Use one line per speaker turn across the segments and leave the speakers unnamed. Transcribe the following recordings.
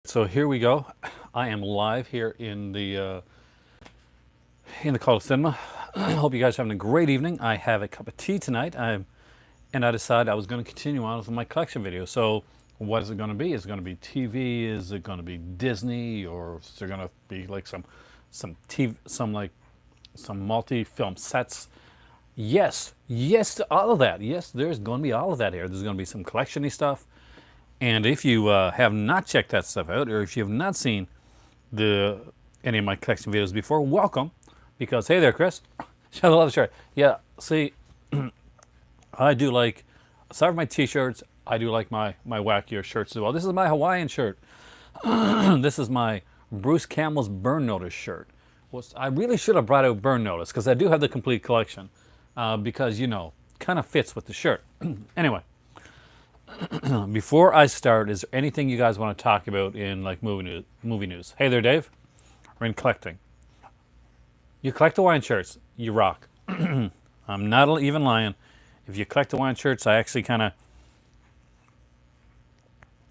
So here we go. I am live here in the Call Cinema. I hope you guys are having a great evening. I have a cup of tea tonight, and I decided I was going to continue on with my collection video. So what is it going to be? Is it going to be TV? Is it going to be Disney, or is there going to be like some TV, some multi-film sets? Yes, yes to all of that. Yes, there's going to be all of that here. There's going to be some collection-y stuff. And if you have not checked that stuff out, or if you have not seen the any of my collection videos before, welcome. Because hey there, Chris, show the love shirt. Yeah, see, I do like, aside from my T-shirts, I do like my wackier shirts as well. This is my Hawaiian shirt. This is my Bruce Campbell's Burn Notice shirt. I really should have brought out Burn Notice because I do have the complete collection. Because kind of fits with the shirt. Anyway. Before I start, is there anything you guys want to talk about in like movie news? Hey there, Dave. We're in collecting. You collect Hawaiian shirts, you rock. I'm not even lying. If you collect Hawaiian shirts, I kind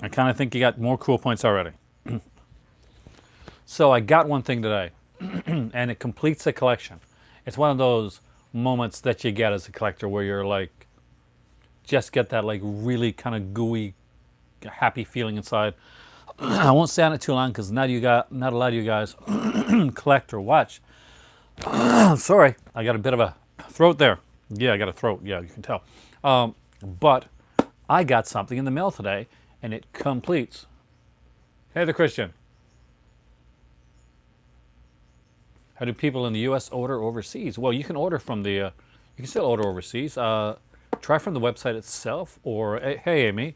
of think you got more cool points already. So I got one thing today, and it completes the collection. It's one of those moments that you get as a collector where you're like, just get that like really kind of gooey, happy feeling inside. I won't stay on it too long because not a lot of you guys collect or watch. Sorry, I got a bit of a throat there. Yeah, I got a throat. Yeah, you can tell. But I got something in the mail today, and it completes. Hey there, Christian. How do people in the U.S. order overseas? Well, you can order from the. You can still order overseas. Try from the website itself, or hey, Amy,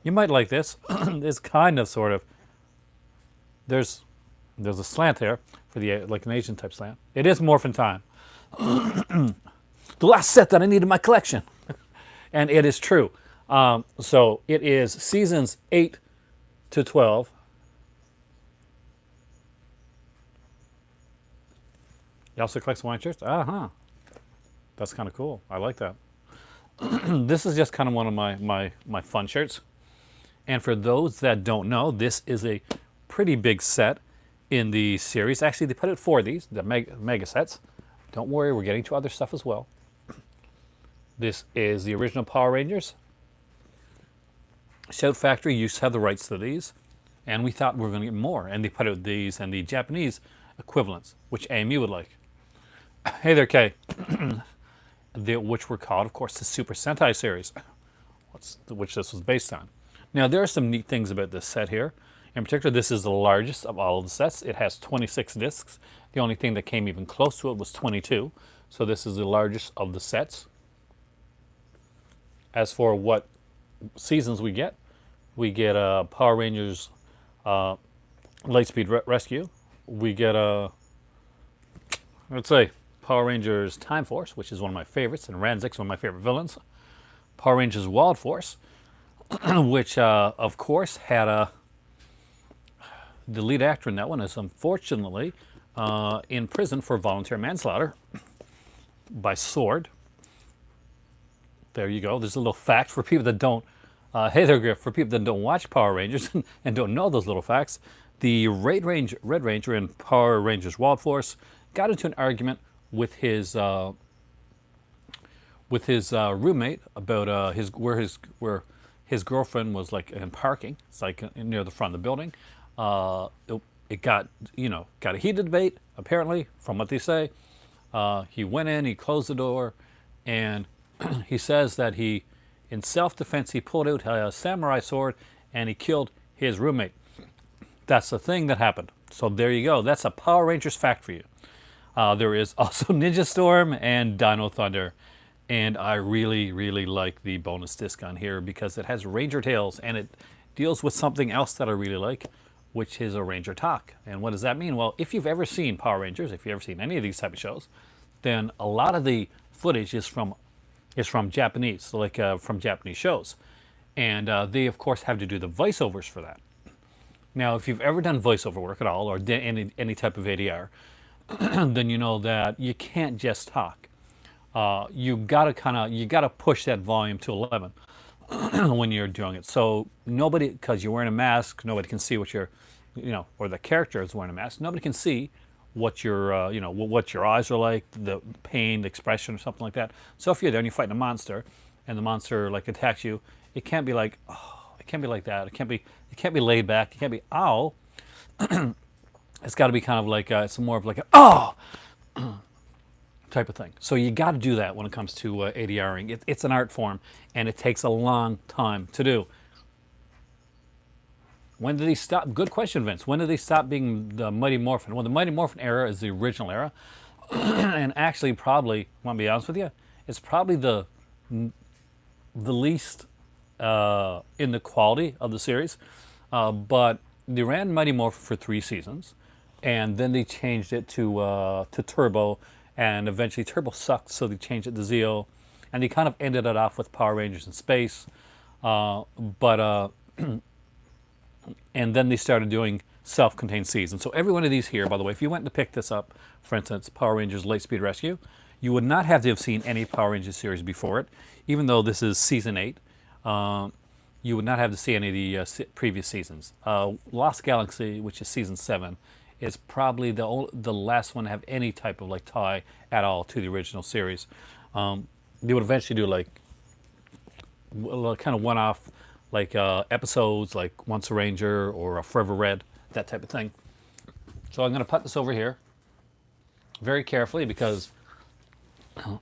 you might like this. It's kind of, sort of. There's a slant there for the like an Asian type slant. It is Morphin Time. The last set that I need in my collection, and it is true. So it is seasons 8 to 12. You also collect wine shirts? That's kind of cool. I like that. This is just kind of one of my fun shirts. And for those that don't know, this is a pretty big set in the series. Actually, they put out 4 of these, the mega sets. Don't worry, we're getting to other stuff as well. This is the original Power Rangers. Shout Factory used to have the rights to these, and we thought we were going to get more. And they put out these and the Japanese equivalents, which AMU would like. Hey there, Kay. Which were called, of course, the Super Sentai series, which this was based on. Now, there are some neat things about this set here. In particular, this is the largest of all of the sets. It has 26 discs. The only thing that came even close to it was 22. So this is the largest of the sets. As for what seasons we get Power Rangers Lightspeed Rescue. We get let's say, Power Rangers Time Force, which is one of my favorites, and Ranzik's one of my favorite villains. Power Rangers Wild Force, which of course had the lead actor in that one is unfortunately in prison for voluntary manslaughter by sword. There you go. There's a little fact for people that don't. Hey there, Griff. For people that don't watch Power Rangers and don't know those little facts, the Red Ranger in Power Rangers Wild Force got into an argument with his roommate about where his girlfriend was like in parking. It's like near the front of the building. It got a heated debate apparently from what they say. He went in, he closed the door, and he says that in self-defense, he pulled out a samurai sword and he killed his roommate. That's the thing that happened. So there you go. That's a Power Rangers fact for you. There is also Ninja Storm and Dino Thunder. And I really, really like the bonus disc on here because it has Ranger Tales and it deals with something else that I really like, which is a Ranger talk. And what does that mean? Well, if you've ever seen Power Rangers, if you've ever seen any of these type of shows, then a lot of the footage is from Japanese, so like from Japanese shows. And they, of course, have to do the voiceovers for that. Now, if you've ever done voiceover work at all, or any type of ADR, then you know that you can't just talk. You gotta push that volume to 11 when you're doing it. So nobody, because you're wearing a mask, nobody can see what you're or the character is wearing a mask, nobody can see what your, what your eyes are like, the pain, the expression, or something like that. So if you're there and you're fighting a monster, and the monster like attacks you, it can't be like, oh, it can't be like that. It can't be laid back. It can't be, ow. It's got to be kind of like, it's more of like, oh, type of thing. So you got to do that when it comes to ADRing. It's an art form, and it takes a long time to do. When did they stop? Good question, Vince. When did they stop being the Mighty Morphin? Well, the Mighty Morphin era is the original era, and actually, probably, want to be honest with you, it's probably the least in the quality of the series. But they ran Mighty Morphin for 3 seasons, and then they changed it to Turbo, and eventually Turbo sucked, so they changed it to Zeo, and they kind of ended it off with Power Rangers in Space. And then they started doing self-contained seasons. So every one of these here, by the way, if you went to pick this up, for instance, Power Rangers Lightspeed Rescue, you would not have to have seen any Power Rangers series before it. Even though this is season 8, you would not have to see any of the previous seasons. Lost Galaxy, which is season 7, is probably the last one to have any type of like tie at all to the original series. They would eventually do like kind of one-off like episodes, like Once a Ranger or a Forever Red, that type of thing. So I'm going to put this over here very carefully because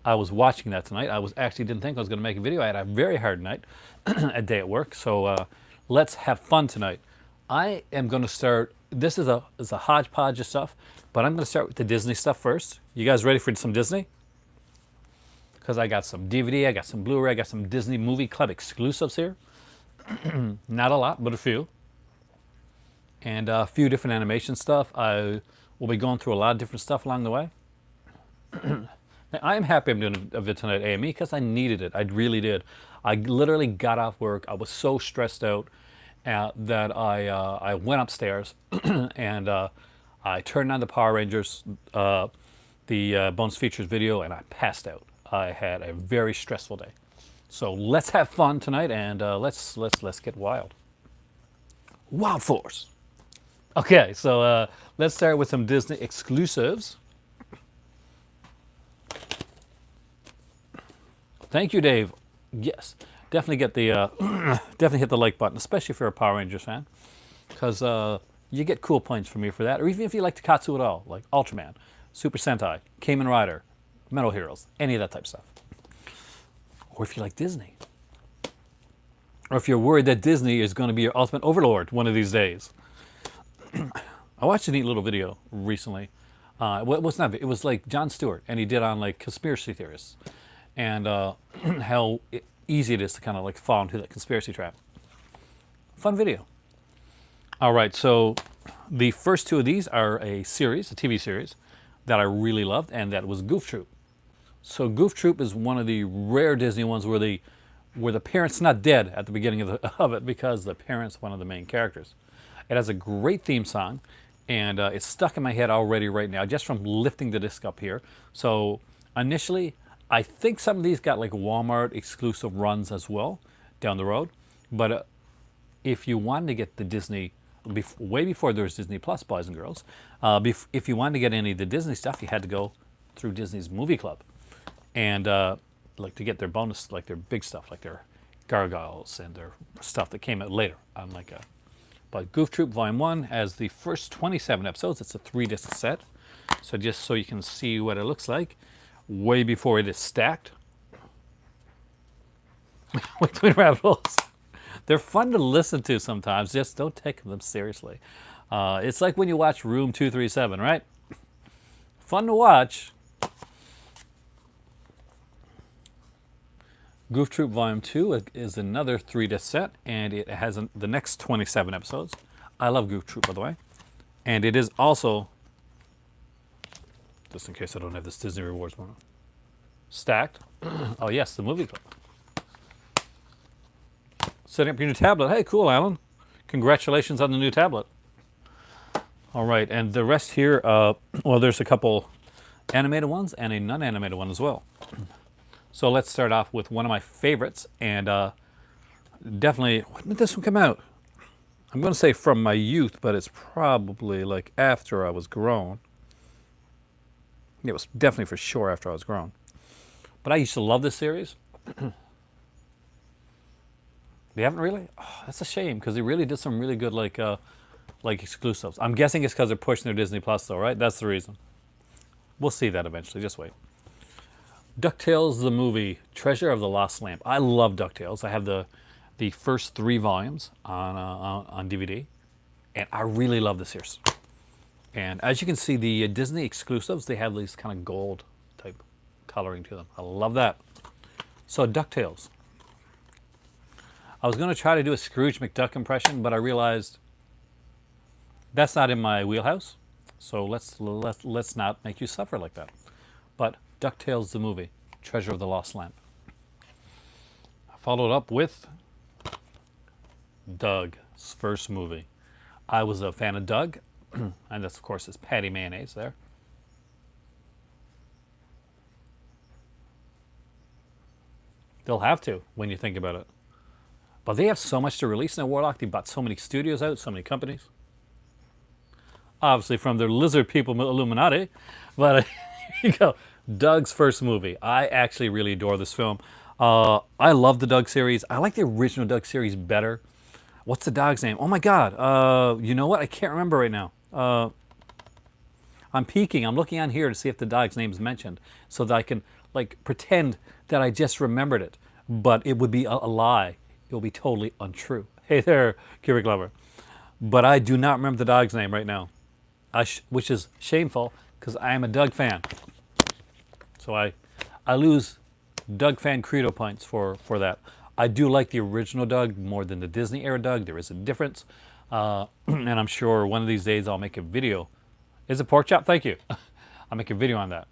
I was watching that tonight. I actually didn't think I was going to make a video. I had a very hard night, a day at work. So let's have fun tonight. I am going to start. This is a hodgepodge of stuff, but I'm going to start with the Disney stuff first. You guys ready for some Disney? Because I got some DVD, I got some Blu-ray, I got some Disney Movie Club exclusives here. Not a lot, but a few. And a few different animation stuff. I will be going through a lot of different stuff along the way. Now, I'm happy I'm doing a vid tonight at AME because I needed it. I really did. I literally got off work. I was so stressed out that I went upstairs and I turned on the Power Rangers, the bonus features video, and I passed out. I had a very stressful day. So let's have fun tonight, and let's get wild. Wild Force. Okay, so let's start with some Disney exclusives. Thank you, Dave. Yes, definitely get the definitely hit the like button, especially if you're a Power Rangers fan, because you get cool points from me for that. Or even if you like Takatsu at all, like Ultraman, Super Sentai, Kamen Rider, Metal Heroes, any of that type of stuff. Or if you like Disney. Or if you're worried that Disney is going to be your ultimate overlord one of these days. I watched a neat little video recently. It was like Jon Stewart, and he did on like conspiracy theorists. And how easy it is to kind of like fall into that conspiracy trap. Fun video. All right, so the first 2 of these are a series, a TV series, that I really loved, and that was Goof Troop. So Goof Troop is one of the rare Disney ones where the parent's not dead at the beginning of it because the parent's one of the main characters. It has a great theme song, and it's stuck in my head already right now just from lifting the disc up here. So initially, I think some of these got like Walmart exclusive runs as well down the road. But if you wanted to get the Disney, way before there was Disney Plus, boys and girls, if you wanted to get any of the Disney stuff, you had to go through Disney's Movie Club. And like to get their bonus, like their big stuff, like their Gargoyles and their stuff that came out later on like a. But Goof Troop Volume 1 has the first 27 episodes. It's a 3-disc set. So just so you can see what it looks like, way before it is stacked. With Twin Rabbit Holes. They're fun to listen to sometimes. Just don't take them seriously. It's like when you watch Room 237, right? Fun to watch. Goof Troop Volume 2 is another 3-disc set, and it has the next 27 episodes. I love Goof Troop, by the way. And it is also, just in case I don't have this Disney Rewards one, stacked. Oh yes, the Movie Club. Setting up your new tablet. Hey, cool, Alan. Congratulations on the new tablet. All right, and the rest here, well, there's a couple animated ones and a non-animated one as well. So let's start off with one of my favorites, and definitely, when did this one come out? I'm going to say from my youth, but it's probably like after I was grown. It was definitely for sure after I was grown. But I used to love this series. They haven't really? Oh, that's a shame because they really did some really good like exclusives. I'm guessing it's because they're pushing their Disney Plus though, right? That's the reason. We'll see that eventually. Just wait. DuckTales the movie, Treasure of the Lost Lamp. I love DuckTales. I have the first 3 volumes on DVD, and I really love the series. And as you can see, the Disney exclusives, they have these kind of gold type coloring to them. I love that. So DuckTales. I was going to try to do a Scrooge McDuck impression, but I realized that's not in my wheelhouse. So let's not make you suffer like that. But DuckTales the movie, Treasure of the Lost Lamp. I followed up with Doug's first movie. I was a fan of Doug, and that's of course is Patty Mayonnaise there. They'll have to when you think about it. But they have so much to release in Warlock. They bought so many studios out, so many companies. Obviously from the lizard people Illuminati. But here you go. Doug's first movie. I actually really adore this film. I love the Doug series. I like the original Doug series better. What's the dog's name? Oh my God. You know what? I can't remember right now. I'm peeking. I'm looking on here to see if the dog's name is mentioned so that I can like pretend that I just remembered it. But it would be a lie. It will be totally untrue. Hey there, Kira Glover. But I do not remember the dog's name right now, which is shameful because I am a Doug fan. So I lose Doug fan credo points for that. I do like the original Doug more than the Disney era Doug. There is a difference. And I'm sure one of these days I'll make a video. Is it pork chop? Thank you. I'll make a video on that.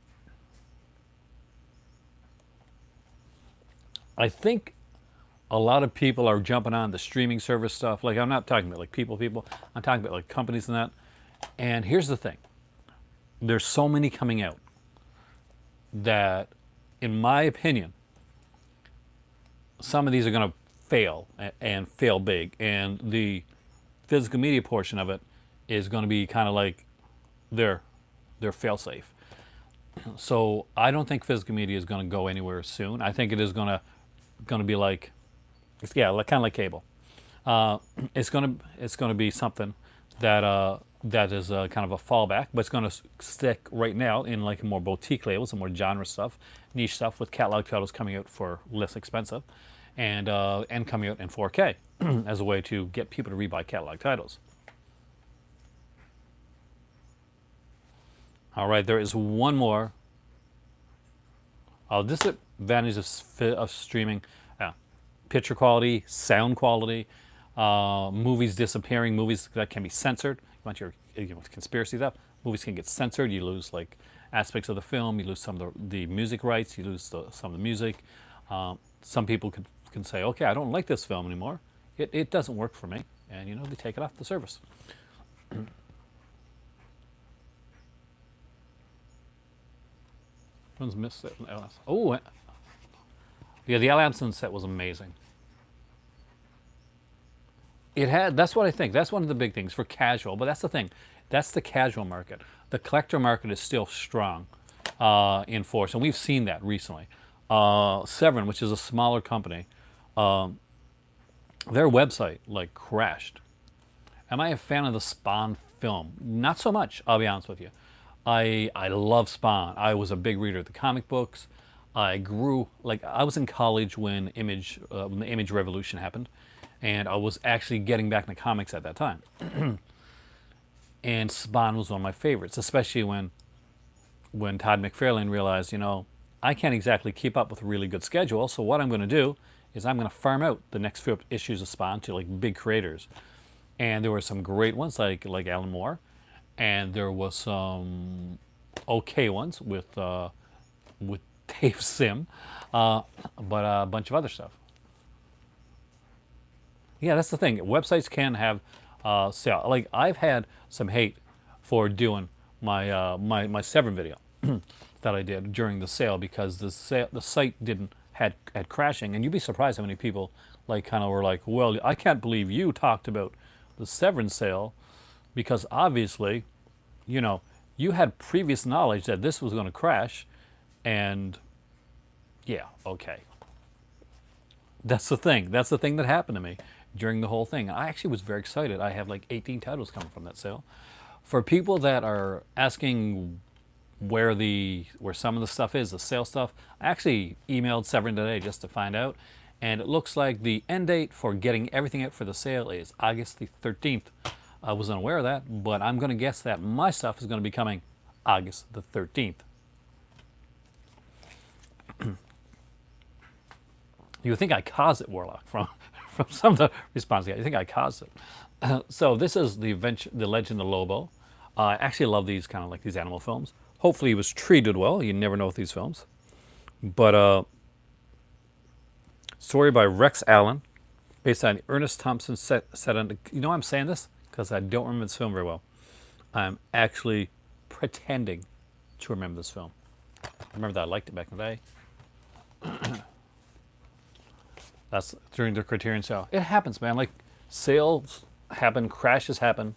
I think a lot of people are jumping on the streaming service stuff. Like I'm not talking about like people. I'm talking about like companies and that. And here's the thing. There's so many coming out that, in my opinion, some of these are going to fail and fail big. And the physical media portion of it is going to be kind of like their fail-safe. So I don't think physical media is going to go anywhere soon. I think it is going to be like, yeah, kind of like cable. It's going to be something that that is kind of a fallback, but it's going to stick right now in like more boutique labels and more genre stuff, niche stuff with catalog titles coming out for less expensive, and coming out in 4K as a way to get people to rebuy catalog titles. All right, there is one more. Disadvantages of streaming: picture quality, sound quality, movies disappearing, movies that can be censored. You want your conspiracy stuff. Movies can get censored. You lose like aspects of the film. You lose some of the music rights. You lose some of the music. Some people can say, okay, I don't like this film anymore. It doesn't work for me, and they take it off the service. One's missed it. Oh, yeah, the Al Amson set was amazing. That's what I think. That's one of the big things for casual. But that's the thing. That's the casual market. The collector market is still strong in force, and we've seen that recently. Severin, which is a smaller company, their website like crashed. Am I a fan of the Spawn film? Not so much. I'll be honest with you. I love Spawn. I was a big reader of the comic books. I was in college when the Image Revolution happened, and I was actually getting back into comics at that time. And Spawn was one of my favorites, especially when Todd McFarlane realized, I can't exactly keep up with a really good schedule. So what I'm going to do is I'm going to farm out the next few issues of Spawn to like big creators. And there were some great ones like Alan Moore, and there was some okay ones with Dave Sim, but a bunch of other stuff. Yeah, that's the thing. Websites can have sale. Like I've had some hate for doing my Severin video that I did during the sale because the site had crashing, and you'd be surprised how many people like kind of were like, well, I can't believe you talked about the severance sale because obviously, you know, you had previous knowledge that this was going to crash, and yeah, okay. That's the thing. That's the thing that happened to me during the whole thing. I actually was very excited. I have like 18 titles coming from that sale. For people that are asking where some of the stuff is, the sale stuff, I actually emailed Severin today just to find out, and it looks like the end date for getting everything out for the sale is August the 13th. I wasn't aware of that, but I'm going to guess that my stuff is going to be coming August the 13th. You would think I caused it, Warlock, from some of the responses. You think I caused it. So this is the Legend of Lobo. I actually love these kind of like these animal films. Hopefully he was treated well. You never know with these films. But story by Rex Allen, based on Ernest Thompson set on. You know why I'm saying this? Because I don't remember this film very well. I'm actually pretending to remember this film. I remember that I liked it back in the day. That's during the Criterion sale. It happens, man. Like sales happen, crashes happen.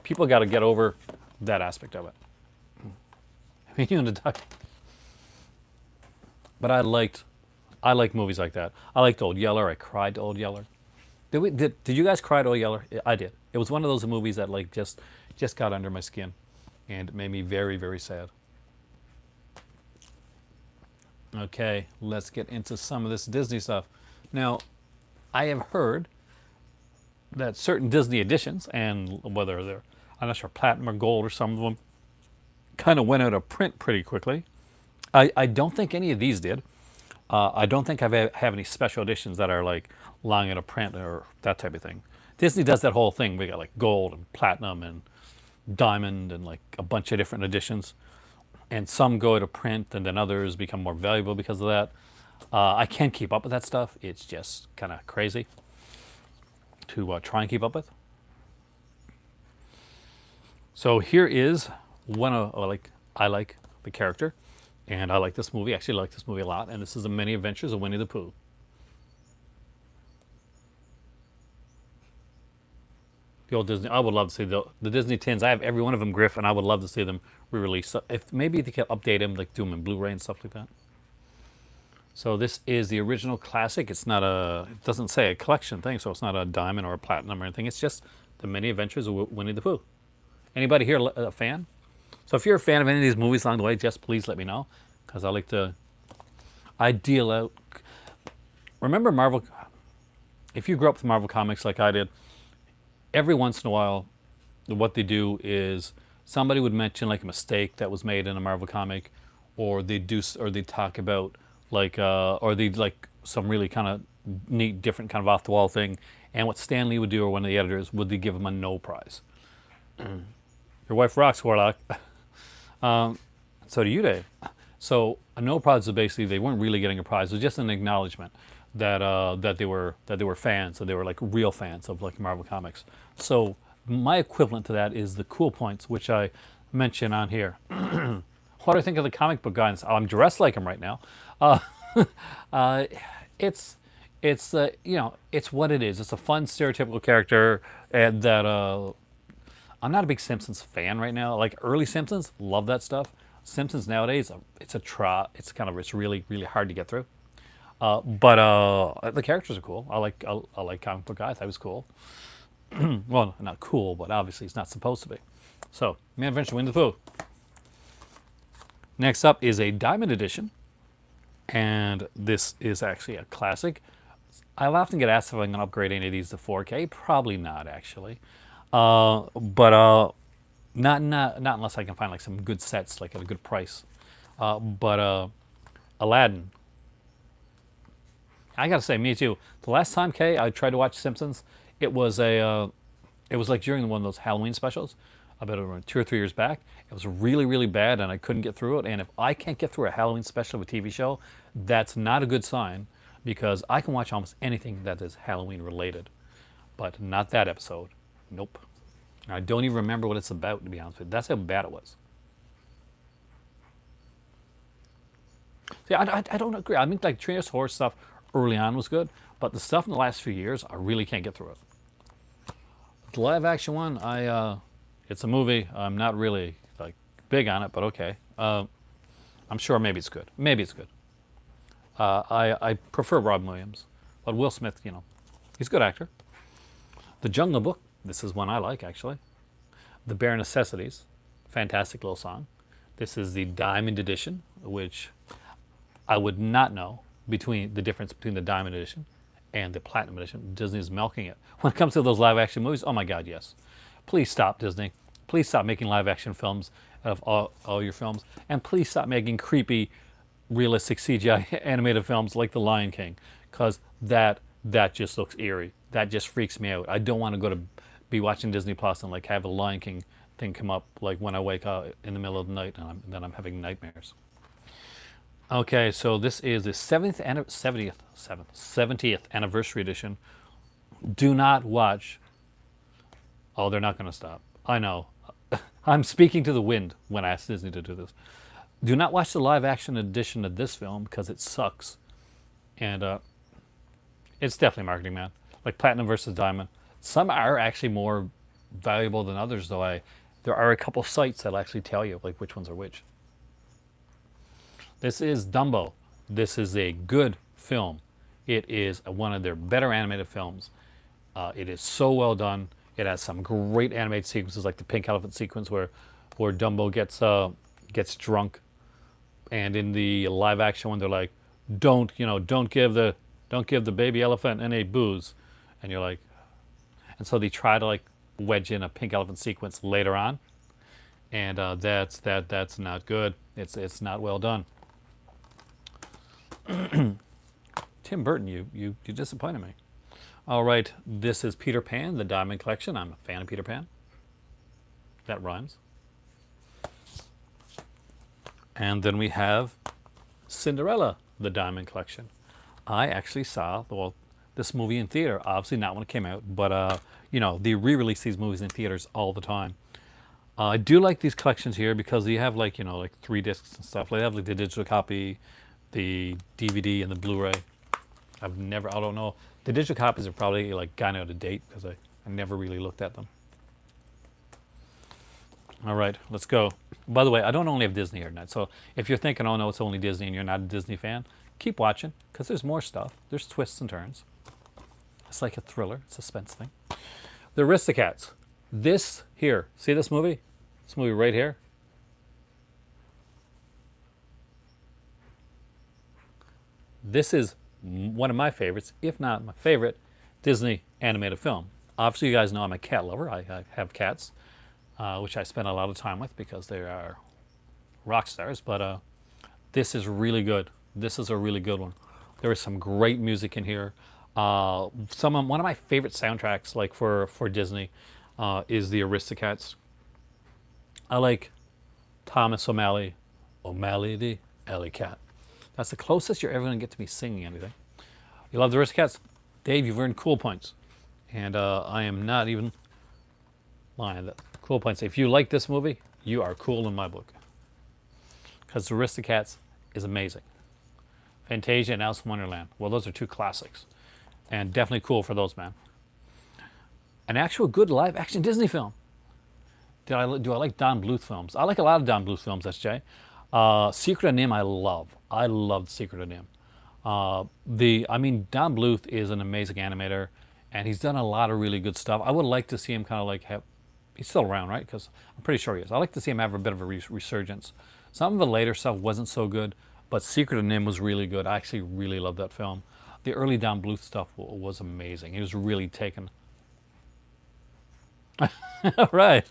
People got to get over that aspect of it. I mean, you and the duck. But I liked movies like that. I liked Old Yeller. I cried to Old Yeller. Did you guys cry to Old Yeller? I did. It was one of those movies that like just got under my skin, and it made me very, very sad. Okay, let's get into some of this Disney stuff. Now, I have heard that certain Disney editions, and whether they're, I'm not sure, platinum or gold or some of them, kind of went out of print pretty quickly. I don't think any of these did. I don't think I have any special editions that are like long out of print or that type of thing. Disney does that whole thing. We got like gold and platinum and diamond and like a bunch of different editions. And some go out of print and then others become more valuable because of that. I can't keep up with that stuff. It's just kind of crazy to try and keep up with. So here is one of I like the character, and I like this movie. Actually, I like this movie a lot. And this is the Many Adventures of Winnie the Pooh. The old Disney. I would love to see the Disney tins. I have every one of them, Griff, and I would love to see them re-released. So if maybe they could update them, like do them in Blu-ray and stuff like that. So this is the original classic. It's not it doesn't say a collection thing, so it's not a diamond or a platinum or anything. It's just the Many Adventures of Winnie the Pooh. Anybody here a fan? So if you're a fan of any of these movies along the way, just please let me know, because I deal out. Remember Marvel? If you grew up with Marvel comics like I did, every once in a while, what they do is somebody would mention like a mistake that was made in a Marvel comic, or they talk about or they'd like some really kind of neat, different kind of off the wall thing. And what Stan Lee would do, or one of the editors, would they give him a no prize. Your wife rocks, Warlock. So do you, Dave. So a no prize is basically they weren't really getting a prize. It was just an acknowledgement that they were fans, that they were like real fans of like Marvel comics. So my equivalent to that is the cool points, which I mention on here. What do I think of the comic book guy? I'm dressed like him right now. It's it's what it is. It's a fun stereotypical character, and that I'm not a big Simpsons fan right now. Like early Simpsons, love that stuff. Simpsons nowadays, it's really, really hard to get through. But the characters are cool. I like comic book guys. That was cool. Well, not cool, but obviously it's not supposed to be. So, Man Adventure Winnie the Pooh. Next up is a Diamond Edition, and this is actually a classic. I'll often get asked if I'm going to upgrade any of these to 4K. Probably not, actually. But not unless I can find like some good sets, like at a good price. But Aladdin. I gotta say, me too. The last time, Kay, I tried to watch Simpsons, it was like during one of those Halloween specials, about 2 or 3 years back. It was really, really bad, and I couldn't get through it. And if I can't get through a Halloween special of a TV show, that's not a good sign, because I can watch almost anything that is Halloween related, but not that episode. Nope. I don't even remember what it's about, to be honest with you. That's how bad it was. See, I don't agree. I mean, like Trios horror stuff early on was good, but the stuff in the last few years, I really can't get through it. The live action one, it's a movie. I'm not really like big on it, but okay. I'm sure maybe it's good. Maybe it's good. I prefer Robin Williams, but Will Smith, he's a good actor. The Jungle Book, this is one I like actually. The Bare Necessities, fantastic little song. This is the Diamond Edition, which I would not know between the difference between the Diamond Edition and the Platinum Edition. Disney's milking it. When it comes to those live action movies, oh my God, yes. Please stop, Disney. Please stop making live action films out of all your films. And please stop making creepy, realistic CGI animated films like The Lion King. Because that just looks eerie. That just freaks me out. I don't want to be watching Disney Plus and like have a Lion King thing come up like when I wake up in the middle of the night and then I'm having nightmares. Okay, so this is the 70th anniversary edition. Do not watch. Oh, they're not going to stop. I know. I'm speaking to the wind when I asked Disney to do this. Do not watch the live action edition of this film because it sucks. And it's definitely marketing, man. Like Platinum versus Diamond. Some are actually more valuable than others, though. There are a couple sites that'll actually tell you like which ones are which. This is Dumbo. This is a good film. It is one of their better animated films. It is so well done. It has some great animated sequences, like the pink elephant sequence where Dumbo gets drunk, and in the live action one they're like, don't give the baby elephant any booze, and you're like, and so they try to like wedge in a pink elephant sequence later on, and that's not good. It's not well done. Tim Burton, you disappointed me. All right, this is Peter Pan, the Diamond Collection. I'm a fan of Peter Pan. That rhymes. And then we have Cinderella, the Diamond Collection. I actually saw this movie in theater. Obviously not when it came out, but they re-release these movies in theaters all the time. I do like these collections here because you have like 3 discs and stuff. They have like the digital copy, the DVD, and the Blu-ray. I don't know. The digital copies are probably like gone out of date because I never really looked at them. All right, let's go. By the way, I don't only have Disney here tonight, so if you're thinking, oh no, it's only Disney and you're not a Disney fan, keep watching because there's more stuff. There's twists and turns. It's like a thriller, suspense thing. The Aristocats. This here, see this movie? This movie right here? This is one of my favorites, if not my favorite, Disney animated film. Obviously, you guys know I'm a cat lover. I have cats, which I spend a lot of time with because they are rock stars. But this is really good. This is a really good one. There is some great music in here. One of my favorite soundtracks, like for Disney, is the Aristocats. I like Thomas O'Malley the Alley Cat. That's the closest you're ever going to get to me singing anything. You love the Aristocats? Dave, you've earned cool points. And I am not even lying. Cool points. If you like this movie, you are cool in my book. Because the Aristocats is amazing. Fantasia and Alice in Wonderland. Well, those are 2 classics. And definitely cool for those, man. An actual good live-action Disney film. Do I like Don Bluth films? I like a lot of Don Bluth films, SJ. Secret of Nim I love. I love Secret of Nim. Don Bluth is an amazing animator, and he's done a lot of really good stuff. I would like to see him kind of like he's still around, right? Because I'm pretty sure he is. I like to see him have a bit of a resurgence. Some of the later stuff wasn't so good, but Secret of Nim was really good. I actually really loved that film. The early Don Bluth stuff was amazing. He was really taken. All right.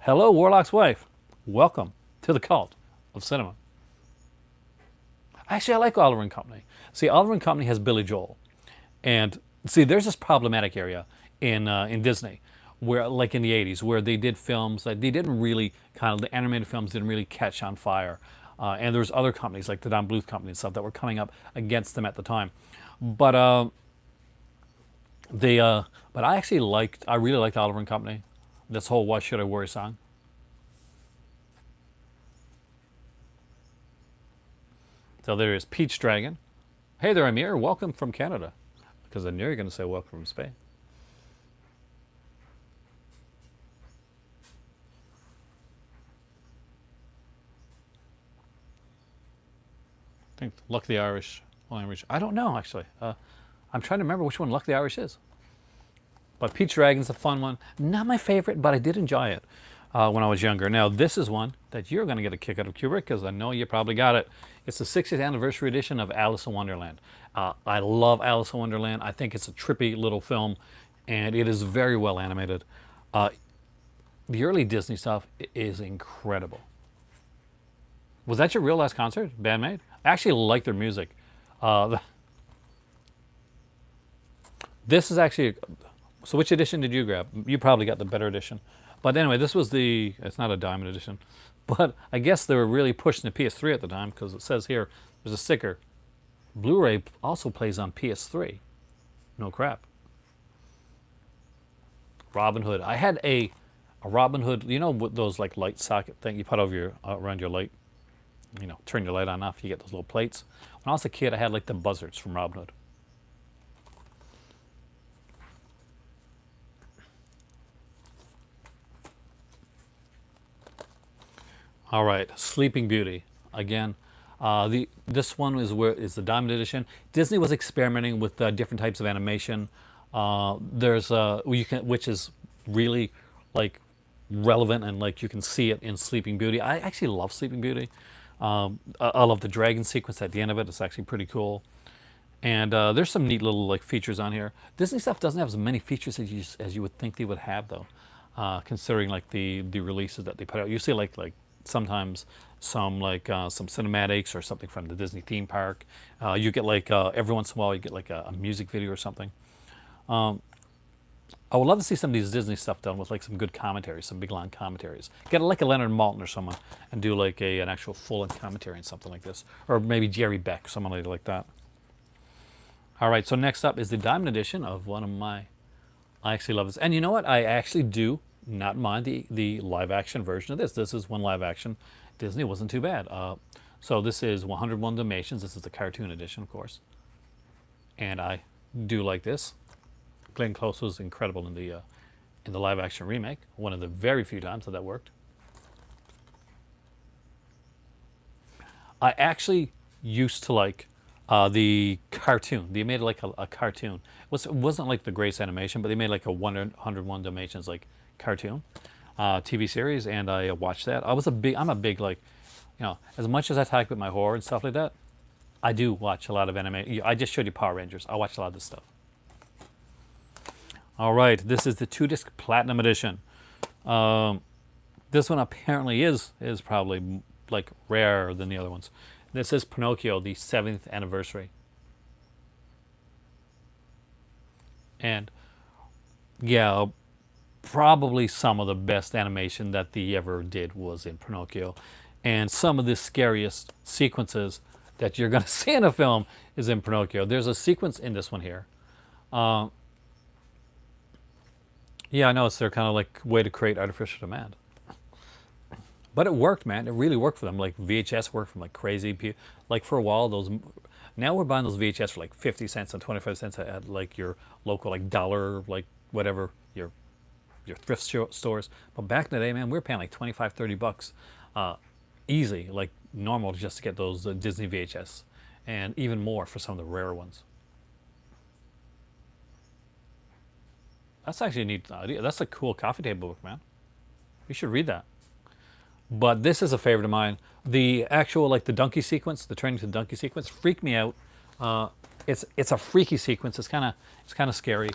Hello, Warlock's wife. Welcome to the cult of cinema. Actually, I like Oliver and Company. See, Oliver and Company has Billy Joel. And see, there's this problematic area in Disney, where like in the 80s, where they did films that they didn't really the animated films didn't really catch on fire. And there's other companies like the Don Bluth Company and stuff that were coming up against them at the time. But I really liked Oliver and Company. This whole "Why Should I Worry" song. So there is Peach Dragon. Hey there, Amir. Welcome from Canada. Because I knew you were going to say welcome from Spain. think Luck the Irish. I don't know actually. I'm trying to remember which one Luck the Irish is. But Pete's Dragon's a fun one. Not my favorite, but I did enjoy it when I was younger. Now this is one that you're going to get a kick out of, Kubrick, because I know you probably got it. It's the 60th anniversary edition of Alice in Wonderland. I love Alice in Wonderland. I think it's a trippy little film, and it is very well animated. The early Disney stuff is incredible. Was that your real last concert, bandmate? I actually like their music. This is actually, so which edition did you grab? You probably got the better edition. But anyway, this was the, it's not a diamond edition, but I guess they were really pushing the PS3 at the time, because it says here, there's a sticker. Blu-ray also plays on PS3. No crap. Robin Hood. I had a Robin Hood, you know, with those like light socket thing you put over your, around your light, you know, turn your light on and off, you get those little plates. When I was a kid, I had like the buzzards from Robin Hood. All right, Sleeping Beauty. Again, this one is the Diamond Edition. Disney was experimenting with different types of animation. There's which is really like relevant, and like you can see it in Sleeping Beauty. I actually love Sleeping Beauty. I love the dragon sequence at the end of it. It's actually pretty cool. And there's some neat little like features on here. Disney stuff doesn't have as many features as you would think they would have, though, considering like the releases that they put out. You see like sometimes some some cinematics or something from the Disney theme park. You get like every once in a while you get like a music video or something. I would love to see some of these Disney stuff done with like some good commentaries, some big long commentaries. Get like a Leonard Maltin or someone and do like an actual full-length commentary on something like this, or maybe Jerry Beck, someone like that. All right, so next up is the Diamond Edition of one of my. I actually love this, and you know what? I actually do not mind the live-action version of this. This is one live-action. Disney wasn't too bad. So this is 101 Dalmatians. This is the cartoon edition, of course, and I do like this. Glenn Close was incredible in the live-action remake. One of the very few times that worked. I actually used to like the cartoon. They made like a cartoon. It wasn't like the greatest animation, but they made like a 101 Dalmatians like cartoon TV series, and I watched that. I'm a big like, you know, as much as I talk about my horror and stuff like that, I do watch a lot of anime. I just showed you Power Rangers. I watch a lot of this stuff. All right, this is the 2-disc Platinum Edition. This one apparently is probably like rarer than the other ones. This is Pinocchio, the 7th anniversary. And yeah, probably some of the best animation that they ever did was in Pinocchio. And some of the scariest sequences that you're going to see in a film is in Pinocchio. There's a sequence in this one here. Yeah, I know it's their kind of like way to create artificial demand. But it worked, man. It really worked for them. Like VHS worked from like crazy. Like for a while, now we're buying those VHS for like 50 cents and 25 cents at like your local like dollar, like whatever, your thrift stores. But back in the day, man, we were paying like 25, 30 bucks easy, like normal, just to get those Disney VHS, and even more for some of the rare ones. That's actually a neat idea. That's a cool coffee table book, man. You should read that. But this is a favorite of mine. The actual, like the donkey sequence, the training to the donkey sequence, freaked me out. It's a freaky sequence. It's kind of scary,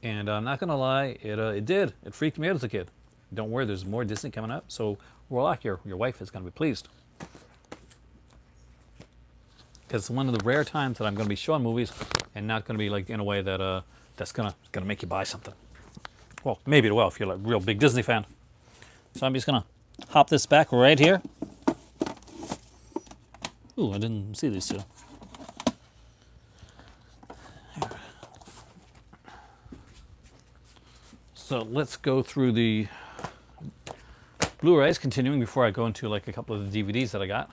and I'm not gonna lie, it freaked me out as a kid. Don't worry, there's more Disney coming up, so Warlock, your wife is gonna be pleased. Because it's one of the rare times that I'm gonna be showing movies and not gonna be like in a way that that's gonna make you buy something. Well, maybe it will if you're like a real big Disney fan. So I'm just gonna hop this back right here. Ooh, I didn't see these two. So let's go through the Blu-rays, continuing before I go into like a couple of the DVDs that I got.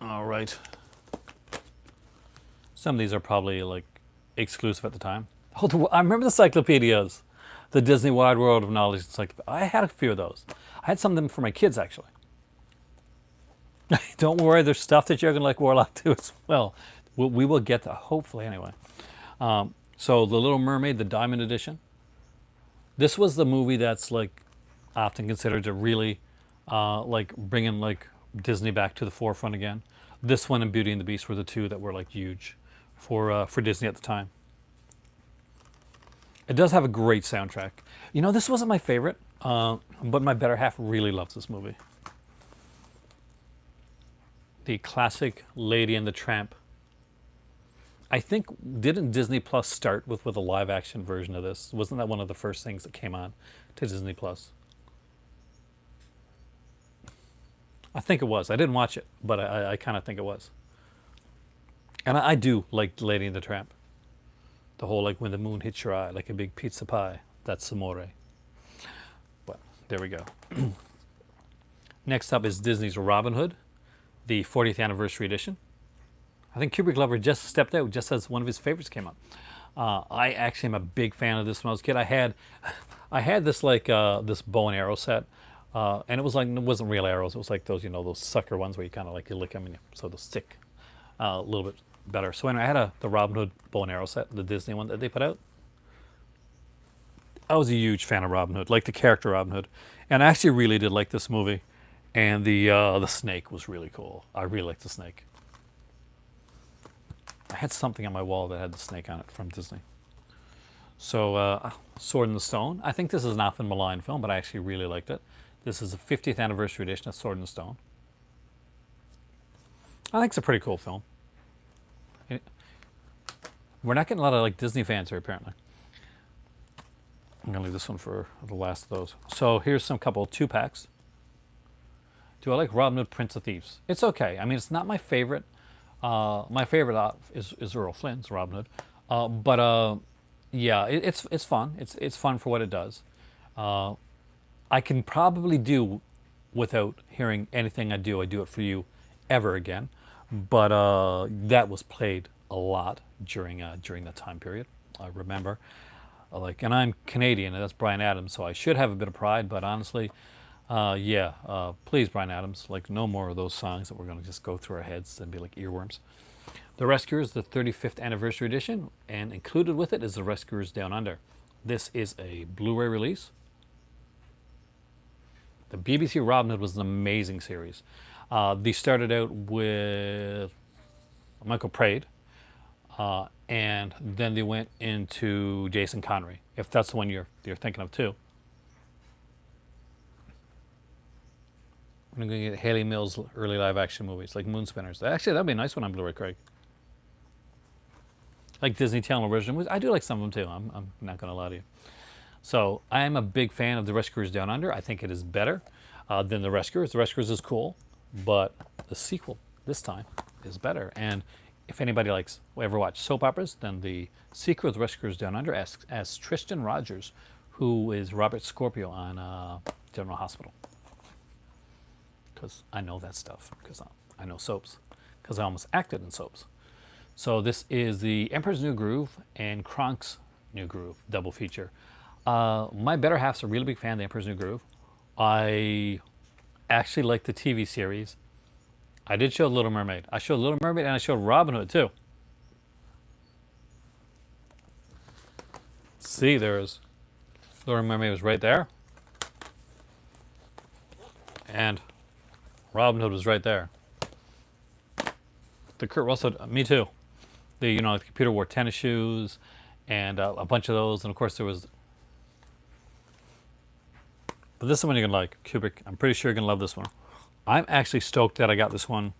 All right. Some of these are probably like exclusive at the time. Oh, I remember the encyclopedias. The Disney Wide World of Knowledge encyclopedia. I had a few of those. I had some of them for my kids, actually. Don't worry, there's stuff that you're gonna like Warlock too as well. We will get that hopefully anyway. So the Little Mermaid, the Diamond Edition. This was the movie that's like often considered to really like bringing like Disney back to the forefront again. This one and Beauty and the Beast were the two that were like huge for Disney at the time. It does have a great soundtrack. You know, this wasn't my favorite, but my better half really loves this movie. The classic Lady and the Tramp. I think didn't Disney Plus start with a live action version of this? Wasn't that one of the first things that came on to Disney Plus? I think it was. I didn't watch it, but I kind of think it was. And I do like Lady and the Tramp. The whole like when the moon hits your eye like a big pizza pie. That's Amore. Well, there we go. Next up is Disney's Robin Hood, the 40th anniversary edition. I think Kubrick Lover just stepped out just as one of his favorites came up. I actually am a big fan of this when I was a kid. I had this like this bow and arrow set, and it was like it wasn't real arrows. It was like those those sucker ones where you kind of like you lick them and so they'll stick a little bit better. So anyway, I had the Robin Hood bow and arrow set, the Disney one that they put out. I was a huge fan of Robin Hood, like the character Robin Hood, and I actually really did like this movie. And the snake was really cool. I really liked the snake. I had something on my wall that had the snake on it from Disney. So Sword in the Stone. I think this is an often maligned film, but I actually really liked it. This is the 50th anniversary edition of Sword in the Stone. I think it's a pretty cool film. We're not getting a lot of like Disney fans here apparently. I'm gonna leave this one for the last of those. So here's some couple 2-packs. Do I like Robin Hood, Prince of Thieves? It's okay. I mean, it's not my favorite. My favorite is Earl Flynn's Robin Hood, but yeah, it's fun. It's fun for what it does. I can probably do without hearing anything I do it for you ever again. But that was played a lot during that time period. I remember, and I'm Canadian, and that's Bryan Adams, so I should have a bit of pride. But honestly, please, Bryan Adams, like no more of those songs that we're going to just go through our heads and be like earworms. The Rescuers, the 35th anniversary edition, and included with it is The Rescuers Down Under. This is a Blu-ray release. The BBC Robin Hood was an amazing series. They started out with Michael Praed, and then they went into Jason Connery, if that's the one you're thinking of too. I'm going to get Haley Mills' early live-action movies, like Moonspinners. Actually, that'd be a nice one on Blu-ray, Craig. Like Disney Channel original movies. I do like some of them too. I'm not going to lie to you. So I am a big fan of The Rescuers Down Under. I think it is better than The Rescuers. The Rescuers is cool, but the sequel this time is better. And if anybody likes ever watch soap operas, then the sequel of The Rescuers Down Under as Tristan Rogers, who is Robert Scorpio on General Hospital. Because I know that stuff, because I know soaps, because I almost acted in soaps. So this is the Emperor's New Groove and Kronk's New Groove double feature. My better half's a really big fan of the Emperor's New Groove. I actually like the TV series. I did show Little Mermaid. I showed Little Mermaid and I showed Robin Hood too. See, there's Little Mermaid was right there. And Robin Hood was right there. The Kurt Russell, me too. The the computer wore tennis shoes, and a bunch of those, and of course there was. But this is one you're gonna like, Kubrick. I'm pretty sure you're gonna love this one. I'm actually stoked that I got this one.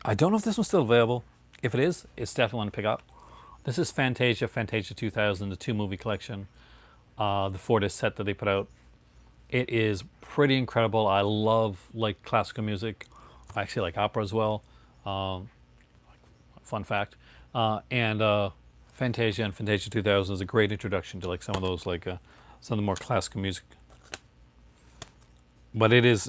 I don't know if this one's still available. If it is, it's definitely one to pick up. This is Fantasia 2000, the 2-movie collection, the 4-disc set that they put out. It is pretty incredible. I love like classical music. I actually like opera as well. Fun fact. And Fantasia and Fantasia 2000 is a great introduction to like some of those some of the more classical music. But it is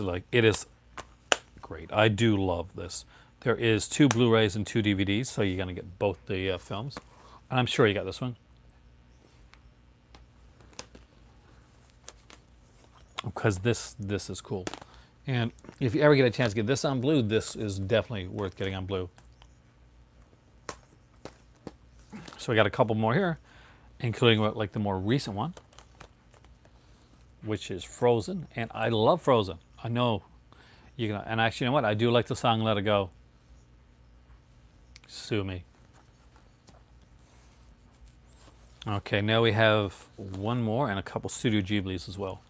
great. I do love this. There is 2 Blu-rays and 2 DVDs, so you're gonna get both the films. And I'm sure you got this one. Because this is cool. And if you ever get a chance to get this on blue, this is definitely worth getting on blue. So we got a couple more here, including like the more recent one, which is Frozen. And I love Frozen. I know you're gonna, and actually, you know what? I do like the song Let It Go. Sue me. Okay, now we have one more and a couple Studio Ghiblis as well.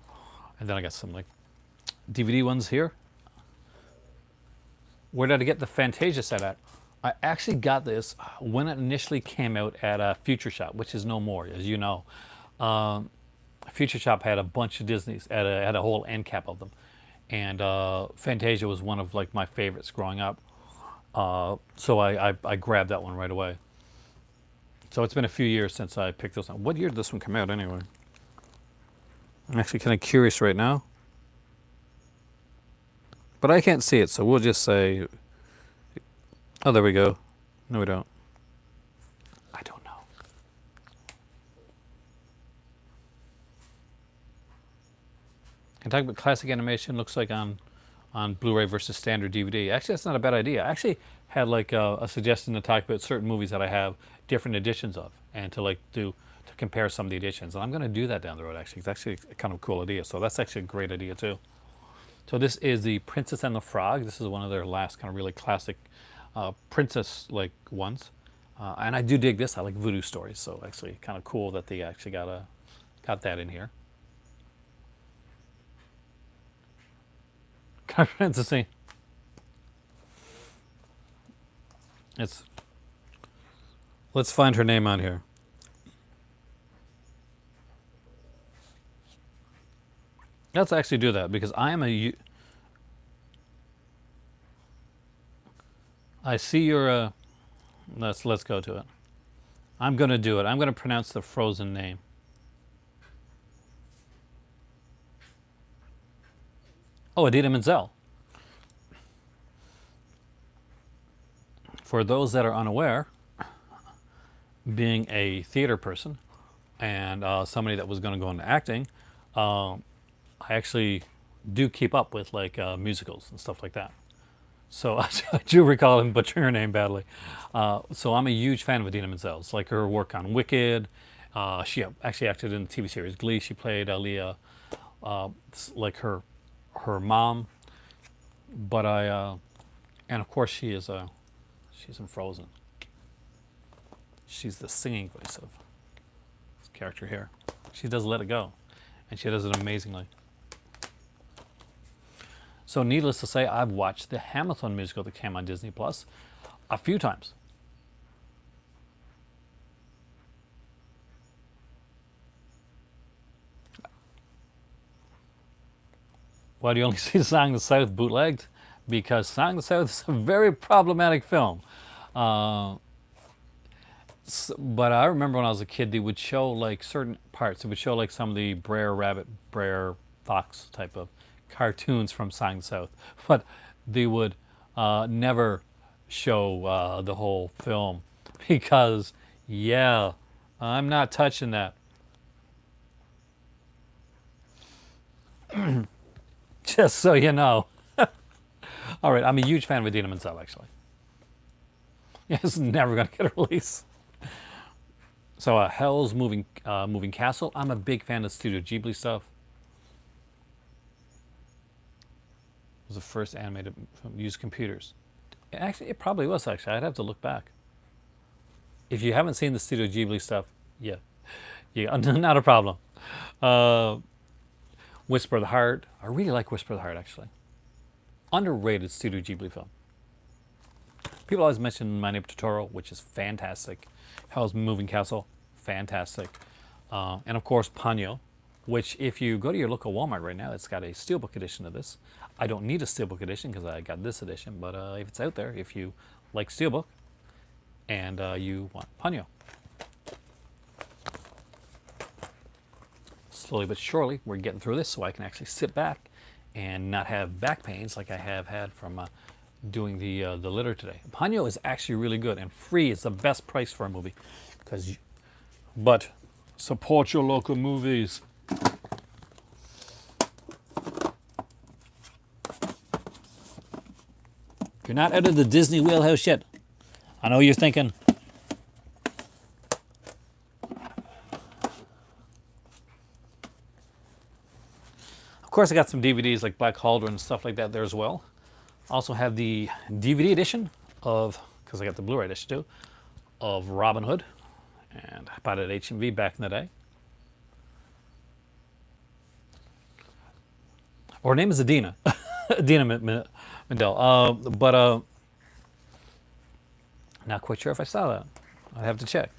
And then I got some like DVD ones here. Where did I get the Fantasia set at? I actually got this when it initially came out at Future Shop, which is no more, as you know. Future Shop had a bunch of Disneys, had a whole end cap of them. And Fantasia was one of like my favorites growing up. So I grabbed that one right away. So it's been a few years since I picked this one. What year did this one come out anyway? I'm actually kind of curious right now. But I can't see it, so we'll just say... Oh, there we go. No, we don't. I don't know. And talking about classic animation, looks like on Blu-ray versus standard DVD. Actually, that's not a bad idea. I actually had like a suggestion to talk about certain movies that I have different editions of, and to compare some of the editions. And I'm going to do that down the road. Actually, it's actually a kind of cool idea. So that's actually a great idea too. So this is the Princess and the Frog. This is one of their last kind of really classic princess-like ones. And I do dig this. I like voodoo stories, so actually kind of cool that they actually got that in here. Kind of fantasy. Let's find her name on here. Let's actually do that because I see your. Let's go to it. I'm going to do it. I'm going to pronounce the Frozen name. Oh, Idina Menzel. For those that are unaware, being a theater person and somebody that was going to go into acting, I actually do keep up with like musicals and stuff like that. So I do recall him butchering her name badly. So I'm a huge fan of Idina Menzel. It's like her work on Wicked. She actually acted in the TV series Glee. She played Aaliyah, like her mom. But and of course she's in Frozen. She's the singing voice of this character here. She does Let It Go, and she does it amazingly. So needless to say, I've watched the Hamilton musical that came on Disney Plus a few times. Why do you only see Song of the South bootlegged? Because Song of the South is a very problematic film. But I remember when I was a kid, they would show like certain parts. They would show like some of the Brer Rabbit, Brer Fox type of cartoons from Song of the South, but they would never show the whole film because, yeah, I'm not touching that. Just so you know. All right, I'm a huge fan of Idina Menzel, actually. It's never going to get a release. So Hell's Moving Castle. I'm a big fan of Studio Ghibli stuff. It was the first animated film used computers. Actually, it probably was, actually. I'd have to look back. If you haven't seen the Studio Ghibli stuff, yeah, not a problem. Whisper of the Heart. I really like Whisper of the Heart, actually. Underrated Studio Ghibli film. People always mention My Neighbor Totoro, which is fantastic. Hell's Moving Castle, fantastic. And of course, Ponyo, which if you go to your local Walmart right now, it's got a steelbook edition of this. I don't need a steelbook edition because I got this edition, but if it's out there, if you like steelbook and you want Ponyo. Slowly but surely, we're getting through this so I can actually sit back and not have back pains like I have had from doing the litter today. Ponyo is actually really good and free. It's the best price for a movie. But support your local movies. You're not out of the Disney wheelhouse yet. I know you're thinking. Of course, I got some DVDs like Black Cauldron and stuff like that there as well. Also have the DVD edition of, because I got the Blu-ray edition too, of Robin Hood. And I bought it at HMV back in the day. Her name is Adina. Adina Mendel. Not quite sure if I saw that. I'd have to check.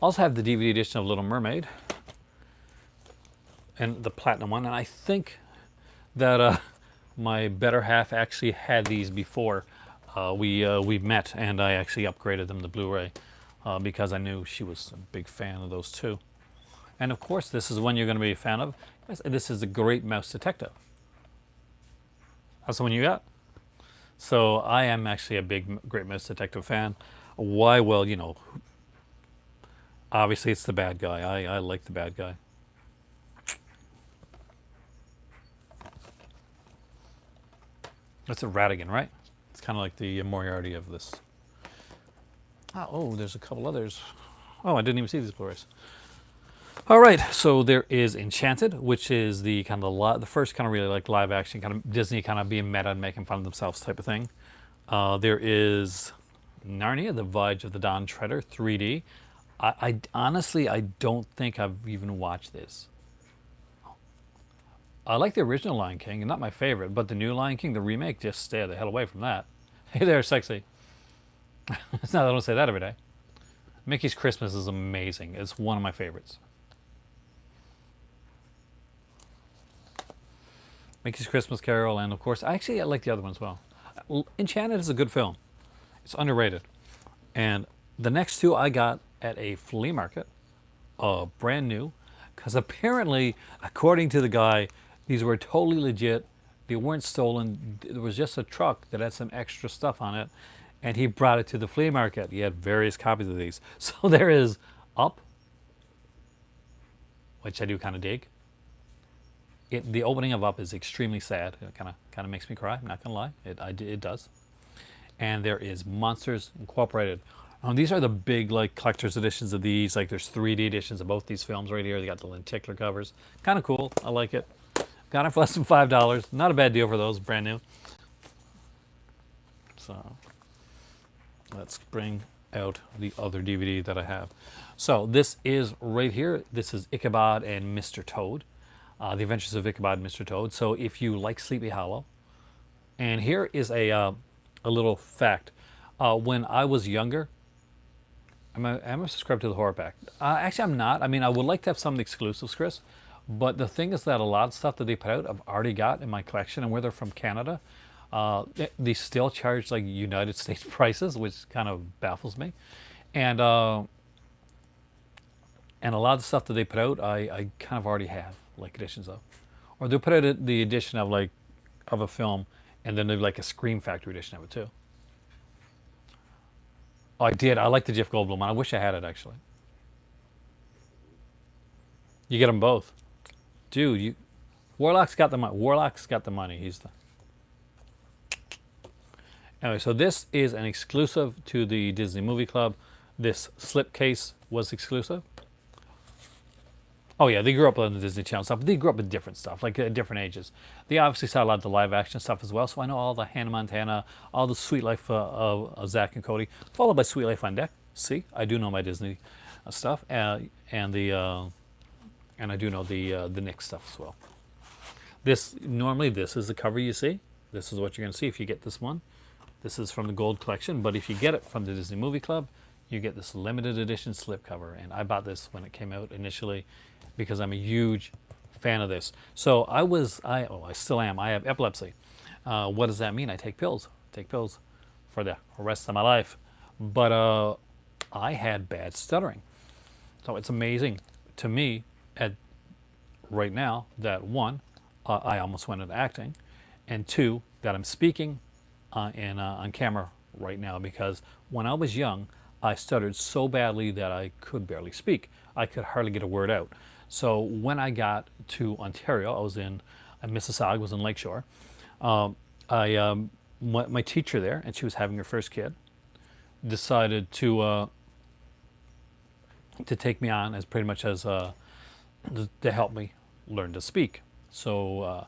Also have the DVD edition of Little Mermaid. And the platinum one. And I think that my better half actually had these before we met, and I actually upgraded them to Blu-ray because I knew she was a big fan of those too. And of course, this is one you're going to be a fan of. This is The Great Mouse Detective. That's the one you got? So I am actually a big Great Mouse Detective fan. Why? Well, you know, obviously it's the bad guy. I like the bad guy. That's a Ratigan, right? It's kind of like the Moriarty of this. Oh, there's a couple others. Oh, I didn't even see these Blu-rays. All right, so there is Enchanted, which is the kind of the first kind of really like live action kind of Disney kind of being meta and making fun of themselves type of thing. There is Narnia, The Voyage of the Dawn Treader, 3D. I honestly, I don't think I've even watched this. I like the original Lion King, and not my favorite, but the new Lion King, the remake, just stay the hell away from that. Hey there, sexy. It's not that I don't say that every day. Mickey's Christmas is amazing. It's one of my favorites. Mickey's Christmas Carol, and of course, I like the other one as well. Enchanted is a good film. It's underrated. And the next two I got at a flea market, brand new, because apparently, according to the guy, these were totally legit. They weren't stolen. There was just a truck that had some extra stuff on it, and he brought it to the flea market. He had various copies of these. So there is Up, which I do kind of dig. The opening of Up is extremely sad. It kind of makes me cry. I'm not gonna lie. It does. And there is Monsters Incorporated. These are the big like collector's editions of these. Like there's 3D editions of both these films right here. They got the lenticular covers. Kind of cool. I like it. Got it for less than $5. Not a bad deal for those. Brand new. So let's bring out the other DVD that I have. So this is right here. This is Ichabod and Mr. Toad. The Adventures of Ichabod and Mr. Toad. So if you like Sleepy Hollow, and here is a little fact. When I was younger, I'm a subscribed to the Horror Pack. Actually, I'm not. I mean, I would like to have some exclusives, Chris. But the thing is that a lot of stuff that they put out, I've already got in my collection, and where they're from Canada, they still charge like United States prices, which kind of baffles me. And a lot of the stuff that they put out, I kind of already have like editions of, or they'll put out the edition of like of a film, and then they'll like a Scream Factory edition of it too. Oh, I did. I like the Jeff Goldblum one. I wish I had it actually. You get them both, dude. Warlock's got the money. Warlock's got the money. He's the. Anyway, so this is an exclusive to the Disney Movie Club. This slipcase was exclusive. Oh yeah, they grew up on the Disney Channel stuff, but they grew up with different stuff, like at different ages. They obviously saw a lot of the live action stuff as well, so I know all the Hannah Montana, all the Sweet Life of Zach and Cody, followed by Sweet Life on Deck. See, I do know my Disney stuff, and I do know the Nick stuff as well. Normally this is the cover you see. This is what you're going to see if you get this one. This is from the Gold Collection, but if you get it from the Disney Movie Club, you get this limited edition slipcover, and I bought this when it came out initially because I'm a huge fan of this. So I still am. I have epilepsy. What does that mean? I take pills. Take pills for the rest of my life. But I had bad stuttering. So it's amazing to me right now that one, I almost went into acting, and two, that I'm speaking on camera right now, because when I was young, I stuttered so badly that I could barely speak. I could hardly get a word out. So when I got to Ontario, I was in Mississauga, was in Lakeshore. My teacher there, and she was having her first kid, decided to take me on as pretty much as to help me learn to speak. So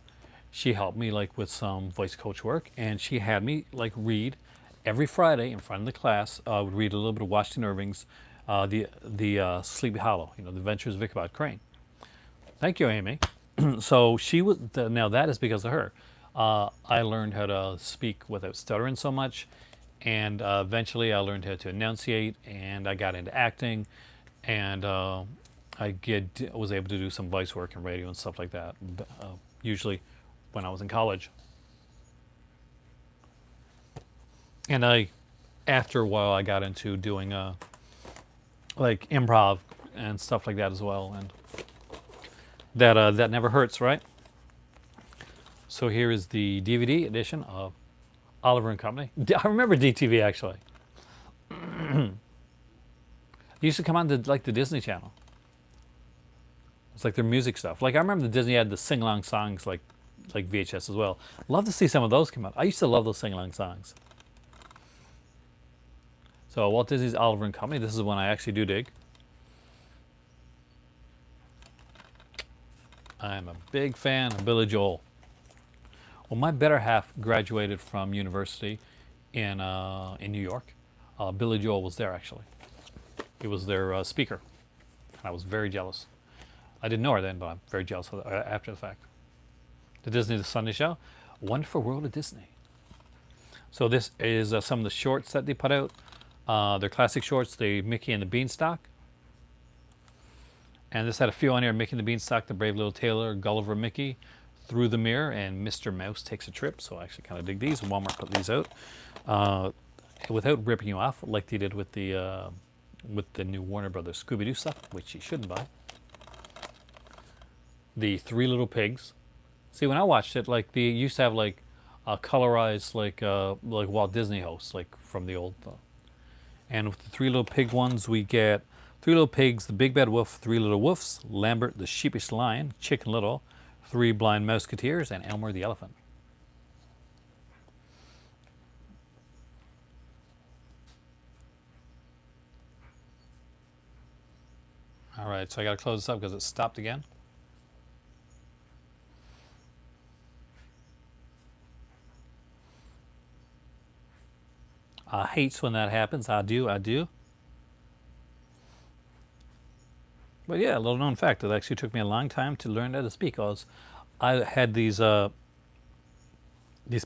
she helped me like with some voice coach work, and she had me like read every Friday in front of the class. I would read a little bit of Washington Irving's the Sleepy Hollow, the Adventures of Ichabod Crane. Thank you, Amy. So she was now that is because of her. I learned how to speak without stuttering so much, and eventually I learned how to enunciate, and I got into acting, and was able to do some voice work and radio and stuff like that. Usually, when I was in college, and after a while, I got into doing like improv and stuff like that as well, and that never hurts, right? So here is the DVD edition of Oliver and Company. I remember DTV actually. It used to come on to like the Disney Channel. It's like their music stuff. Like I remember the Disney had the sing-along songs like VHS as well. Love to see some of those come out. I used to love those sing-along songs. So Walt Disney's Oliver and Company. This is one I actually do dig. I'm a big fan of Billy Joel. Well, my better half graduated from university in New York. Billy Joel was there actually. He was their speaker, and I was very jealous. I didn't know her then, but I'm very jealous of after the fact. The Disney The Sunday Show, Wonderful World of Disney. So this is some of the shorts that they put out. They're classic shorts, the Mickey and the Beanstalk. And this had a few on here, Mickey and the Beanstalk, The Brave Little Tailor, Gulliver Mickey, Through the Mirror, and Mr. Mouse Takes a Trip. So I actually kind of dig these. Walmart put these out. Without ripping you off, like they did with the new Warner Brothers Scooby-Doo stuff, which you shouldn't buy. The Three Little Pigs. See, when I watched it, like they used to have like colorized like Walt Disney hosts, like from the old. And with the Three Little Pig ones, we get Three Little Pigs, the Big Bad Wolf, Three Little Wolves, Lambert the Sheepish Lion, Chicken Little, Three Blind Mouseketeers, and Elmer the Elephant. All right, so I got to close this up because it stopped again. I hates when that happens. I do. But yeah, a little known fact. It actually took me a long time to learn how to speak. Because I had these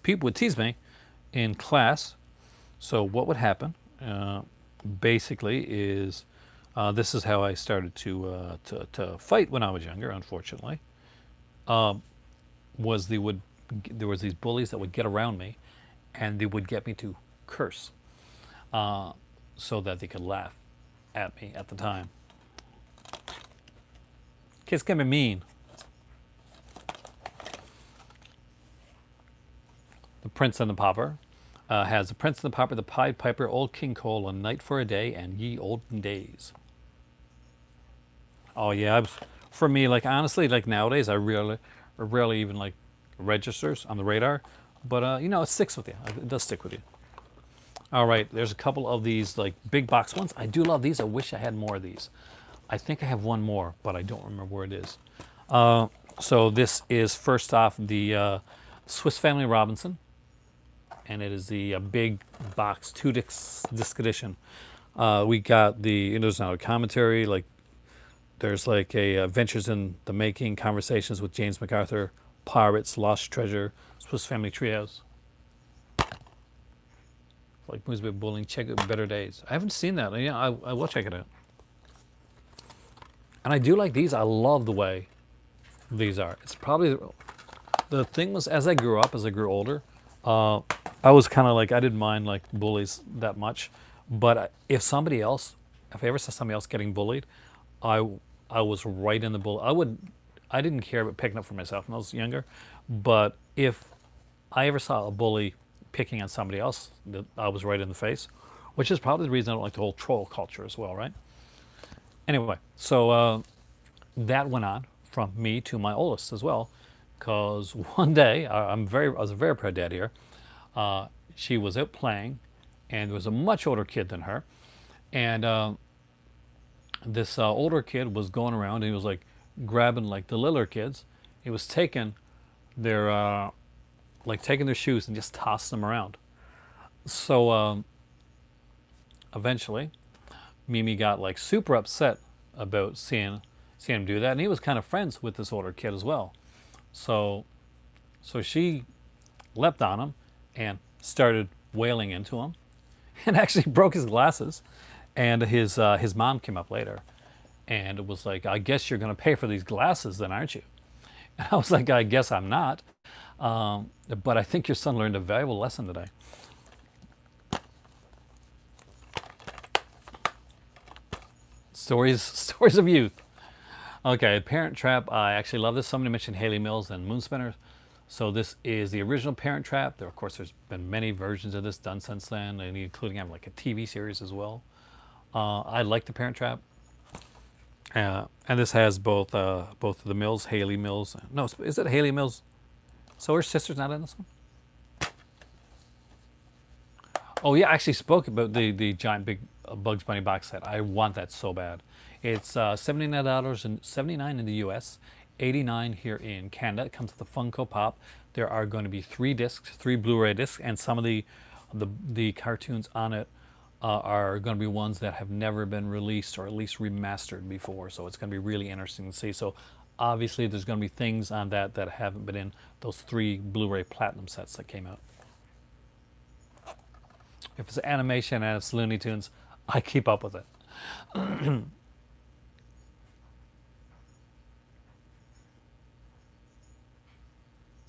people would tease me in class. So what would happen, basically, is this is how I started to fight when I was younger. Unfortunately, was there was these bullies that would get around me, and they would get me to curse, so that they could laugh at me at the time. Kids can be mean. The Prince and the Pauper has The Prince and the Pauper, The Pied Piper, Old King Cole, A Night for a Day, and Ye Olden Days. Oh yeah, for me, like honestly, like nowadays, I rarely even like registers on the radar, but it sticks with you. It does stick with you. All right, there's a couple of these like big box ones. I do love these. I wish I had more of these. I think I have one more, but I don't remember where it is. So this is first off the Swiss Family Robinson, and it is the big box 2-disc edition. We got there's now a commentary, like there's like a Adventures in the Making, Conversations with James MacArthur, Pirates, Lost Treasure, Swiss Family Treehouse. Like movies about bullying, check out Better Days. I haven't seen that. Yeah, I will check it out. And I do like these. I love the way these are. It's probably the thing was as I grew older, I was kind of like I didn't mind like bullies that much, but if I ever saw somebody else getting bullied, I was right in the bull. I didn't care about picking up for myself when I was younger, but if I ever saw a bully picking on somebody else, I was right in the face, which is probably the reason I don't like the whole troll culture as well, right? Anyway, so that went on from me to my oldest as well, Because one day, I was a very proud dad here. She was out playing, and there was a much older kid than her, and this older kid was going around, and he was like grabbing like the littler kids. He was taking their taking their shoes and just tossing them around. So eventually, Mimi got like super upset about seeing him do that, and he was kind of friends with this older kid as well. So she leapt on him and started wailing into him, and actually broke his glasses. And his mom came up later, and it was like, I guess you're going to pay for these glasses, then, aren't you? And I was like, I guess I'm not, but I think your son learned a valuable lesson today. Stories of youth. Okay, Parent Trap. I actually love this. Somebody mentioned Haley Mills and Moon Spinners. So this is the original Parent Trap. There, of course, there's been many versions of this done since then, and including having like a TV series as well. I like the Parent Trap, and this has both of the Mills, Haley Mills. No, is it Haley Mills? So her sister's not in this one. Oh yeah, I actually spoke about the giant big Bugs Bunny box set. I want that so bad. It's $79 in the U.S., $89 here in Canada. It comes with a Funko Pop. There are going to be 3 discs, 3 Blu-ray discs, and some of the cartoons on it are going to be ones that have never been released or at least remastered before. So it's going to be really interesting to see. So obviously there's going to be things on that haven't been in those 3 Blu-ray Platinum sets that came out. If it's animation and it's Looney Tunes, I keep up with it.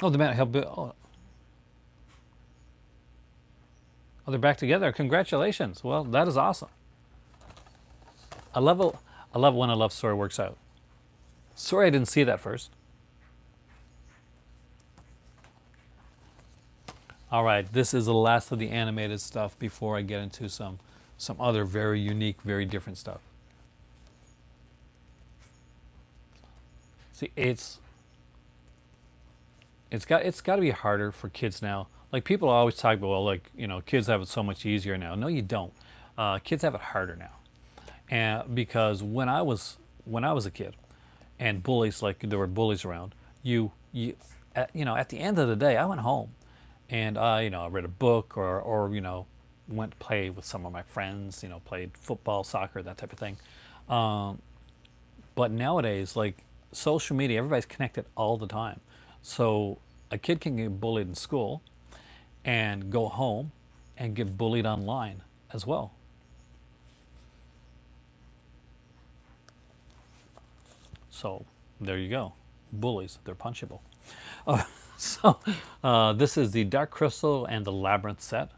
Oh, the man helped. Oh, they're back together. Congratulations. Well, that is awesome. I love it. I love when a love story works out. Sorry I didn't see that first. All right, this is the last of the animated stuff before I get into some other very unique, very different stuff. See, it's got to be harder for kids now. Like people always talk about, well, like kids have it so much easier now. No, you don't. Kids have it harder now, and because when I was a kid, and bullies, like there were bullies around, at the end of the day, I went home, and I read a book or went to play with some of my friends. Played football, soccer, that type of thing. But nowadays, like social media, everybody's connected all the time. So a kid can get bullied in school and go home and get bullied online as well. So there you go. Bullies, they're punchable. This is the Dark Crystal and the Labyrinth set.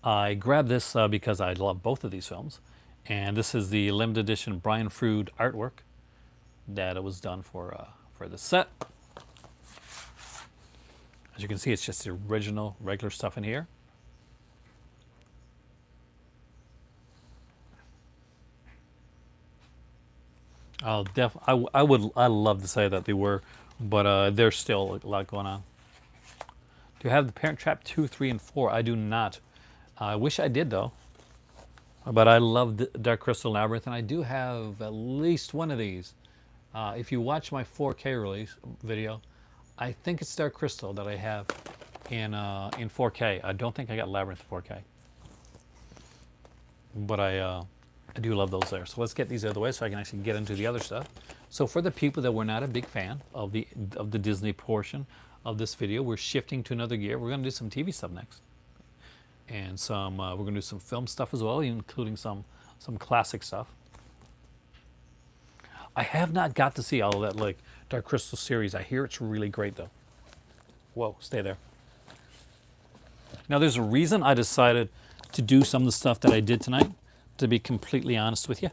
I grabbed this because I love both of these films. And this is the limited edition Brian Frood artwork that it was done for the set. As you can see, it's just the original regular stuff in here. I love to say that they were, but there's still a lot going on. Do you have the Parent Trap 2, 3, and 4? I do not. I wish I did though. But I love the Dark Crystal Labyrinth, and I do have at least one of these. If you watch my 4K release video, I think it's Dark Crystal that I have in 4K. I don't think I got Labyrinth 4K, but I do love those there. So let's get these out of the way so I can actually get into the other stuff. So for the people that were not a big fan of the Disney portion of this video, we're shifting to another gear. We're going to do some TV stuff next, and we're going to do some film stuff as well, including some classic stuff. I have not got to see all of that like Dark Crystal series. I hear it's really great though. Whoa, stay there. Now there's a reason I decided to do some of the stuff that I did tonight, to be completely honest with you.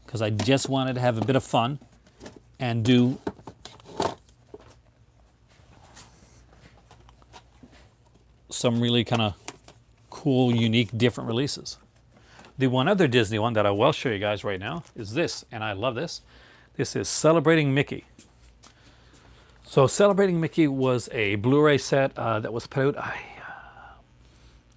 Because I just wanted to have a bit of fun and do some really kind of cool, unique, different releases. The one other Disney one that I will show you guys right now is this, and I love this. This is Celebrating Mickey. So Celebrating Mickey was a Blu-ray set that was put out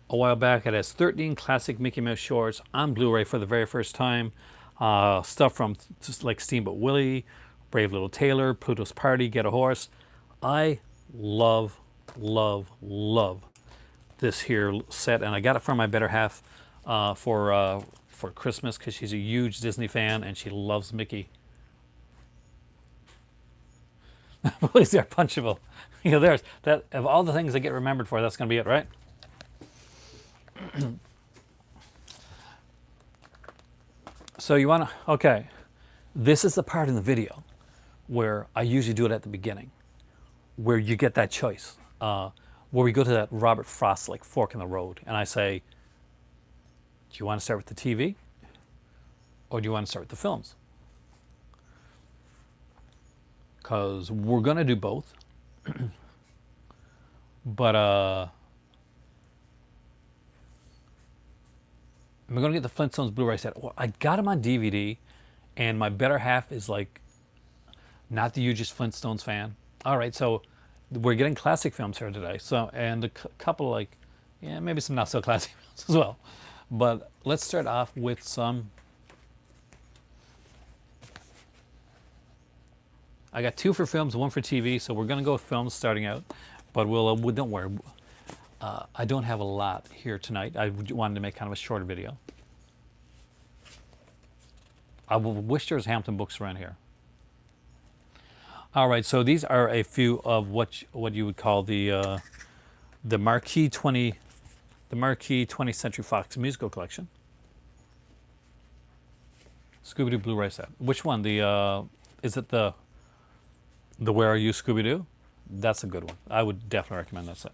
a while back. It has 13 classic Mickey Mouse shorts on Blu-ray for the very first time. Stuff from just like Steamboat Willie, Brave Little Tailor, Pluto's Party, Get a Horse. I love, love, love this here set, and I got it from my better half for Christmas because she's a huge Disney fan and she loves Mickey. Bullies are punchable. You know, there's that of all the things I get remembered for, that's going to be it, right? So you want to, okay, this is the part in the video where I usually do it at the beginning, where you get that choice, where we go to that Robert Frost like fork in the road, and I say, do you want to start with the TV, or do you want to start with the films? Because we're going to do both. But I'm going to get the Flintstones Blu-ray set. Well, I got them on DVD, and my better half is like not the hugest Flintstones fan. All right, so we're getting classic films here today. So, and a couple like, yeah, maybe some not so classic films as well. But let's start off with some. I got 2 for films, 1 for TV, so we're going to go with films starting out. But we'll don't worry. I don't have a lot here tonight. I wanted to make kind of a shorter video. I wish there was Hampton books around here. All right, so these are a few of what you would call the Marquee 20th Century Fox musical collection. Scooby-Doo Blu-ray set. Which one? Is it the Where Are You, Scooby-Doo? That's a good one. I would definitely recommend that set.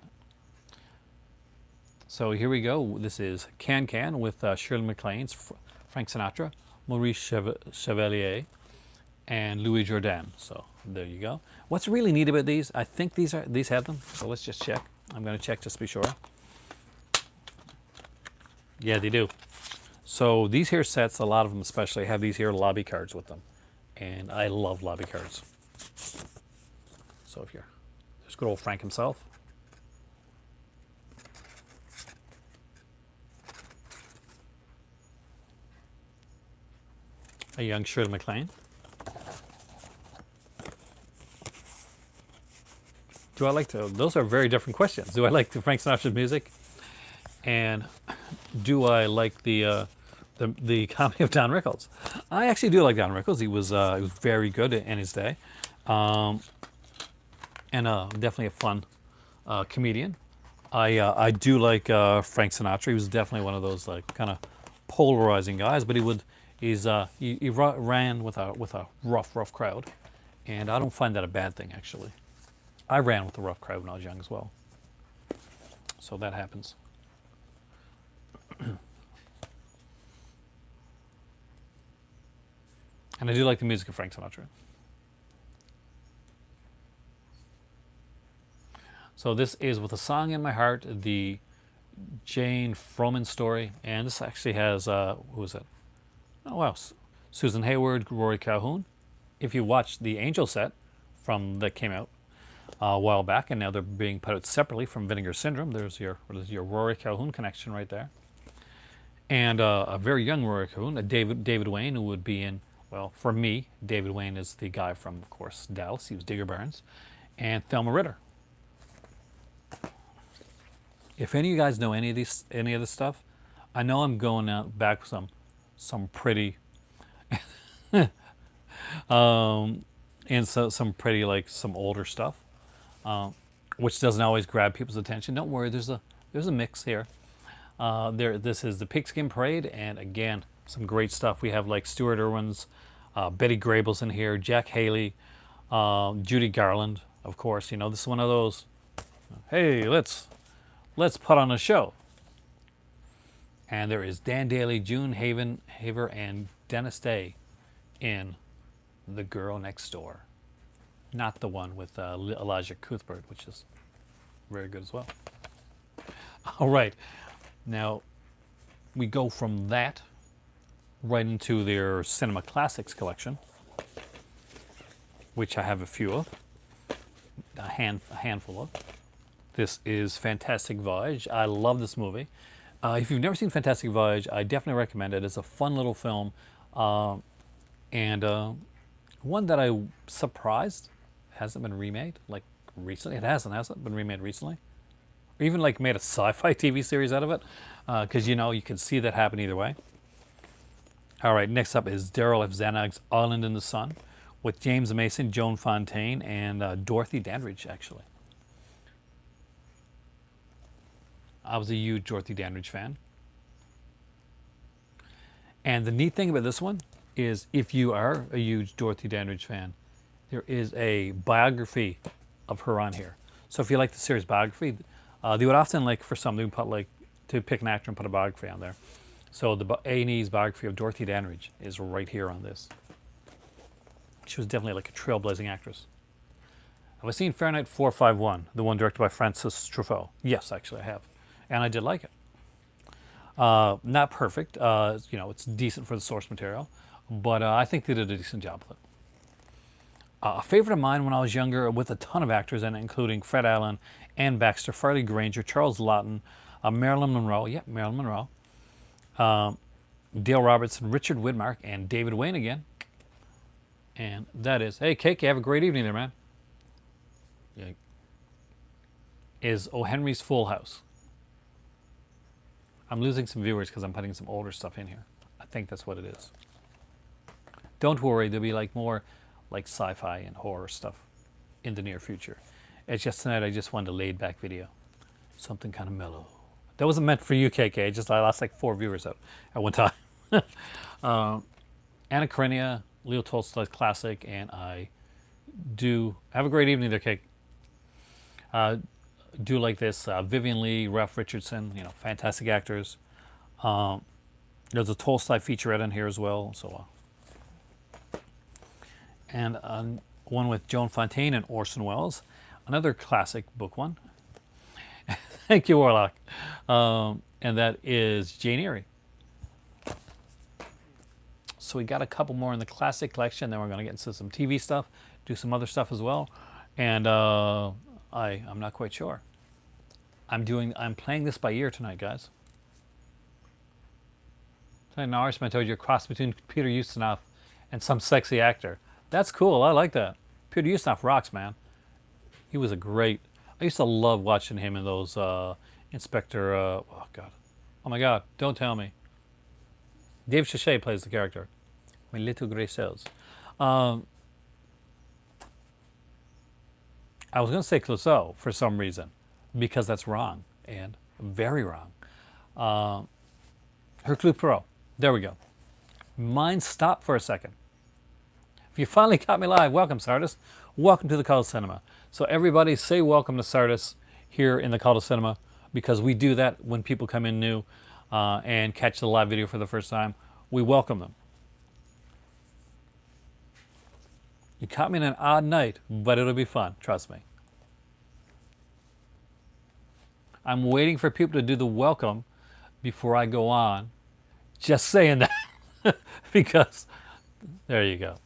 So here we go. This is Can Can with Shirley MacLaine's Frank Sinatra, Maurice Chevalier, and Louis Jourdan. So there you go. What's really neat about these, I think these have them. So let's just check. I'm going to check just to be sure. Yeah, they do. So these here sets, a lot of them especially, have these here lobby cards with them. And I love lobby cards. So if there's good old Frank himself. A young Shirley MacLaine. Do I like to, those are very different questions. Do I like the Frank Sinatra music? And do I like the comedy of Don Rickles? I actually do like Don Rickles. He was very good in his day. And definitely a fun comedian. I do like Frank Sinatra. He was definitely one of those like kind of polarizing guys, but he ran with a rough crowd, and I don't find that a bad thing actually. I ran with a rough crowd when I was young as well, so that happens. And I do like the music of Frank Sinatra. So this is With a Song in My Heart, the Jane Froman story. And this actually has, who is it? Oh, wow. Susan Hayward, Rory Calhoun. If you watch the Angel set that came out a while back, and now they're being put out separately from Vinegar Syndrome, there's your Rory Calhoun connection right there. And a very young Rory Calhoun, David Wayne, who would be in, well, for me, David Wayne is the guy from, of course, Dallas. He was Digger Barnes. And Thelma Ritter. If any of you guys know any of this stuff, I know I'm going out back with some pretty, and so some pretty like some older stuff, which doesn't always grab people's attention. Don't worry, there's a mix here. This is the Pigskin Parade, and again, some great stuff. We have like Stuart Irwin's, Betty Grable's in here, Jack Haley, Judy Garland, of course. You know, this is one of those. Hey, let's put on a show. And there is Dan Daly, June Haver, and Dennis Day in The Girl Next Door. Not the one with Elijah Cuthbert, which is very good as well. All right. Now, we go from that right into their Cinema Classics collection, which I have a few of. a handful of. This is Fantastic Voyage. I love this movie. If you've never seen Fantastic Voyage, I definitely recommend it. It's a fun little film, and one that I'm surprised hasn't been remade like recently. It hasn't been remade recently, or even like made a sci-fi TV series out of it, because you can see that happen either way. All right, next up is Daryl F. Zanag's Island in the Sun, with James Mason, Joan Fontaine, and Dorothy Dandridge, actually. I was a huge Dorothy Dandridge fan. And the neat thing about this one is, if you are a huge Dorothy Dandridge fan, there is a biography of her on here. So if you like the series biography, they would often, like, for some, they would put, like, to pick an actor and put a biography on there. So the A&E's biography of Dorothy Dandridge is right here on this. She was definitely like a trailblazing actress. Have I seen Fahrenheit 451, the one directed by Francis Truffaut? Yes, actually I have. And I did like it. Not perfect. It's decent for the source material. But I think they did a decent job with it. A favorite of mine when I was younger, with a ton of actors in it, including Fred Allen, Anne Baxter, Farley Granger, Charles Laughton, Marilyn Monroe. Yep, Marilyn Monroe. Dale Robertson, Richard Widmark, and David Wayne again. And that is, hey, Cake, you have a great evening there, man. Yeah. Is O. Henry's Full House. I'm losing some viewers because I'm putting some older stuff in here. I think that's what it is. Don't worry, there'll be like more like sci-fi and horror stuff in the near future. It's just tonight I just wanted a laid-back video. Something kind of mellow. That wasn't meant for you, KK. Just I lost like 4 viewers at one time. Anna Karenina, Leo Tolstoy's classic, and I do have a great evening there, Cake. Do like this. Vivian Leigh, Ralph Richardson, fantastic actors. There's a Tolstoy featurette in here as well. So, and one with Joan Fontaine and Orson Welles, another classic book one. Thank you, Warlock. And that is Jane Eyre. So we got a couple more in the classic collection. Then we're going to get into some TV stuff, do some other stuff as well. And I'm not quite sure. I'm playing this by ear tonight, guys. Noir, I told you a cross between Peter Ustinov and some sexy actor. That's cool. I like that. Peter Ustinov rocks, man. He was a great. I used to love watching him in those Inspector. Oh my God! Don't tell me. Dave Chachet plays the character. My little gray cells. I was going to say Clouseau for some reason, because that's wrong, and very wrong. Hercule Poirot. There we go. Mine stopped for a second. If you finally caught me live, welcome, Sardis. Welcome to the Cult of Cinema. So everybody say welcome to Sardis here in the Cult of Cinema, because we do that when people come in new and catch the live video for the first time. We welcome them. You caught me in an odd night, but it'll be fun, trust me. I'm waiting for people to do the welcome before I go on. Just saying that, because there you go.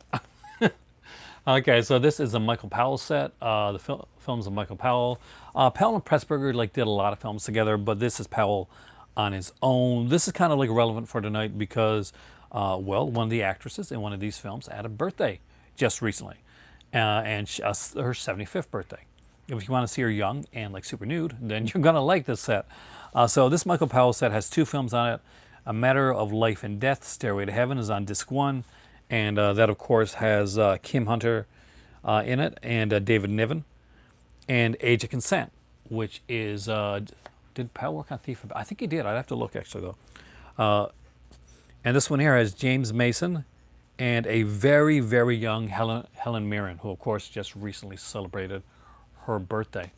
Okay, so this is a Michael Powell set. The films of Michael Powell. Powell and Pressburger did a lot of films together, but this is Powell on his own. This is kind of relevant for tonight because, one of the actresses in one of these films had a birthday just recently, and her 75th birthday. If you want to see her young and super nude, then you're gonna like this set. So this Michael Powell set has 2 films on it. A Matter of Life and Death, Stairway to Heaven, is on disc 1. And that, of course, has Kim Hunter in it, and David Niven, and Age of Consent, which is, did Powell work on Thief? I think he did. I'd have to look, actually, though. And this one here has James Mason and a very, very young Helen Mirren, who, of course, just recently celebrated her birthday.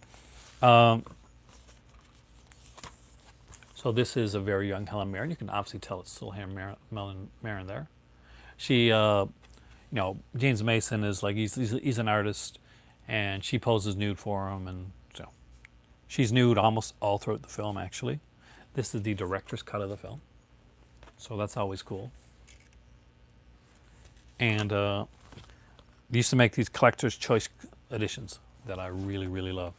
So this is a very young Helen Mirren. You can obviously tell it's still Helen Mirren there. She, James Mason is he's an artist, and she poses nude for him, and so she's nude almost all throughout the film, actually. This is the director's cut of the film, so that's always cool. And they used to make these collector's choice editions that I really, really love.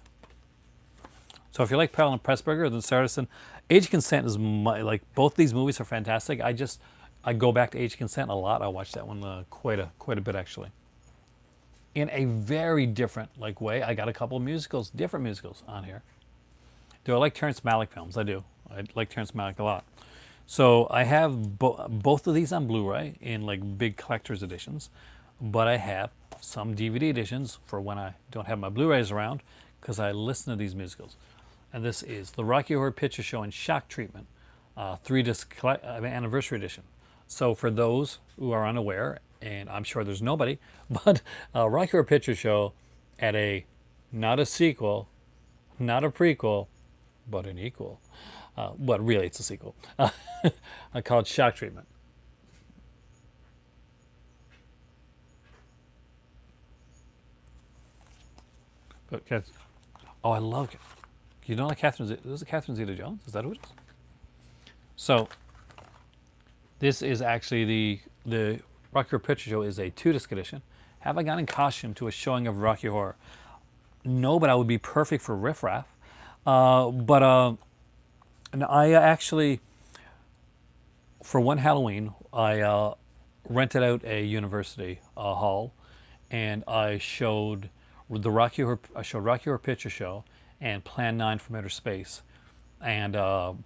So if you like Powell and Pressburger, then Saracen, Age of Consent is like both these movies are fantastic. I go back to Age of Consent a lot. I watch that one quite a bit actually. In a very different like way, I got a couple of musicals, different musicals on here. Do I like Terrence Malick films? I do. I like Terrence Malick a lot. So I have both of these on Blu-ray in like big collector's editions, but I have some DVD editions for when I don't have my Blu-rays around because I listen to these musicals. And this is the Rocky Horror Picture Show in Shock Treatment, 3-disc anniversary edition. So for those who are unaware, and I'm sure there's nobody, but Rocky Horror Picture Show at not a sequel, not a prequel, but an equal. But really, it's a sequel. Called Shock Treatment. But, oh, I love it. You don't like Catherine Zeta? Is it Catherine Zeta-Jones? Is that who it is? So, this is actually the Rocky Horror Picture Show is a 2-disc edition. Have I gone in costume to a showing of Rocky Horror? No, but I would be perfect for Riff Raff. And I actually, for one Halloween, I rented out a university hall, and I showed Rocky Horror Picture Show and Plan 9 from Outer Space, and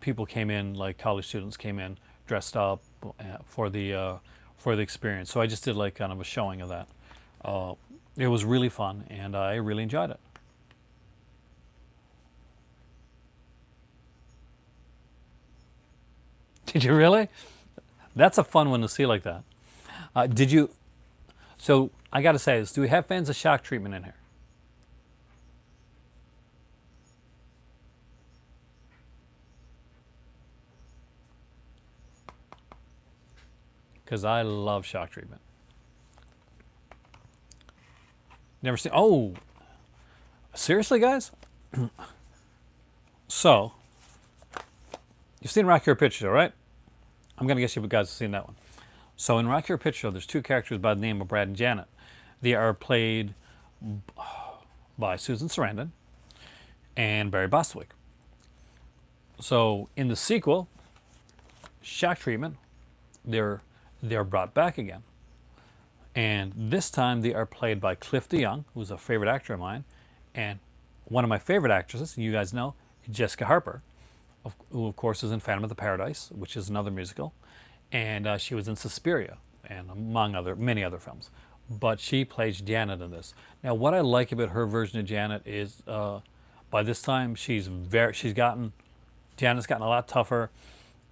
people came in, like college students came in dressed up for the experience. So I just did like kind of a showing of that. It was really fun, and I really enjoyed it. Did you really? That's a fun one to see like that. Did you? So I got to say this: do we have fans of Shock Treatment in here? Because I love Shock Treatment. Never seen. Oh, seriously, guys? So, you've seen Rocky Horror Picture Show, right? I'm going to guess you guys have seen that one. So in Rocky Horror Picture Show, there's 2 characters by the name of Brad and Janet. They are played by Susan Sarandon and Barry Bostwick. So in the sequel, Shock Treatment, they're brought back again. And this time they are played by Cliff DeYoung, who's a favorite actor of mine, and one of my favorite actresses, you guys know, Jessica Harper, who of course is in Phantom of the Paradise, which is another musical, and she was in Suspiria, and among many other films. But she plays Janet in this. Now, what I like about her version of Janet is, by this time Janet's gotten a lot tougher,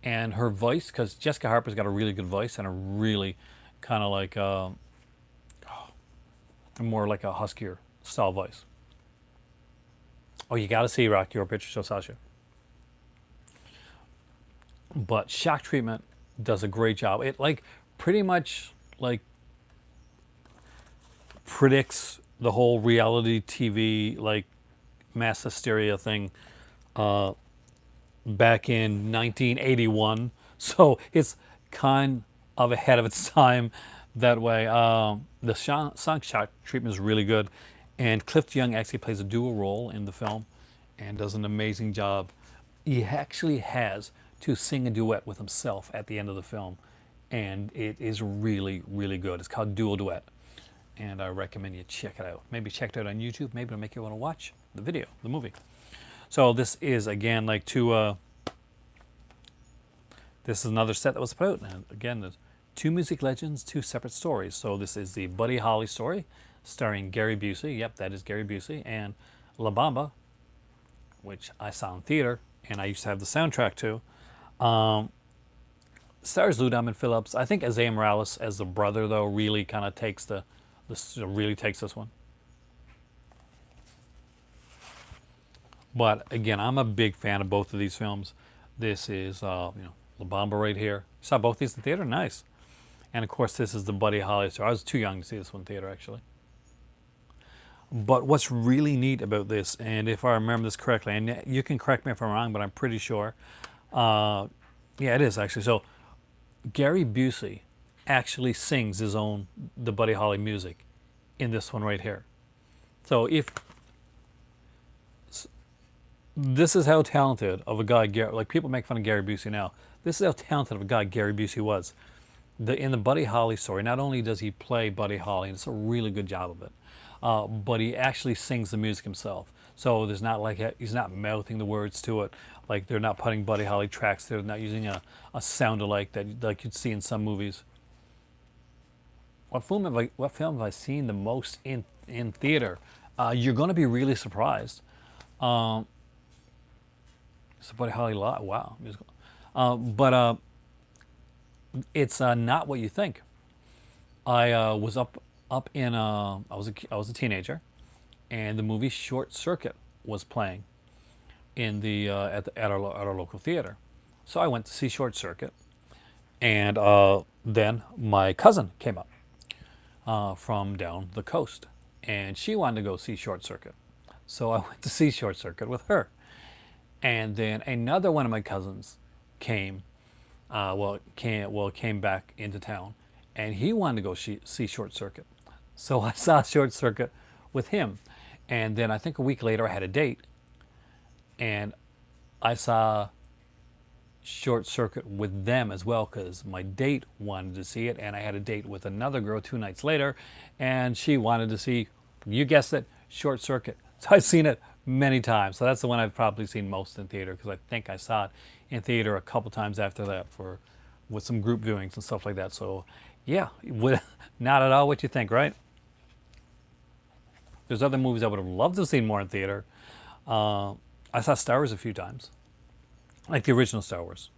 and her voice, because Jessica Harper's got a really good voice and a really kind of like more like a huskier style voice. Oh, you got to see Rocky Horror Picture Show, Sasha. But Shock Treatment does a great job. It like pretty much like predicts the whole reality TV like mass hysteria thing back in 1981. So it's kind of ahead of its time that way. The song Shock Treatment is really good, and Cliff DeYoung actually plays a dual role in the film and does an amazing job. He actually has to sing a duet with himself at the end of the film, and it is really, really good. It's called Dual Duet, and I recommend you check it out. Maybe check it out on YouTube. Maybe it'll make you want to watch the movie. So this is again like this is another set that was put out, and again, there's 2 music legends, 2 separate stories. So this is the Buddy Holly story, starring Gary Busey. Yep, that is Gary Busey, and La Bamba, which I saw in theater, and I used to have the soundtrack too. Stars Lou Diamond Phillips. I think Isaiah Morales as the brother, though, really kind of takes this one. But again, I'm a big fan of both of these films. This is La Bamba right here. You saw both these in theater? Nice. And of course, this is the Buddy Holly story. I was too young to see this one in theater, actually. But what's really neat about this, and if I remember this correctly, and you can correct me if I'm wrong, but I'm pretty sure. Yeah, it is actually. So Gary Busey actually sings the Buddy Holly music in this one right here. So if This is how talented of a guy, like people make fun of Gary Busey now. This is how talented of a guy Gary Busey was. In the Buddy Holly story, not only does he play Buddy Holly, and it's a really good job of it, but he actually sings the music himself. So there's not like he's not mouthing the words to it. Like they're not putting Buddy Holly tracks. They're not using a sound alike that like you'd see in some movies. What film have I seen the most in theater? You're going to be really surprised. It's a Buddy Holly lot. Wow, musical. But it's not what you think. I was up in I was a teenager, and the movie Short Circuit was playing in the at our local theater. So I went to see Short Circuit, and then my cousin came up from down the coast, and she wanted to go see Short Circuit. So I went to see Short Circuit with her, and then another one of my cousins came came back into town, and he wanted to go see Short Circuit. So I saw Short Circuit with him, and then I think a week later I had a date, and I saw Short Circuit with them as well because my date wanted to see it, and I had a date with another girl 2 nights later, and she wanted to see, you guessed it, Short Circuit. So I've seen it many times. So that's the one I've probably seen most in theater because I think I saw it in theater a couple times after that with some group viewings and stuff like that. So yeah, not at all what you think, right? There's other movies I would have loved to have seen more in theater. I saw Star Wars a few times, like the original Star Wars,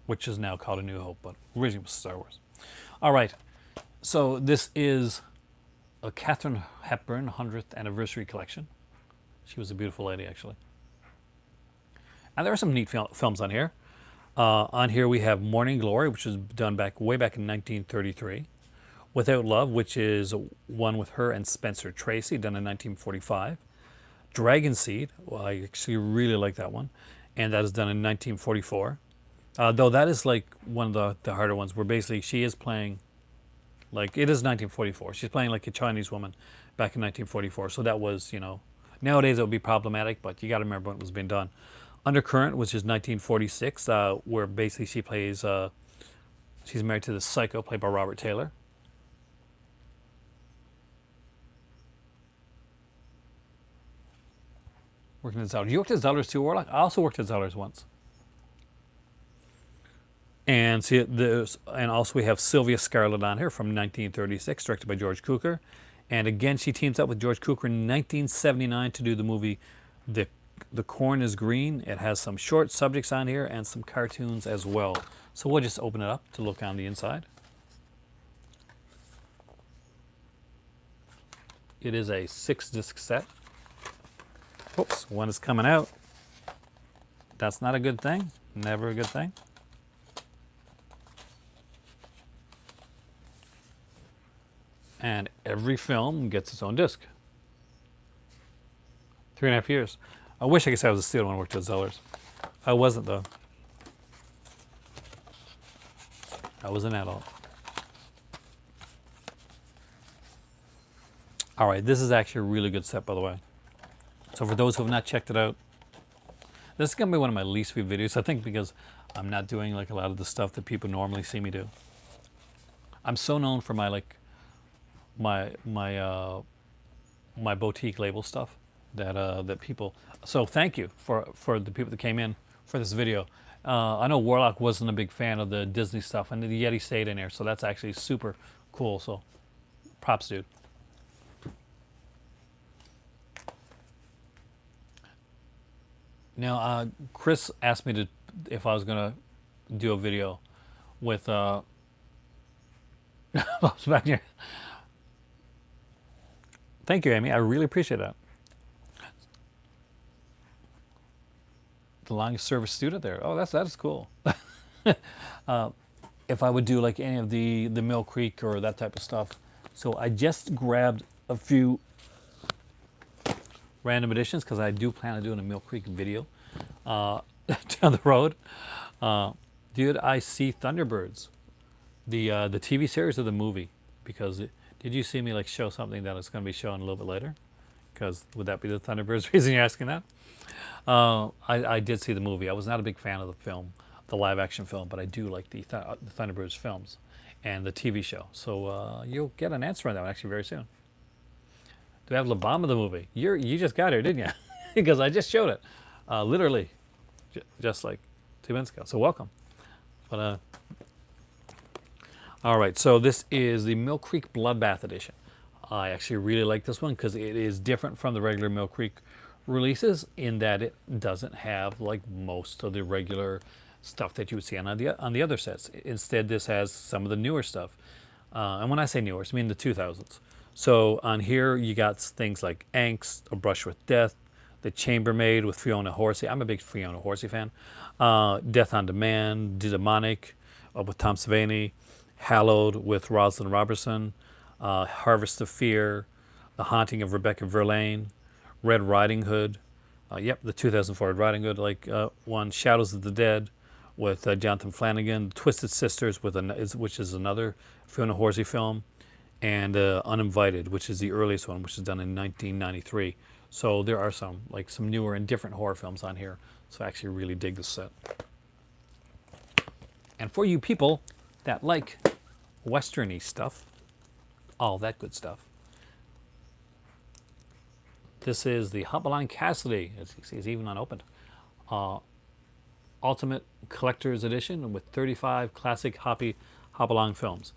which is now called A New Hope, but originally was Star Wars. All right, so this is a Katharine Hepburn 100th anniversary collection. She was a beautiful lady, actually. And there are some neat films on here. On here we have Morning Glory, which was done way back in 1933. Without Love, which is one with her and Spencer Tracy, done in 1945. Dragon Seed, well, I actually really like that one, and that is done in 1944. Though that is like one of the harder ones, where basically she is playing, like it is 1944. She's playing like a Chinese woman back in 1944. So that was, nowadays it would be problematic, but you got to remember when it was being done. Undercurrent, which is 1946, where basically she plays, she's married to the psycho played by Robert Taylor. Working at Zellers. You worked at Zellers too, Warlock? I also worked at Zellers once. And also we have Sylvia Scarlett on here from 1936, directed by George Cukor. And again, she teams up with George Cukor in 1979 to do the movie The Corn is Green. It has some short subjects on here and some cartoons as well. So we'll just open it up to look on the inside. It is a 6-disc set. Oops, one is coming out. That's not a good thing. Never a good thing. And every film gets its own disc. 3.5 years. I wish I could say I was a student when I worked at Zellers. I wasn't, though. I was an adult. All right, this is actually a really good set, by the way. So for those who have not checked it out, this is going to be one of my least viewed videos, I think, because I'm not doing like a lot of the stuff that people normally see me do. I'm so known for my my boutique label stuff that people. So thank you for the people that came in for this video. I know Warlock wasn't a big fan of the Disney stuff, and the Yeti stayed in here, so that's actually super cool. So props, dude. Now, Chris asked me if I was gonna do a video with back here. Thank you, Amy. I really appreciate that. The longest service student there. Oh, that is cool. If I would do like any of the Mill Creek or that type of stuff. So I just grabbed a few random editions because I do plan on doing a Mill Creek video down the road. Did I see Thunderbirds? The TV series or the movie? Because did you see me like show something that is going to be shown a little bit later? Because would that be the Thunderbirds reason you're asking that? I did see the movie. I was not a big fan of the film, the live action film, but I do like the Thunderbirds films and the TV show. So you'll get an answer on that one actually very soon. Do we have Labama the movie? You just got here, didn't you? Because I just showed it, literally, just like 2 minutes ago. So welcome. But all right, so this is the Mill Creek Bloodbath edition. I actually really like this one because it is different from the regular Mill Creek releases in that it doesn't have like most of the regular stuff that you would see on the other sets. Instead, this has some of the newer stuff. And when I say newer, I mean the 2000s. So on here, you got things like Angst, A Brush with Death, The Chambermaid with Fiona Horsey. I'm a big Fiona Horsey fan. Death on Demand, Demonic with Tom Savini, Hallowed with Rosalind Robertson, Harvest of Fear, The Haunting of Rebecca Verlaine, Red Riding Hood. Yep, the 2004 Red Riding Hood, one, Shadows of the Dead with Jonathan Flanagan, Twisted Sisters which is another Fiona Horsey film, and Uninvited, which is the earliest one, which is done in 1993. So there are some newer and different horror films on here. So I actually really dig this set. And for you people that like westerny stuff, all that good stuff, this is the Hopalong Cassidy. As you see, it's even unopened. Ultimate Collector's Edition with 35 classic Hopalong films.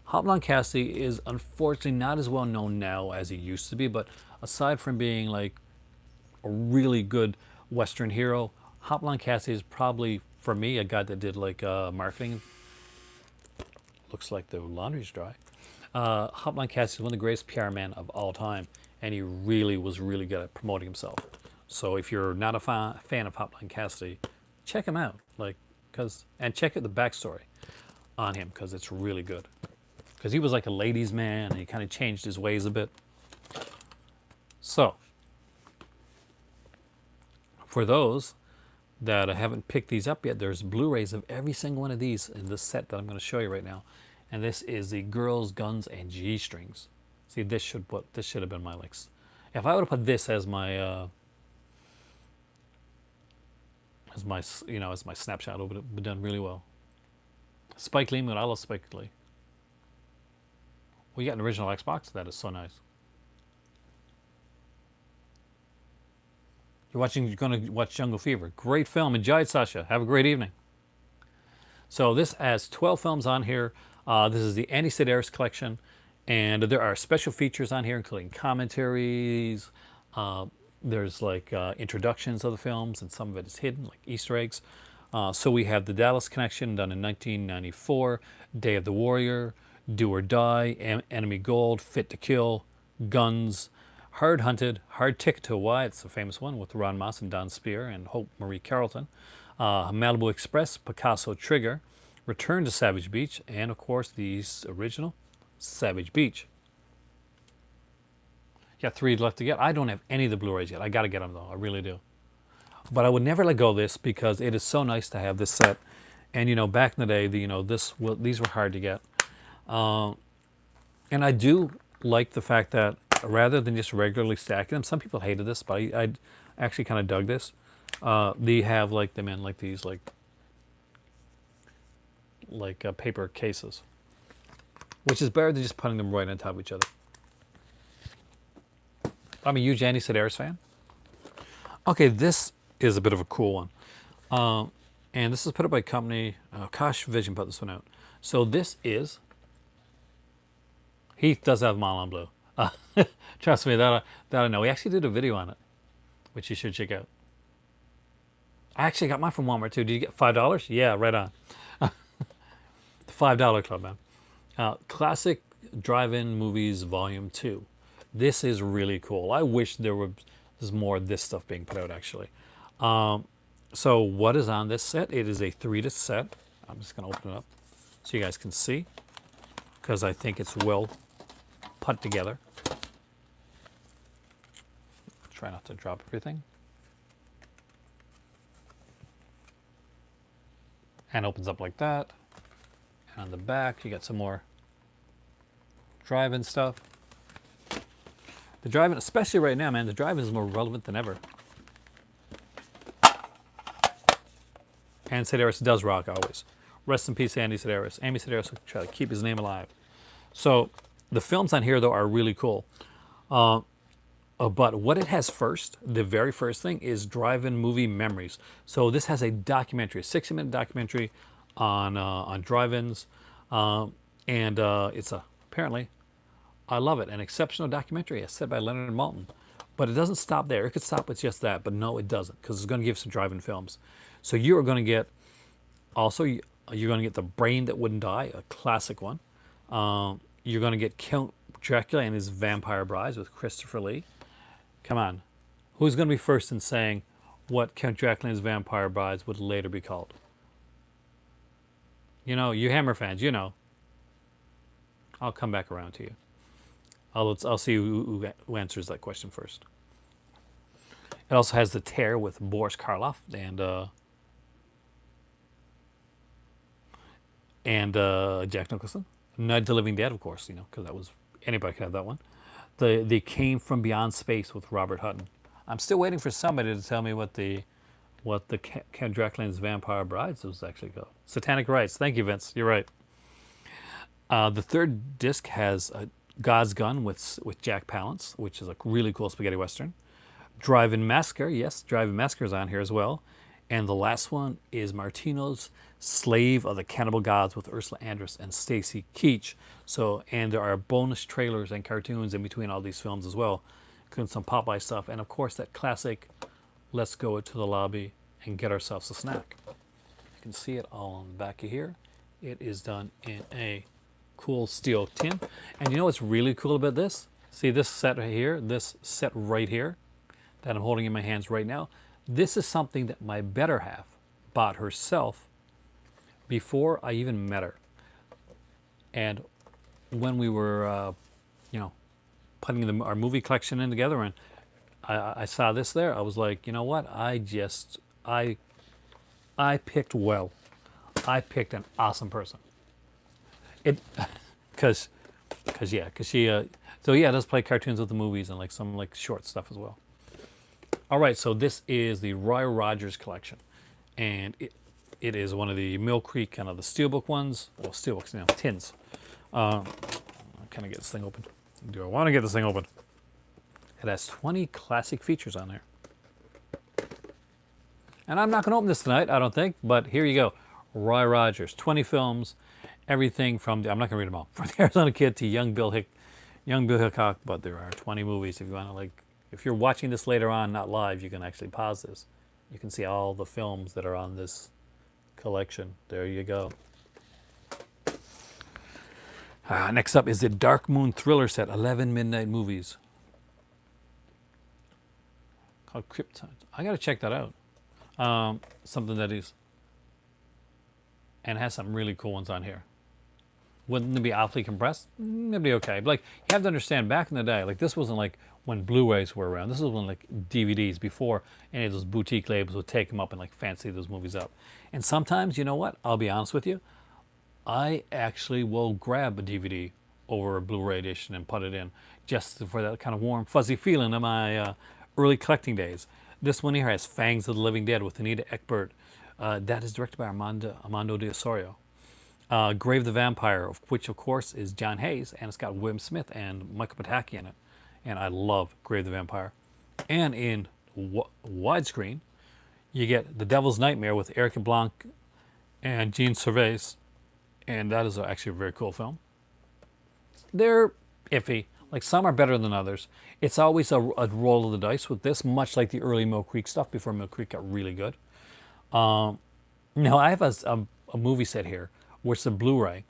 Hopalong Cassidy is unfortunately not as well known now as he used to be, but aside from being like a really good Western hero, Hopalong Cassidy is probably, for me, a guy that did marketing. Looks like the laundry's dry. Hopalong Cassidy is one of the greatest PR men of all time, and he really was really good at promoting himself. So if you're not a fan of Hopalong Cassidy, check him out. And check out the backstory on him because it's really good. Because he was like a ladies' man, and he kind of changed his ways a bit. So, for those that haven't picked these up yet, there's Blu-rays of every single one of these in this set that I'm going to show you right now. And this is the Girls, Guns, and G-Strings. See, this should have been my if I would have put this as my as my snapshot, it would have been done really well. Spike Lee, but I love Spike Lee. We got an original Xbox. That is so nice. You're going to watch Jungle Fever. Great film. Enjoy it, Sasha. Have a great evening. So this has 12 films on here. This is the Andy Sedaris collection. And there are special features on here, including commentaries. There's introductions of the films, and some of it is hidden, like Easter eggs. So we have The Dallas Connection, done in 1994, Day of the Warrior, Do or Die, Enemy Gold, Fit to Kill, Guns, Hard Hunted, Hard Ticket to Hawaii, it's a famous one with Ron Moss and Don Spear and Hope Marie Carrollton, Malibu Express, Picasso Trigger, Return to Savage Beach, and of course the original Savage Beach. Got 3 left to get. I don't have any of the Blu-rays yet. I got to get them though. I really do. But I would never let go of this because it is so nice to have this set. And back in the day, these were hard to get. And I do like the fact that rather than just regularly stacking them, some people hated this, but I actually kind of dug this. They have them in these paper cases, which is better than just putting them right on top of each other. I'm a huge Andy Sedaris fan. Okay, this is a bit of a cool one. And this is put up by a company. Kosh Vision put this one out. So this is... Heath does have Moulin Blue. Trust me, that I know. We actually did a video on it, which you should check out. I actually got mine from Walmart too. Did you get $5? Yeah, right on. The $5 Club, man. Classic Drive-In Movies Volume 2. This is really cool. I wish there's more of this stuff being put out, actually. So what is on this set? It is a 3-disc set. I'm just going to open it up so you guys can see, because I think it's well put together. Try not to drop everything. And opens up like that. And on the back, you got some more drive-in stuff. The drive-in, especially right now, man, the drive-in is more relevant than ever. And Sedaris does rock always. Rest in peace, Andy Sedaris. Andy Sedaris will try to keep his name alive. So the films on here, though, are really cool. But what it has first, the very first thing, is drive-in movie memories. So this has a documentary, a 60-minute documentary on drive-ins, and it's apparently, I love it, an exceptional documentary, as said by Leonard Maltin. But it doesn't stop there. It could stop with just that, but no, it doesn't, because it's going to give some drive-in films. So you are going to get, also, you're going to get The Brain That Wouldn't Die, a classic one. You're going to get Count Dracula and His Vampire Brides with Christopher Lee. Come on. Who's going to be first in saying what Count Dracula and His Vampire Brides would later be called? You know, you Hammer fans, you know. I'll come back around to you. I'll see who answers that question first. It also has The Tear with Boris Karloff and Jack Nicholson. Night of the Living Dead, of course, you know, because that was, anybody could have that one. They Came from Beyond Space with Robert Hutton. I'm still waiting for somebody to tell me what the Count Dracula and His Vampire Brides was actually called. Satanic Rites. Thank you, Vince. You're right. The third disc has God's Gun with Jack Palance, which is a really cool spaghetti western. Drive-In Massacre. Yes, Drive-In Massacre is on here as well. And the last one is Martino's Slave of the Cannibal Gods with Ursula Andress and Stacy Keach. So, and there are bonus trailers and cartoons in between all these films as well, including some Popeye stuff, and of course that classic, let's go to the lobby and get ourselves a snack. You can see it all on the back of here. It is done in a cool steel tin. And you know what's really cool about this? See this set right here, that I'm holding in my hands right now? This is something that my better half bought herself before I even met her. And when we were, putting our movie collection in together, and I saw this there, I was like, you know what? I picked well. I picked an awesome person. Because she, does play cartoons with the movies and like some like short stuff as well. All right, so this is the Roy Rogers collection, and it is one of the Mill Creek kind of the steelbook ones. Well, steelbooks, tins. Can I get this thing open? Do I want to get this thing open? It has 20 classic features on there. And I'm not going to open this tonight, I don't think, but here you go. Roy Rogers, 20 films, everything from, I'm not going to read them all, from The Arizona Kid to Young Bill Hickok, but there are 20 movies. If you want to, if you're watching this later on, not live, you can actually pause this. You can see all the films that are on this collection. There you go. Next up is the Dark Moon Thriller set, 11 midnight movies. Called Krypton. I got to check that out. Something that is, and has some really cool ones on here. Wouldn't it be awfully compressed? It'd be okay. But you have to understand, back in the day, this wasn't like when Blu-rays were around. This was when DVDs, before any of those boutique labels would take them up and fancy those movies up. And sometimes, you know what? I'll be honest with you. I actually will grab a DVD over a Blu-ray edition and put it in just for that kind of warm, fuzzy feeling of my early collecting days. This one here has Fangs of the Living Dead with Anita Ekberg. That is directed by Armando de Osorio. Grave the Vampire, which of course is John Hayes, and it's got William Smith and Michael Pataki in it. And I love Grave the Vampire. And in widescreen, you get The Devil's Nightmare with Eric Blanc and Jean Servais. And that is actually a very cool film. They're iffy. Some are better than others. It's always a roll of the dice with this, much like the early Mill Creek stuff before Mill Creek got really good. Now, I have a movie set here, which is a Blu-ray,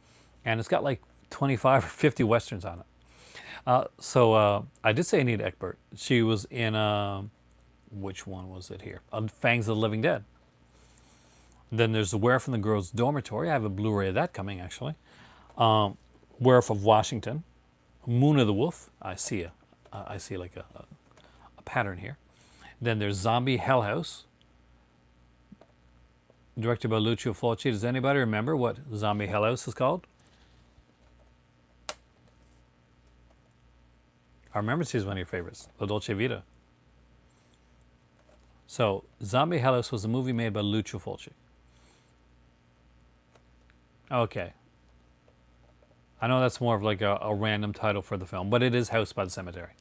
and it's got 25 or 50 Westerns on it. So I did say Anita Ekberg. She was in, which one was it here? Fangs of the Living Dead. Then there's The Werewolf in the Girls' Dormitory. I have a Blu-ray of that coming, actually. Werewolf of Washington. Moon of the Wolf. I see a pattern here. Then there's Zombie Hell House, directed by Lucio Fulci. Does anybody remember what Zombie Hell House is called? I remember she's one of your favorites, La Dolce Vita. So, Zombie Hell House was a movie made by Lucio Fulci. Okay. I know that's more of like a random title for the film, but it is House by the Cemetery.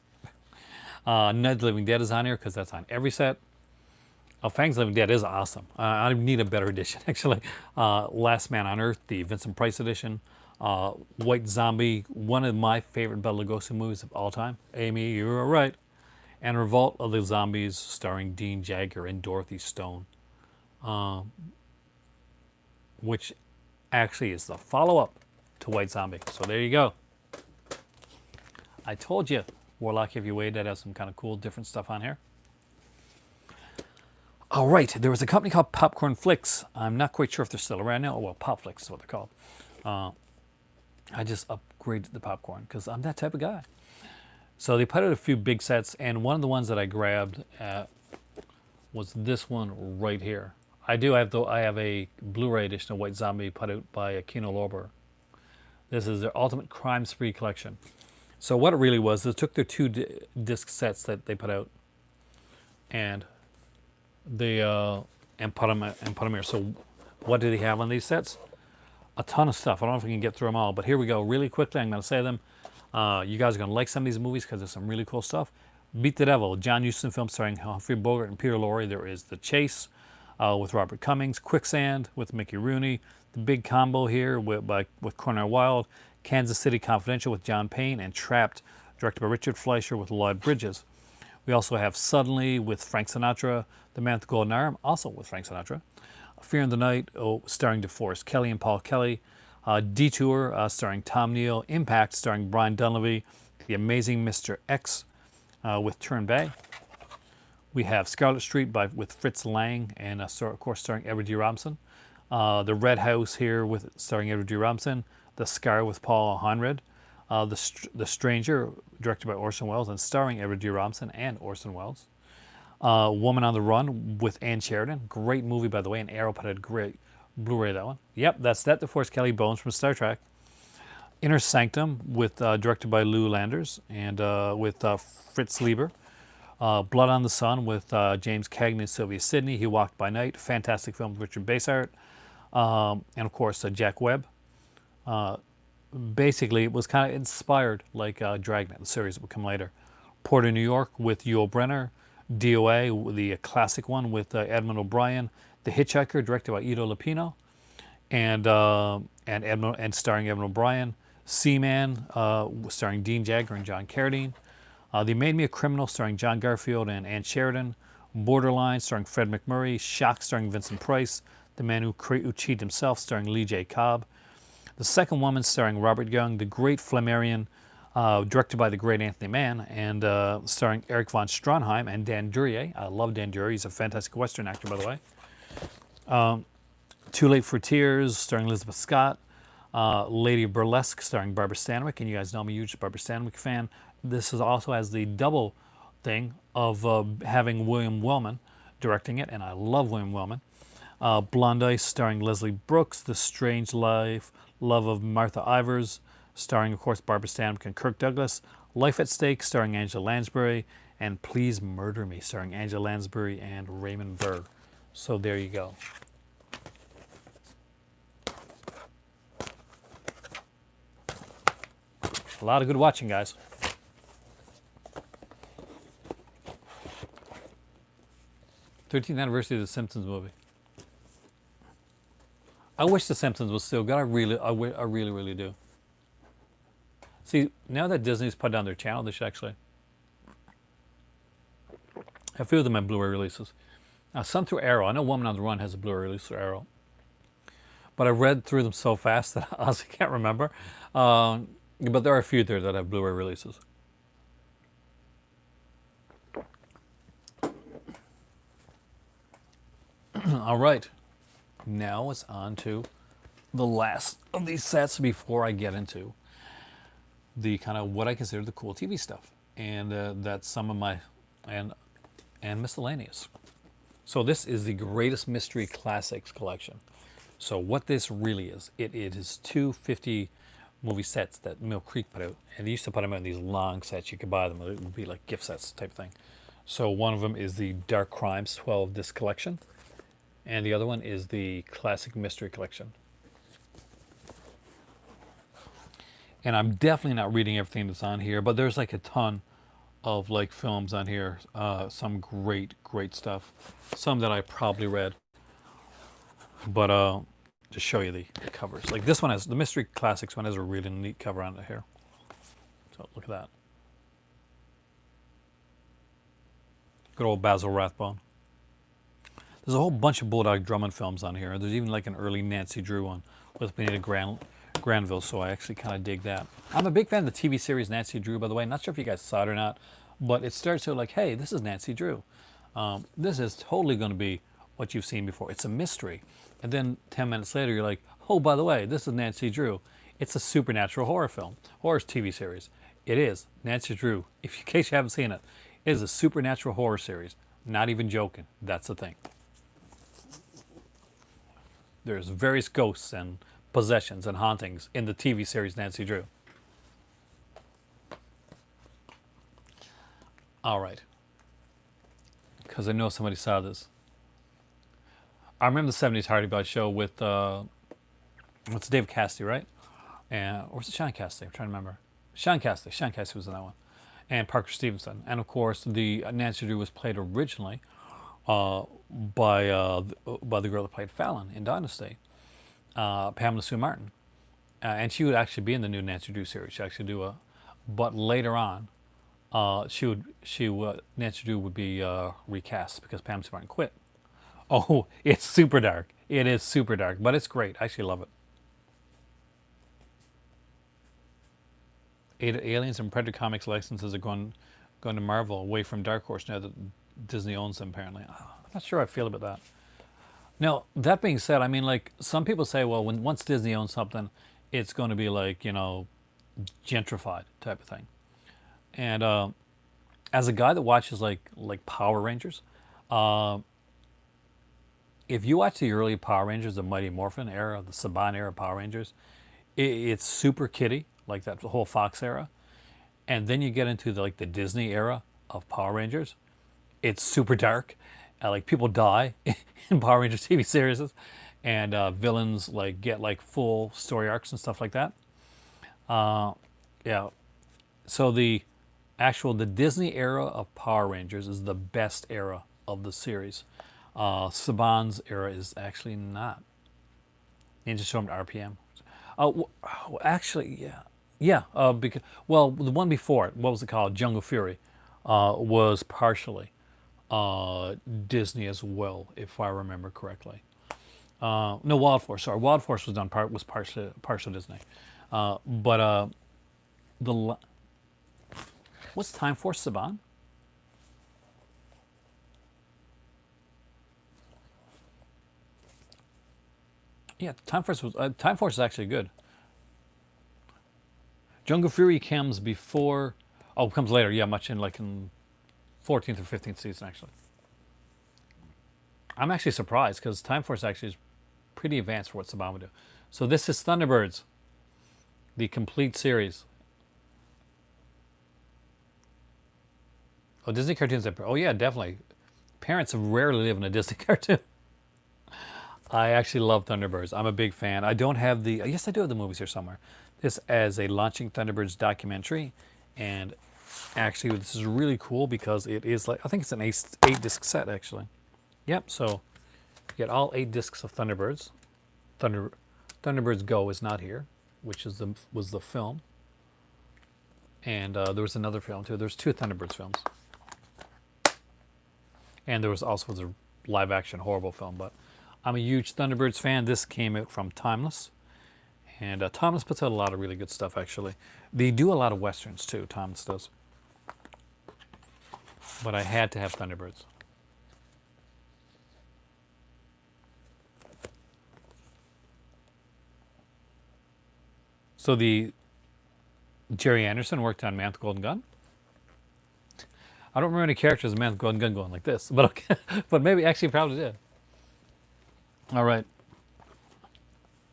Night of the Living Dead is on here because that's on every set. Fangs of the Living Dead is awesome. I need a better edition, actually. Last Man on Earth, the Vincent Price edition. White Zombie, one of my favorite Bela Lugosi movies of all time. Amy, you were right. And Revolt of the Zombies, starring Dean Jagger and Dorothy Stone, which actually is the follow-up to White Zombie. So there you go. I told you, Warlock, if you wait, that has some kind of cool, different stuff on here. All right, there was a company called Popcorn Flicks. I'm not quite sure if they're still around now. Well, Pop Flicks is what they're called. I just upgraded the popcorn because I'm that type of guy. So they put out a few big sets, and one of the ones that I grabbed was this one right here. I have a Blu-ray edition of White Zombie put out by Kino Lorber. This is their Ultimate Crime Spree collection. So what it really was, they took their two disc sets that they put out, and they and put them here. So what do they have on these sets? A ton of stuff. I don't know if we can get through them all, but here we go. Really quickly, I'm going to say them. You guys are going to like some of these movies because there's some really cool stuff. Beat the Devil, John Huston film starring Humphrey Bogart and Peter Lorre. There is The Chase with Robert Cummings, Quicksand with Mickey Rooney, The Big Combo here with Cornell Wilde, Kansas City Confidential with John Payne, and Trapped, directed by Richard Fleischer with Lloyd Bridges. We also have Suddenly with Frank Sinatra, The Man with the Golden Arm, also with Frank Sinatra, Fear in the Night, starring DeForest Kelly and Paul Kelly, Detour, starring Tom Neal, Impact, starring Brian Dunleavy, The Amazing Mr. X with Turn Bay. We have Scarlet Street with Fritz Lang and, of course, starring Edward D. Robinson. The Red House here starring Edward D. Robinson. The Scar with Paul Honred. The Stranger, directed by Orson Welles and starring Edward D. Robinson and Orson Welles. Woman on the Run with Ann Sheridan. Great movie, by the way, and Arrow put out a great Blu-ray that one. Yep, that's that. DeForest Kelly, Bones from Star Trek. Inner Sanctum with directed by Lou Landers and with Fritz Lieber. Blood on the Sun with James Cagney and Sylvia Sidney. He Walked by Night. Fantastic film with Richard Basehart. And of course, Jack Webb. Basically, it was kind of inspired like Dragnet, the series that would come later. Port of New York with Yul Brynner. DOA, the classic one with Edmund O'Brien. The Hitchhiker, directed by Ido Lupino, and starring Edmund O'Brien. Seaman, starring Dean Jagger and John Carradine. They Made Me a Criminal, starring John Garfield and Ann Sheridan. Borderline, starring Fred McMurray. Shock, starring Vincent Price. The Man Who Cheated Himself, starring Lee J. Cobb. The Second Woman, starring Robert Young. The Great Flammarion, directed by the great Anthony Mann, and starring Eric von Stroheim and Dan Duryea. I love Dan Duryea. He's a fantastic Western actor, by the way. Too Late for Tears, starring Elizabeth Scott. Lady of Burlesque, starring Barbara Stanwyck, and you guys know I'm a huge Barbara Stanwyck fan. This also has the double thing of having William Wellman directing it, and I love William Wellman. Blonde Ice, starring Leslie Brooks. The Strange Love of Martha Ivers, starring, of course, Barbara Stanwyck and Kirk Douglas. Life at Stake, starring Angela Lansbury. And Please Murder Me, starring Angela Lansbury and Raymond Burr. So there you go. A lot of good watching, guys. 13th anniversary of the Simpsons movie. I wish the Simpsons was still good. I really do. See, now that Disney's put down their channel, they should actually. A few of them have Blu-ray releases. Some through Arrow. I know Woman on the Run has a Blu-ray release through Arrow. But I read through them so fast that I honestly can't remember. But there are a few there that have Blu-ray releases. All right. Now it's on to the last of these sets before I get into the kind of what I consider the cool TV stuff. And that's some of my, and miscellaneous. So this is the Greatest Mystery Classics collection. So what this really is, it is 250 movie sets that Mill Creek put out. And they used to put them out in these long sets. You could buy them. It would be like gift sets type thing. So one of them is the Dark Crimes 12 disc collection. And the other one is the Classic Mystery collection. And I'm definitely not reading everything that's on here, but there's like a ton of like films on here. Some great, great stuff. Some that I probably read, but to show you the covers. Like this one has the Mystery Classics one has a really neat cover on it here. So look at that. Good old Basil Rathbone. There's a whole bunch of Bulldog Drummond films on here. There's even like an early Nancy Drew one with Benita Granville, so I actually kind of dig that. I'm a big fan of the TV series Nancy Drew, by the way. Not sure if you guys saw it or not, but it starts out like, hey, this is Nancy Drew. This is totally going to be what you've seen before. It's a mystery. And then 10 minutes later, you're like, oh, by the way, this is Nancy Drew. It's a supernatural horror film, horror TV series. It is Nancy Drew. In case you haven't seen it, it is a supernatural horror series. Not even joking. That's the thing. There's various ghosts and possessions and hauntings in the TV series Nancy Drew. All right. Because I know somebody saw this. I remember the 70s Hardy Boy show with, what's Dave Cassidy, right? And, or was it Sean Cassidy? I'm trying to remember. Sean Cassidy. Sean Cassidy was in that one. And Parker Stevenson. And of course, the Nancy Drew was played originally by the girl that played Fallon in Dynasty, Pamela Sue Martin, and she would actually be in the new Nancy Drew series. She actually do a, but later on, Nancy Drew would be recast because Pam Sue Martin quit. Oh, it's super dark. It is super dark, but it's great. I actually love it. Aliens and Predator Comics licenses are going to Marvel away from Dark Horse now that Disney owns them, apparently. I'm not sure how I feel about that. Now, that being said, I mean, like, some people say, well, once Disney owns something, it's going to be like, gentrified type of thing. And as a guy that watches like Power Rangers, if you watch the early Power Rangers, the Mighty Morphin era, the Saban era Power Rangers, it's super kiddie, like that whole Fox era. And then you get into the Disney era of Power Rangers. It's super dark. Like people die in Power Rangers TV series, and villains get full story arcs and stuff like that. Yeah. So the Disney era of Power Rangers is the best era of the series. Saban's era is actually not. Ninja Storm to RPM. Actually, yeah. Yeah, because the one before it, what was it called? Jungle Fury, was partially Disney as well, if I remember correctly. No, Wild Force. Sorry, Wild Force was partial Disney. But what's Time Force Saban? Yeah, Time Force is actually good. Jungle Fury comes before. Oh, comes later. Yeah, much in 14th or 15th season actually. I'm actually surprised because Time Force actually is pretty advanced for what Saban would do. So this is Thunderbirds, the complete series. Oh, Disney cartoons. Oh yeah, definitely. Parents rarely live in a Disney cartoon. I actually love Thunderbirds. I'm a big fan. I don't have the. Yes, I do have the movies here somewhere. This as a Launching Thunderbirds documentary, and actually this is really cool because it is I think it's an 8-disc set actually. Yep. So you get all 8 discs of Thunderbirds. Thunderbirds Go is not here, which was the film, and there was another film too. There's 2 Thunderbirds films, and there was also the live-action horrible film. But I'm a huge Thunderbirds fan. This came out from Timeless. And Timeless puts out a lot of really good stuff, actually. They do a lot of Westerns, too, Timeless does. But I had to have Thunderbirds. So the Jerry Anderson worked on Man with the Golden Gun. I don't remember any characters in Man with the Golden Gun going like this, but okay. But maybe actually probably did. All right.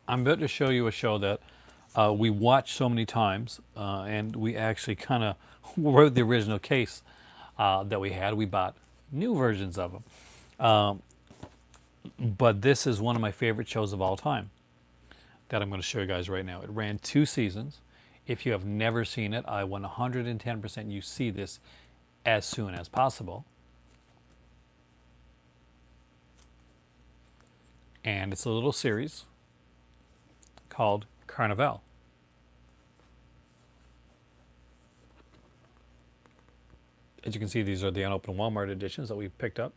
I'm about to show you a show that we watched so many times, and we actually kind of wrote the original case that we had. We bought new versions of them. But this is one of my favorite shows of all time that I'm going to show you guys right now. It ran 2 seasons. If you have never seen it, I 110% you see this as soon as possible. And it's a little series called Carnival. As you can see, these are the unopened Walmart editions that we picked up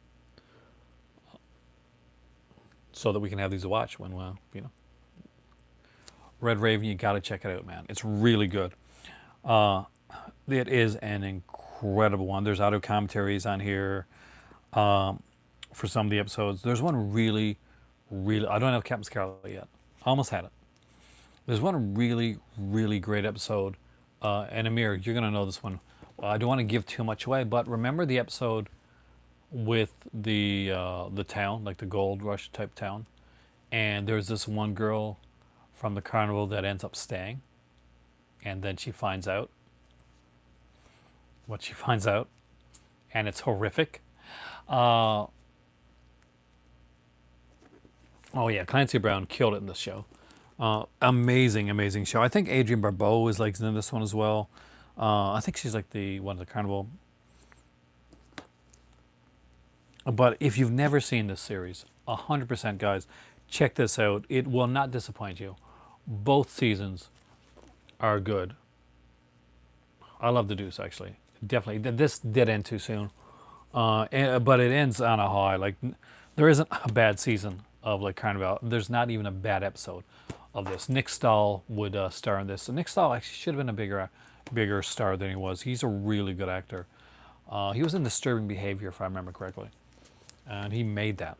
so that we can have these to watch when, Red Raven, you got to check it out, man. It's really good. It is an incredible one. There's audio commentaries on here for some of the episodes. There's one really, really, I don't have Captain Scarlet yet. Almost had it. There's one really, really great episode. And Amir, you're going to know this one. I don't want to give too much away, but remember the episode with the town, like the gold rush type town? And there's this one girl from the carnival that ends up staying. And then she finds out what she finds out. And it's horrific. Oh yeah, Clancy Brown killed it in this show. Amazing, amazing show. I think Adrienne Barbeau is like in this one as well. I think she's like the one of the carnival. But if you've never seen this series, 100% guys, check this out. It will not disappoint you. Both seasons are good. I love the Deuce, actually. Definitely. This did end too soon. But it ends on a high. Like, there isn't a bad season of like Carnival. There's not even a bad episode of this. Nick Stahl would star in this. Nick Stahl actually should have been a bigger star than he was. He's a really good actor. He was in Disturbing Behavior, if I remember correctly. And he made that.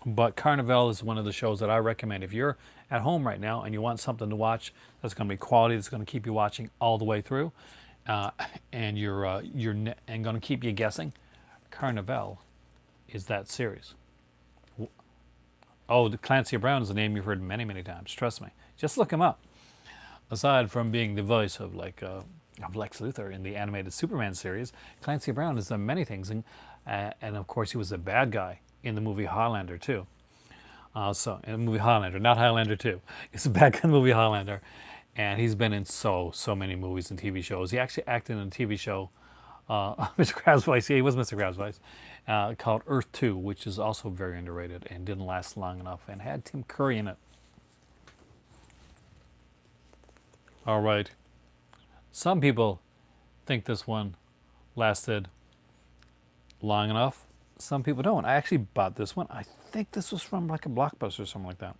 But Carnival is one of the shows that I recommend. If you're at home right now and you want something to watch that's going to be quality, that's going to keep you watching all the way through, and and going to keep you guessing, Carnival is that series. Oh, Clancy Brown is a name you've heard many, many times. Trust me. Just look him up. Aside from being the voice of of Lex Luthor in the animated Superman series, Clancy Brown has done many things, and of course he was a bad guy in the movie Highlander too. So in the movie Highlander, not Highlander 2. He's a bad guy in the movie Highlander, and he's been in so many movies and TV shows. He actually acted in a TV show, Mr. Krabs' voice. Yeah, he was Mr. Krabs' voice, called Earth 2, which is also very underrated and didn't last long enough, and had Tim Curry in it. All right. Some people think this one lasted long enough. Some people don't. I actually bought this one. I think this was from like a Blockbuster or something like that.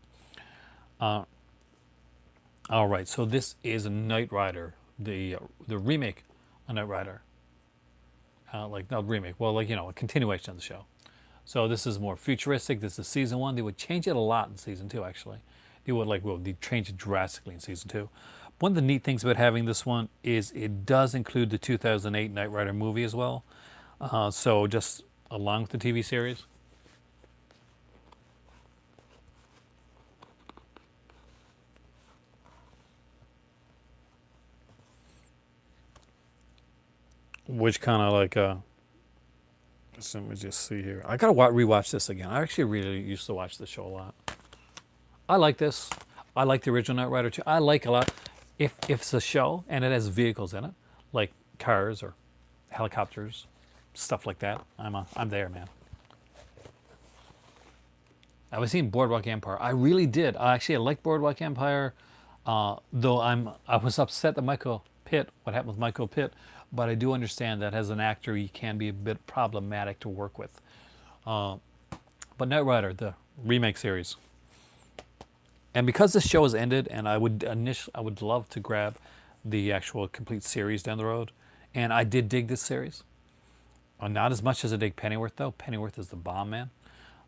All right, so this is Knight Rider, the remake of Knight Rider. Not remake, well, a continuation of the show. So this is more futuristic. This is season 1. They would change it a lot in season 2, actually. They'd change it drastically in season 2. One of the neat things about having this one is it does include the 2008 Knight Rider movie as well. So just along with the TV series. Which kind of let me just see here. I gotta rewatch this again. I actually really used to watch this show a lot. I like this. I like the original Knight Rider too. I like a lot. If it's a show and it has vehicles in it, like cars or helicopters, stuff like that, I'm there, man. I was seeing Boardwalk Empire. I really did. I liked Boardwalk Empire, though I was upset that what happened with Michael Pitt, but I do understand that as an actor he can be a bit problematic to work with. But Knight Rider, the remake series. And because this show has ended, and I would love to grab the actual complete series down the road, and I did dig this series. Not as much as I dig Pennyworth, though. Pennyworth is the bomb, man.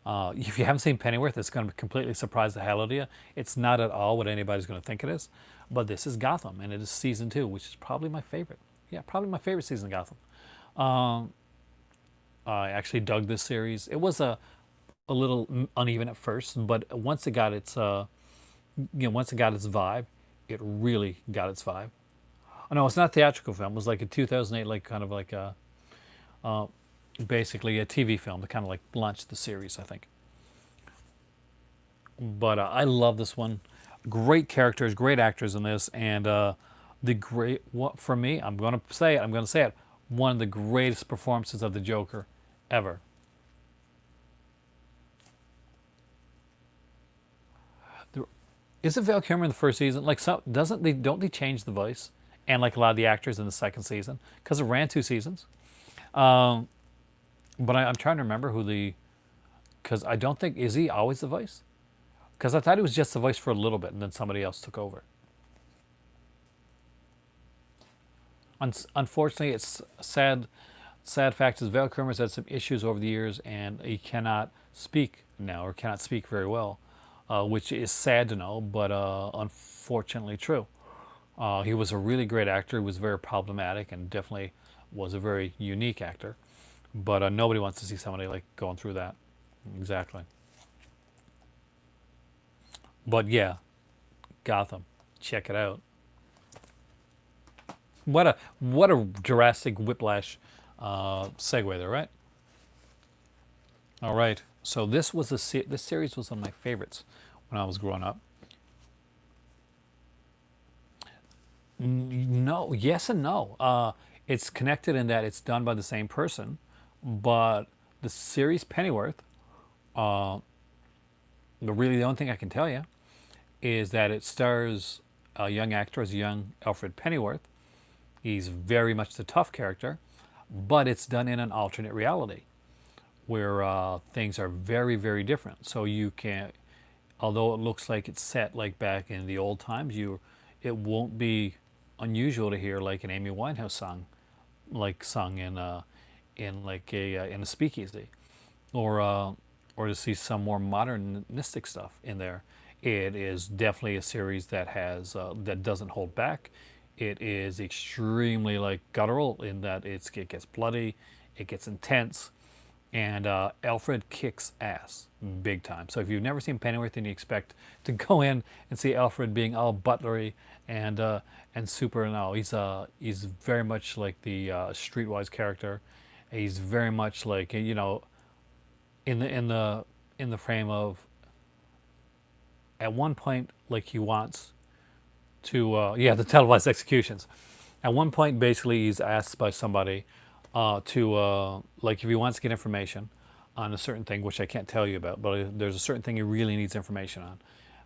If you haven't seen Pennyworth, it's going to completely surprise the hell out of you. It's not at all what anybody's going to think it is. But this is Gotham, and it is season 2, which is probably my favorite. Yeah, probably my favorite season of Gotham. I actually dug this series. It was a little uneven at first, but once it got its vibe, it really got its vibe. Oh, no, it's not a theatrical film. It was like a 2008, basically a TV film that kind of launched the series, I think. But I love this one. Great characters, great actors in this, and the great what for me. I'm going to say it. I'm going to say it. One of the greatest performances of the Joker ever. The, is it Val Kilmer in the first season? Like, so doesn't they don't they change the voice and like a lot of the actors in the second season because it ran 2 seasons. Um, but I'm trying to remember who the because I don't think is he always the voice because I thought he was just the voice for a little bit and then somebody else took over. Unfortunately, it's sad. Sad fact is Val Kilmer's had some issues over the years, and he cannot speak now, or cannot speak very well, which is sad to know, but unfortunately true. He was a really great actor. He was very problematic, and definitely was a very unique actor. But nobody wants to see somebody like going through that. Exactly. But yeah, Gotham, check it out. What a Jurassic Whiplash segue there, right? All right. So this series was one of my favorites when I was growing up. No, yes and no. It's connected in that it's done by the same person, but the series Pennyworth, really the only thing I can tell you is that it stars a young actor as young Alfred Pennyworth. He's very much the tough character, but it's done in an alternate reality where things are very, very different. So you can, although it looks like it's set like back in the old times, it won't be unusual to hear like an Amy Winehouse song, like sung in like in a speakeasy, or to see some more modernistic stuff in there. It is definitely a series that has that doesn't hold back. It is extremely like guttural in that it gets bloody, it gets intense, and Alfred kicks ass big time. So if you've never seen Pennyworth and you expect to go in and see Alfred being all butlery and super, no, he's very much like the streetwise character. He's very much like in the frame of at one point like he wants to the televised executions. At one point, basically, he's asked by somebody to like if he wants to get information on a certain thing, which I can't tell you about, but there's a certain thing he really needs information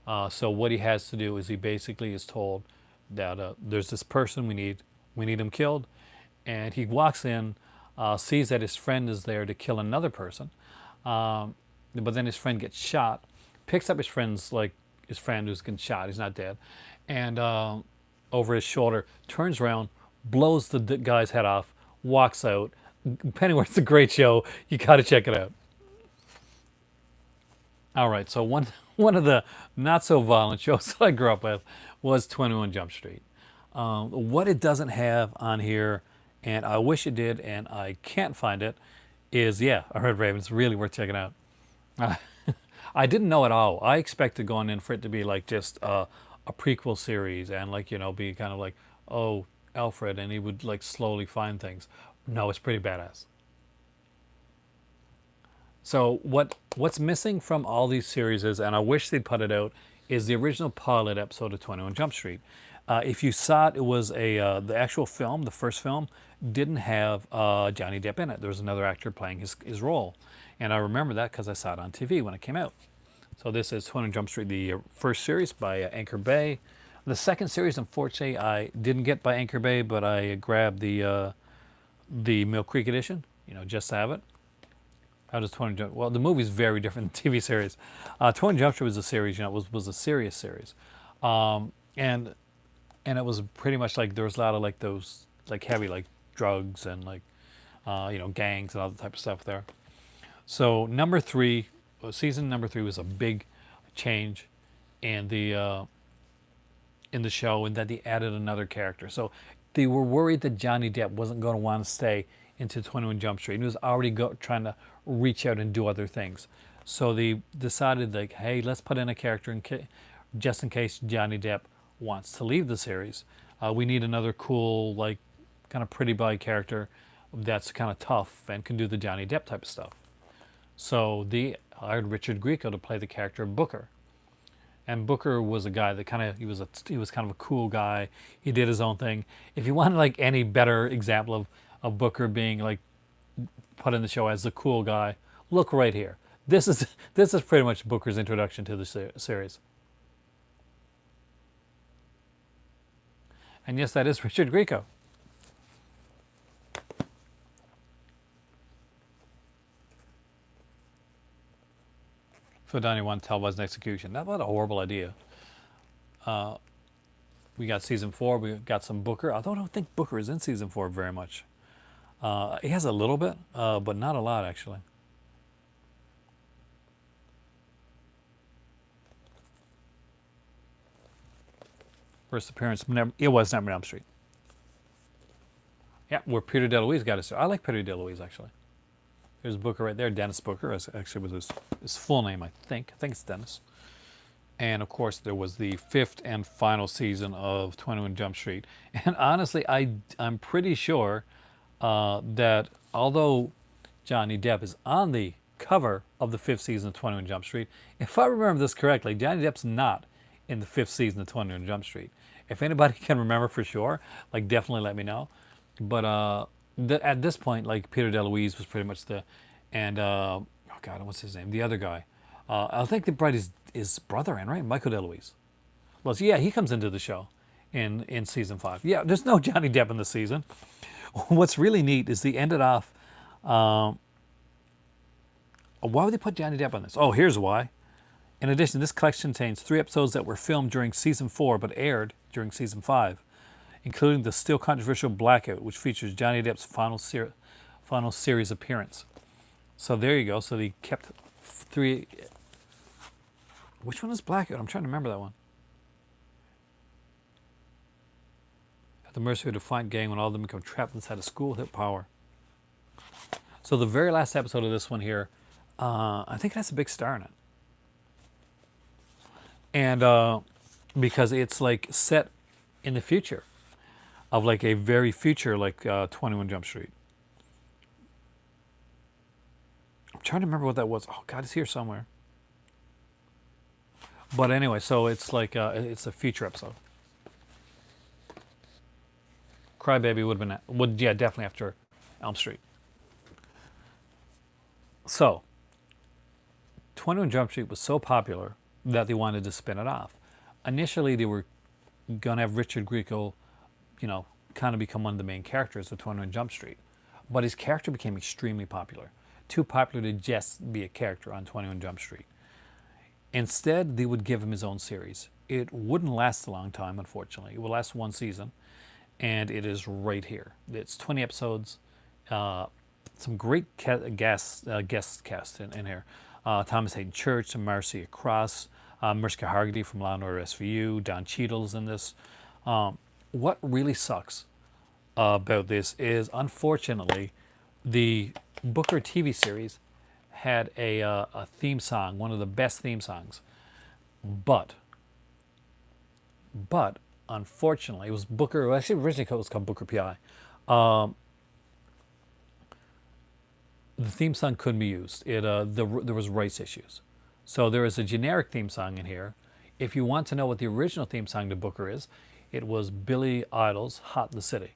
on. So what he has to do is he basically is told that there's this person we need him killed, and he walks in, sees that his friend is there to kill another person, but then his friend gets shot, picks up his friend who's getting shot, he's not dead, and over his shoulder, turns around, blows the guy's head off, walks out. Pennyworth's a great show. You got to check it out. All right, so one of the not so violent shows that I grew up with was 21 Jump Street. What it doesn't have on here, and I wish it did, and I can't find it, is I heard Raven. It's really worth checking out. I didn't know at all. I expected going in for it to be like just a prequel series and like be kind of like, oh, Alfred, and he would like slowly find things. No, it's pretty badass. So what's missing from all these series is, and I wish they'd put it out, is the original pilot episode of 21 Jump Street. If you saw it, it was the actual film, the first film, didn't have Johnny Depp in it. There was another actor playing his role. And I remember that because I saw it on TV when it came out. So this is 21 Jump Street, the first series by Anchor Bay. The second series, unfortunately, I didn't get by Anchor Bay, but I grabbed the Mill Creek edition, just to have it. How does 20 Jump? Well, the movie's very different than TV series. 20 Jump Street was a series, was a serious series, and it was pretty much like there was a lot of like those like heavy like drugs and like gangs and all that type of stuff there. So season number 3 was a big change in the show, and that they added another character. So they were worried that Johnny Depp wasn't going to want to stay into 21 Jump Street, and he was already trying to reach out and do other things. So they decided like, hey, let's put in a character just in case Johnny Depp wants to leave the series. We need another cool, like, kind of pretty boy character that's kind of tough and can do the Johnny Depp type of stuff. So they hired Richard Grieco to play the character of Booker. And Booker was a guy that he was kind of a cool guy. He did his own thing. If you want like any better example of Booker being like put in the show as the cool guy, look right here. This is pretty much Booker's introduction to the series. And yes, that is Richard Grieco. For Donnie one televised execution. That was a horrible idea. We got season 4. We got some Booker. Although I don't think Booker is in season 4 very much. He has a little bit, but not a lot actually. First appearance, it was Nightmare on Elm Street. Yeah, where Peter DeLuise got his. I like Peter DeLuise actually. There's Booker right there, Dennis Booker, actually was his full name, I think. I think it's Dennis. And of course, there was the 5th and final season of 21 Jump Street. And honestly, I'm pretty sure that although Johnny Depp is on the cover of the 5th season of 21 Jump Street, if I remember this correctly, Johnny Depp's not in the 5th season of 21 Jump Street. If anybody can remember for sure, like definitely let me know. But at this point, like Peter DeLuise was pretty much and oh God, what's his name? The other guy. I think they brought his brother in, right? Michael DeLuise. Well, so yeah, he comes into the show in season 5. Yeah, there's no Johnny Depp in the season. What's really neat is they ended off. Why would they put Johnny Depp on this? Oh, here's why. In addition, this collection contains 3 episodes that were filmed during season 4 but aired during season 5, including the still controversial Blackout, which features Johnny Depp's final series appearance. So there you go. So they kept 3. Which one is Blackout? I'm trying to remember that one. At the mercy of a defiant gang when all of them become trapped inside a school with power. So the very last episode of this one here, I think it has a big star in it. And because it's like set in the future of like a very future like 21 Jump Street. I'm trying to remember what that was. Oh God, it's here somewhere. But anyway, so it's like it's a feature episode. Crybaby yeah, definitely after Elm Street. So 21 Jump Street was so popular that they wanted to spin it off. Initially, they were gonna have Richard Grieco, kind of become one of the main characters of 21 Jump Street, but his character became extremely popular, too popular to just be a character on 21 Jump Street. Instead, they would give him his own series. It wouldn't last a long time, unfortunately. It will last 1 season, and it is right here. It's 20 episodes, some great guest cast in here. Thomas Hayden Church, Marcia Cross, Mariska Hargitay from Law & Order SVU, Don Cheadle's in this. What really sucks about this is, unfortunately, the Booker TV series had a theme song, one of the best theme songs, but unfortunately, it was Booker. Actually, originally it was called Booker PI. The theme song couldn't be used. There was rights issues, so there is a generic theme song in here. If you want to know what the original theme song to Booker is, it was Billy Idol's "Hot in the City."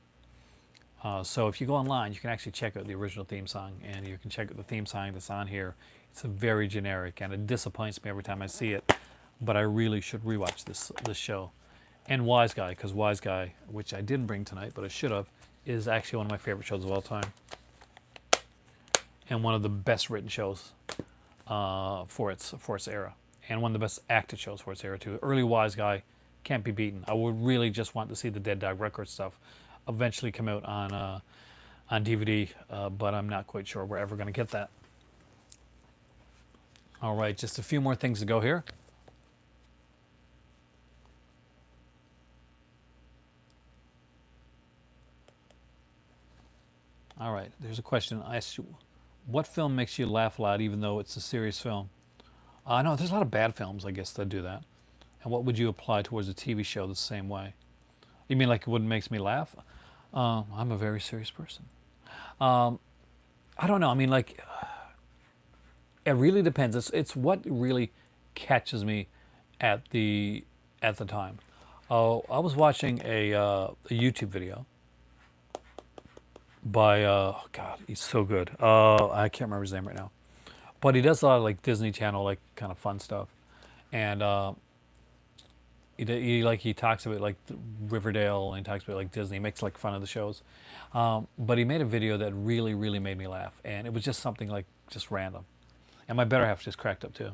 So if you go online, you can actually check out the original theme song, and you can check out the theme song that's on here. It's a very generic, and it disappoints me every time I see it. But I really should rewatch this show. And Wise Guy, because Wise Guy, which I didn't bring tonight, but I should have, is actually one of my favorite shows of all time, and one of the best written shows for its era, and one of the best acted shows for its era too. Early Wise Guy can't be beaten. I would really just want to see the Dead Dog Records stuff eventually come out on DVD, but I'm not quite sure we're ever going to get that. All right, just a few more things to go here. All right, there's a question. I asked you, what film makes you laugh a lot even though it's a serious film? No, there's a lot of bad films, I guess, that do that. And what would you apply towards a TV show the same way? You mean like what makes me laugh? I'm a very serious person. I don't know. I mean, like, it really depends. It's what really catches me at the time. Oh, I was watching a YouTube video by oh God, he's so good. I can't remember his name right now, but he does a lot of like Disney Channel like kind of fun stuff, and he talks about like Riverdale and he talks about like Disney. He makes like fun of the shows, but he made a video that really made me laugh, and it was just something like just random, and my better half just cracked up too.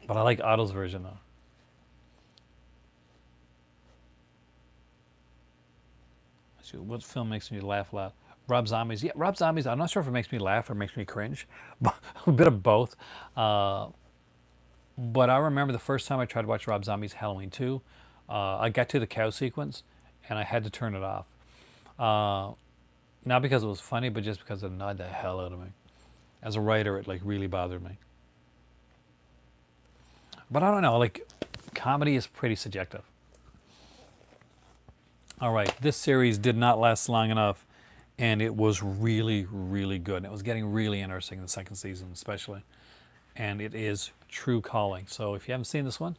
But I like Otto's version though. So what film makes me laugh loud? Rob Zombie's. Yeah, Rob Zombie's. I'm not sure if it makes me laugh or makes me cringe, but a bit of both. Uh, but I remember the first time I tried to watch Rob Zombie's Halloween 2, I got to the cow sequence and I had to turn it off. Uh, Not because it was funny, but just because it annoyed the hell out of me. As a writer, it like really bothered me. But I don't know, like comedy is pretty subjective. All right, this series did not last long enough, and it was really good. And it was getting really interesting in the second season, especially. And it is True Calling. So if you haven't seen this one,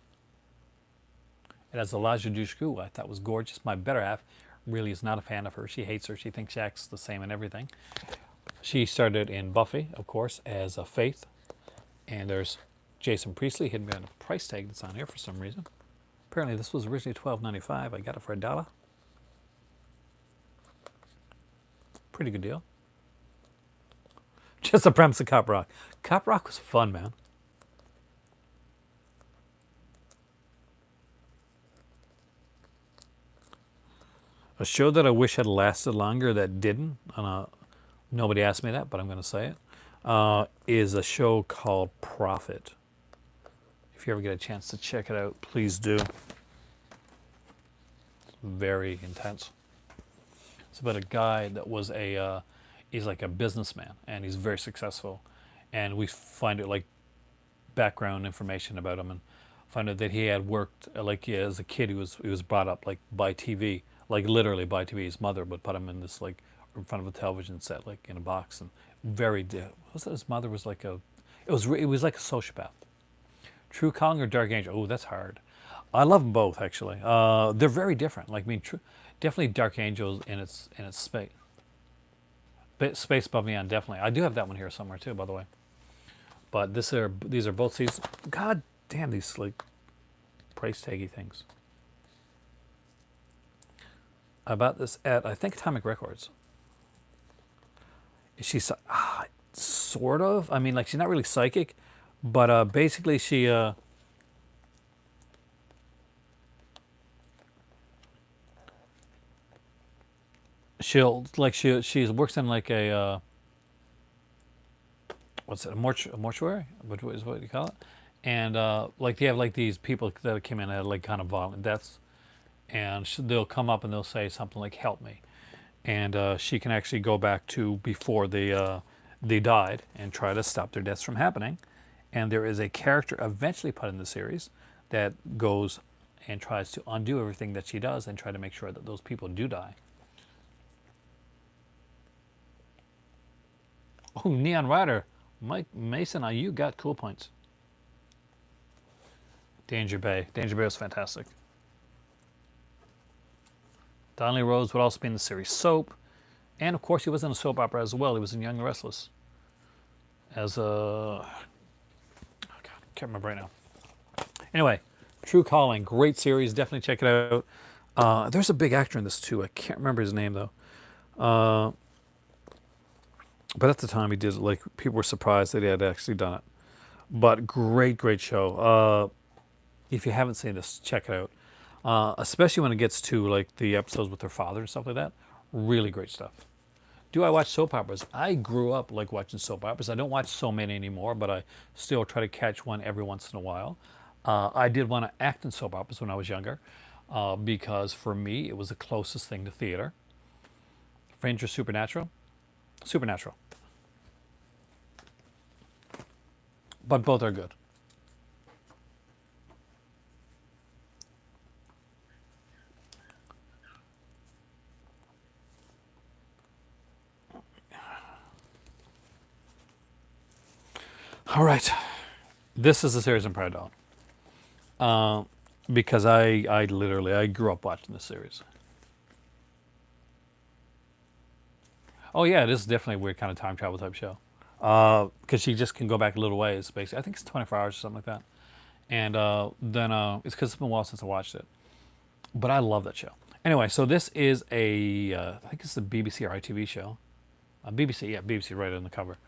it has Elijah Dushku. I thought was gorgeous. My better half really is not a fan of her. She hates her. She thinks she acts the same and everything. She started in Buffy, of course, as a Faith. And there's Jason Priestley hidden behind a price tag that's on here for some reason. Apparently this was originally $12.95. I got it for $1. Pretty good deal. Just the premise of Cop Rock. Cop Rock was fun, man. A show that I wish had lasted longer that didn't, nobody asked me that, but I'm going to say it, is a show called Prophet. If you ever get a chance to check it out, please do. It's very intense. It's about a guy that was he's like a businessman, and he's very successful. And we find it like background information about him, and find out that he had worked like as a kid. He was brought up like by TV, like literally by TV. His mother would put him in this like in front of a television set, like in a box, and was it his mother was like a it was like a sociopath. True Calling or Dark Angel? Oh, that's hard. I love them both actually. They're very different. Like I mean, definitely Dark Angel in its space. Space Above Neon, definitely. I do have that one here somewhere too, by the way. But these are both seasons. God damn, these like price taggy things. I bought this at I think Atomic Records. She's sort of. I mean, like she's not really psychic, but basically she works in like a what's it, a mortuary? What is what you call it? And like they have like these people that came in and had like kind of violent deaths, and they'll come up and they'll say something like "Help me," and she can actually go back to before they died and try to stop their deaths from happening. And there is a character eventually put in the series that goes and tries to undo everything that she does and try to make sure that those people do die. Oh, Neon Rider. Mike Mason, you got cool points. Danger Bay. Danger Bay was fantastic. Donnelly Rose would also be in the series Soap. And of course, he was in a soap opera as well. He was in Young and Restless. As a. Oh God, can't remember right now. Anyway, True Calling. Great series. Definitely check it out. There's a big actor in this too. I can't remember his name though. But at the time he did it, like people were surprised that he had actually done it. But great show. If you haven't seen this, check it out. Especially when it gets to like the episodes with her father and stuff like that. Really great stuff. Do I watch soap operas? I grew up like watching soap operas. I don't watch so many anymore, but I still try to catch one every once in a while. I did want to act in soap operas when I was younger because for me it was the closest thing to theater. Fringe or Supernatural? Supernatural. But both are good. All right, this is the series I'm proud of. Because I literally I grew up watching this series. Oh yeah, it is definitely a weird kind of time travel type show. Because she just can go back a little ways. Basically, I think it's 24 hours or something like that. And then it's because it's been a while since I watched it. But I love that show. Anyway, so this is I think it's a BBC or ITV show. BBC, yeah, BBC, right on the cover.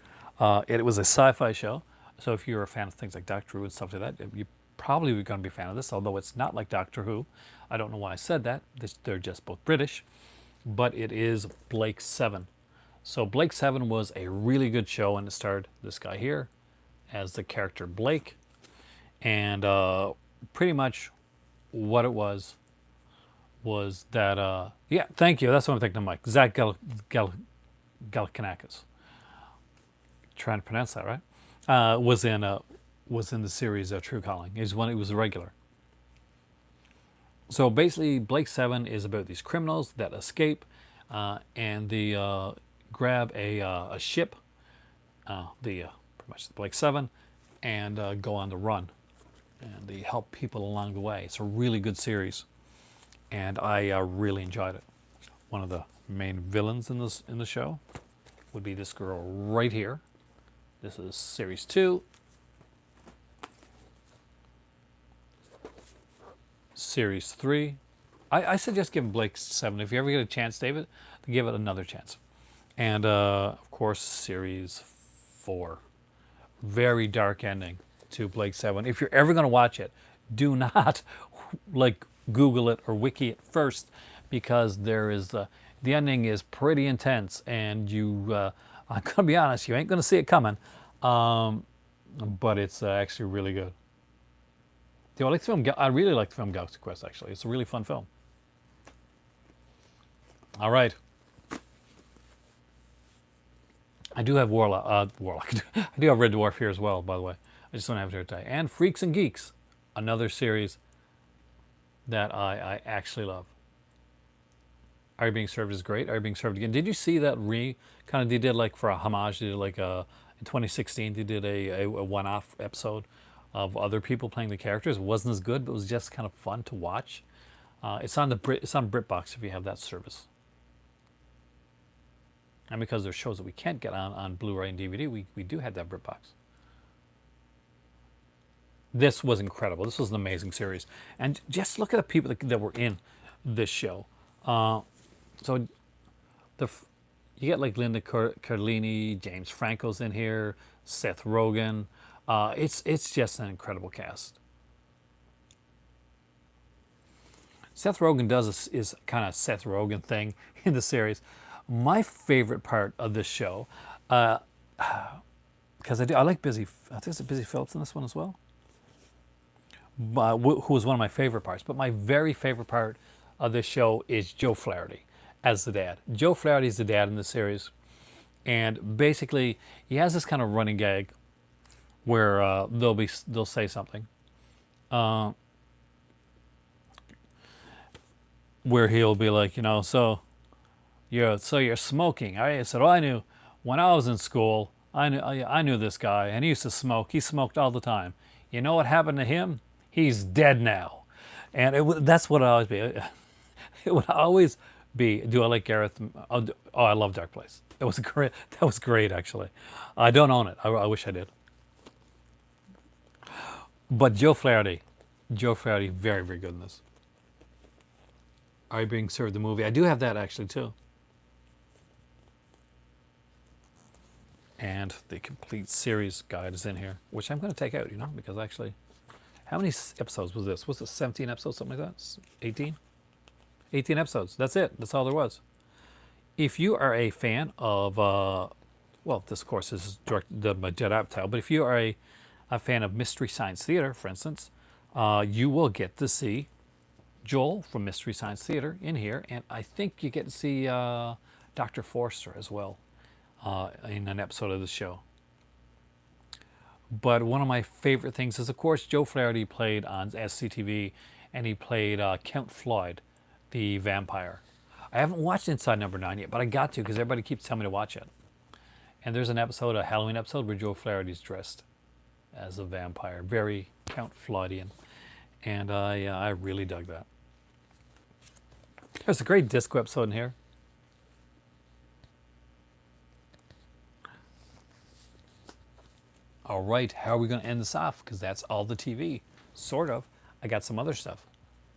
It was a sci-fi show. So if you're a fan of things like Doctor Who and stuff like that, you probably are going to be a fan of this. Although it's not like Doctor Who. I don't know why I said that. They're just both British. But it is Blake 7. So Blake 7 was a really good show, and it starred this guy here as the character Blake. And pretty much what it was that, yeah, thank you. That's what I'm thinking of, Mike. Zach Galifianakis. Trying to pronounce that right. Was in the series True Calling. He was a regular. So basically, Blake 7 is about these criminals that escape, and they grab a ship, pretty much the Blake 7, and go on the run, and they help people along the way. It's a really good series, and I really enjoyed it. One of the main villains in the show would be this girl right here. This is series 2. Series 3. I suggest giving Blake 7. If you ever get a chance, David, to give it another chance. And of course, series 4. Very dark ending to Blake 7. If you're ever going to watch it, do not like Google it or wiki it first, because there is the ending is pretty intense, and I'm going to be honest, you ain't going to see it coming. But it's actually really good. I like the film. I really like the film Galaxy Quest. Actually, it's a really fun film. All right. I do have Warlock. I do have Red Dwarf here as well, by the way. I just don't have it here today. And Freaks and Geeks, another series that I actually love. Are You Being Served is great. Are You Being Served Again? Did you see that they did like for a homage, they did like in 2016, they did a one-off episode of other people playing the characters. It wasn't as good, but it was just kind of fun to watch. It's on BritBox if you have that service. And because there's shows that we can't get on Blu-ray and DVD, we do have that BritBox. This was incredible. This was an amazing series. And just look at the people that were in this show. So you get like Linda Cardellini, James Franco's in here, Seth Rogen. It's just an incredible cast. Seth Rogen is kind of Seth Rogen thing in the series. My favorite part of this show, because I like I think it's Busy Phillips in this one as well, who was one of my favorite parts. But my very favorite part of this show is Joe Flaherty as the dad. Joe Flaherty is the dad in the series, and basically he has this kind of running gag where they'll say something, where he'll be like, so you're smoking. I said, I knew when I was in school. I knew this guy, and he used to smoke. He smoked all the time. You know what happened to him? He's dead now. And that's what it always be. It would always be. Do I like Gareth? Oh, I love Dark Place. It was great. That was great, actually. I don't own it. I wish I did. But Joe Flaherty, very, very good in this. Are You Being Served the movie? I do have that actually too. And the complete series guide is in here, which I'm going to take out, because actually, how many episodes was this? Was it 17 episodes, something like that? 18? 18 episodes. That's it. That's all there was. If you are a fan of, this, of course, is directed by Judd Apatow, but if you are a fan of Mystery Science Theater, for instance, you will get to see Joel from Mystery Science Theater in here, and I think you get to see Dr. Forster as well in an episode of the show. But one of my favorite things is, of course, Joe Flaherty played on SCTV, and he played Count Floyd, the vampire. I haven't watched Inside Number 9 yet, but I got to because everybody keeps telling me to watch it. And there's an episode, a Halloween episode, where Joe Flaherty's dressed as a vampire, very Count Flaudian, and I really dug that. There's a great disco episode in here. All right, how are we going to end this off? Because that's all the TV, sort of. I got some other stuff.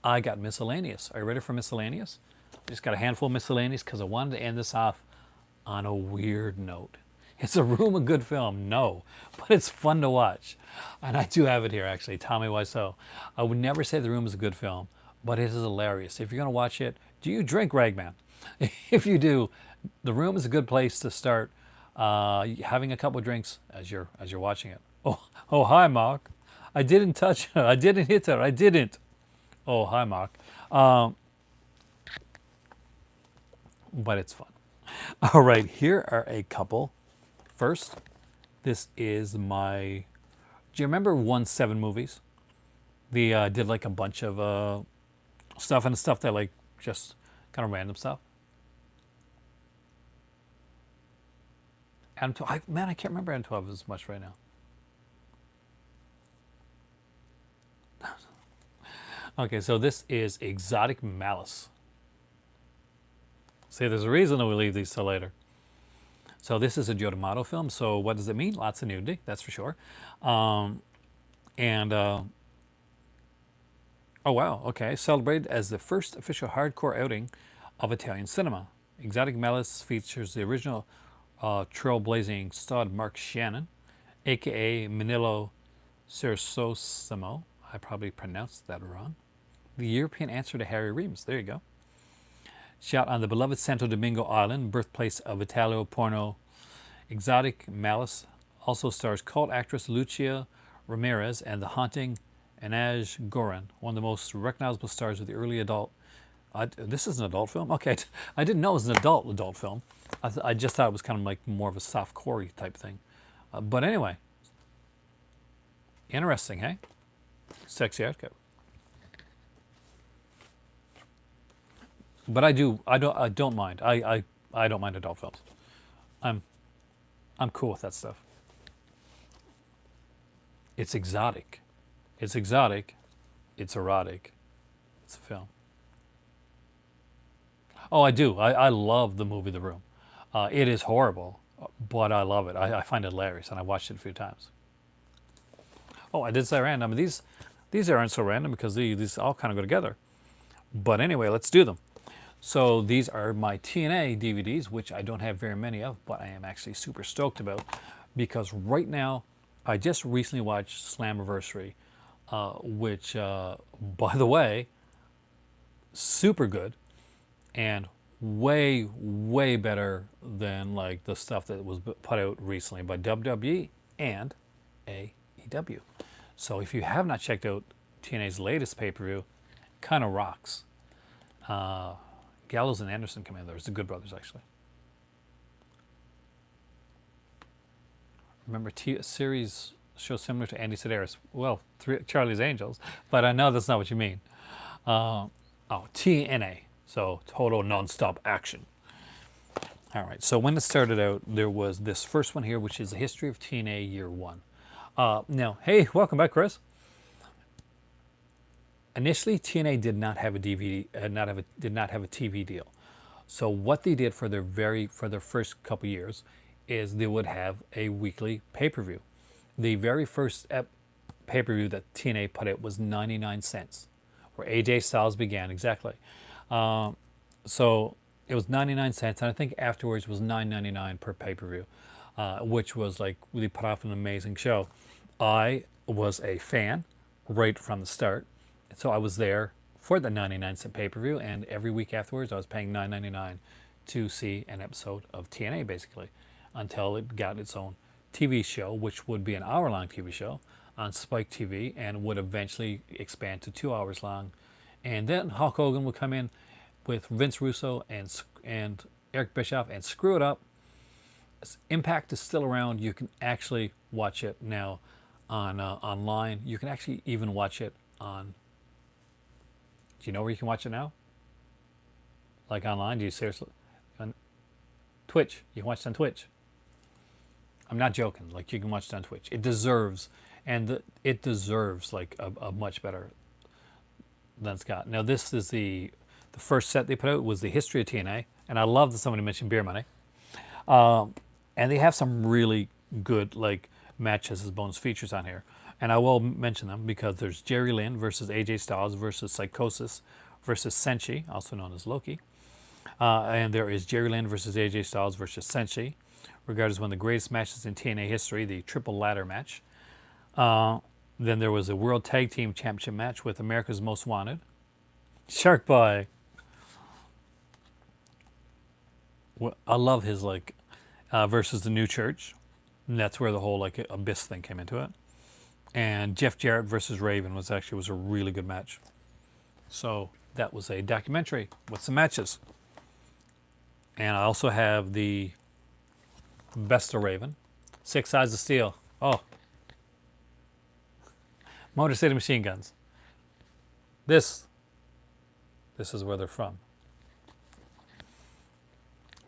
I got miscellaneous. Are you ready for miscellaneous? I just got a handful of miscellaneous because I wanted to end this off on a weird note. Is The Room a good film? No, but it's fun to watch. And I do have it here, actually. Tell me why so. I would never say The Room is a good film, but it is hilarious. If you're going to watch it, do you drink, Ragman? If you do, The Room is a good place to start having a couple of drinks as you're watching it. Oh, hi, Mark. I didn't touch her. I didn't hit her. I didn't. Oh, hi, Mark. But it's fun. All right, here are a couple. First, this is my... Do you remember 1-7 movies? They did like a bunch of stuff and stuff that like just kind of random stuff. Adam 12, man, I can't remember Adam 12 as much right now. Okay, so this is Exotic Malice. See, there's a reason that we leave these till later. So this is a Joe D'Amato film. So what does it mean? Lots of nudity, that's for sure. Oh wow, okay. Celebrated as the first official hardcore outing of Italian cinema. Exotic Malice features the original trailblazing stud Mark Shannon, aka Manilo Cersosimo. I probably pronounced that wrong. The European answer to Harry Reams. There you go. Shot on the beloved Santo Domingo Island, birthplace of Italo porno. Exotic Malice also stars cult actress Lucia Ramirez and the haunting Anaj Goran, one of the most recognizable stars of the early adult. This is an adult film? Okay, I didn't know it was an adult film. I just thought it was kind of like more of a soft-core type thing. But anyway, interesting, hey? Sexy outfit. But I don't mind. I don't mind adult films. I'm cool with that stuff. It's exotic. It's exotic. It's erotic. It's a film. Oh, I do. I love the movie The Room. It is horrible, but I love it. I find it hilarious, and I watched it a few times. Oh, I did say random. These aren't so random because these all kind of go together. But anyway, let's do them. So these are my TNA DVDs, which I don't have very many of, but I am actually super stoked about because right now I just recently watched Slammiversary, which, by the way, super good and way, way better than like the stuff that was put out recently by WWE and AEW. So if you have not checked out TNA's latest pay-per-view, kind of rocks. Gallows and Anderson come in there. It's the Good Brothers, actually. Remember a series show similar to Andy Sedaris? Well, Charlie's Angels, but I know that's not what you mean. TNA. So total non-stop action. All right. So when it started out, there was this first one here, which is the history of TNA Year One. Now, hey, welcome back, Chris. Initially, TNA did not have a DVD, did not have a TV deal. So what they did for their first couple years is they would have a weekly pay-per-view. The very first pay-per-view that TNA put out was 99 cents, where AJ Styles began, exactly. So it was 99 cents, and I think afterwards was $9.99 per pay-per-view, which was like really put off an amazing show. I was a fan right from the start. So I was there for the 99-cent pay-per-view, and every week afterwards I was paying $9.99 to see an episode of TNA, basically, until it got its own TV show, which would be an hour-long TV show on Spike TV and would eventually expand to 2 hours long. And then Hulk Hogan would come in with Vince Russo and Eric Bischoff and screw it up. Impact is still around. You can actually watch it now on online. You can actually even watch it on... Do you know where you can watch it now? Like online? Do you seriously? On Twitch. You can watch it on Twitch. I'm not joking. Like, you can watch it on Twitch. It deserves and it deserves like a much better than it's got. Now this is the first set they put out was the history of TNA, and I love that somebody mentioned Beer Money. And they have some really good like matches as bonus features on here, and I will mention them because there's Jerry Lynn versus AJ Styles versus Psychosis versus Senshi, also known as Loki, and there is Jerry Lynn versus AJ Styles versus Senshi, regarded as one of the greatest matches in TNA history, the triple ladder match. Then there was a World Tag Team Championship match with America's Most Wanted, Shark Boy. I love his like versus the New Church. And that's where the whole like Abyss thing came into it. And Jeff Jarrett versus Raven was a really good match. So that was a documentary with some matches. And I also have the Best of Raven, Six Sides of Steel. Oh, Motor City Machine Guns. This is where they're from.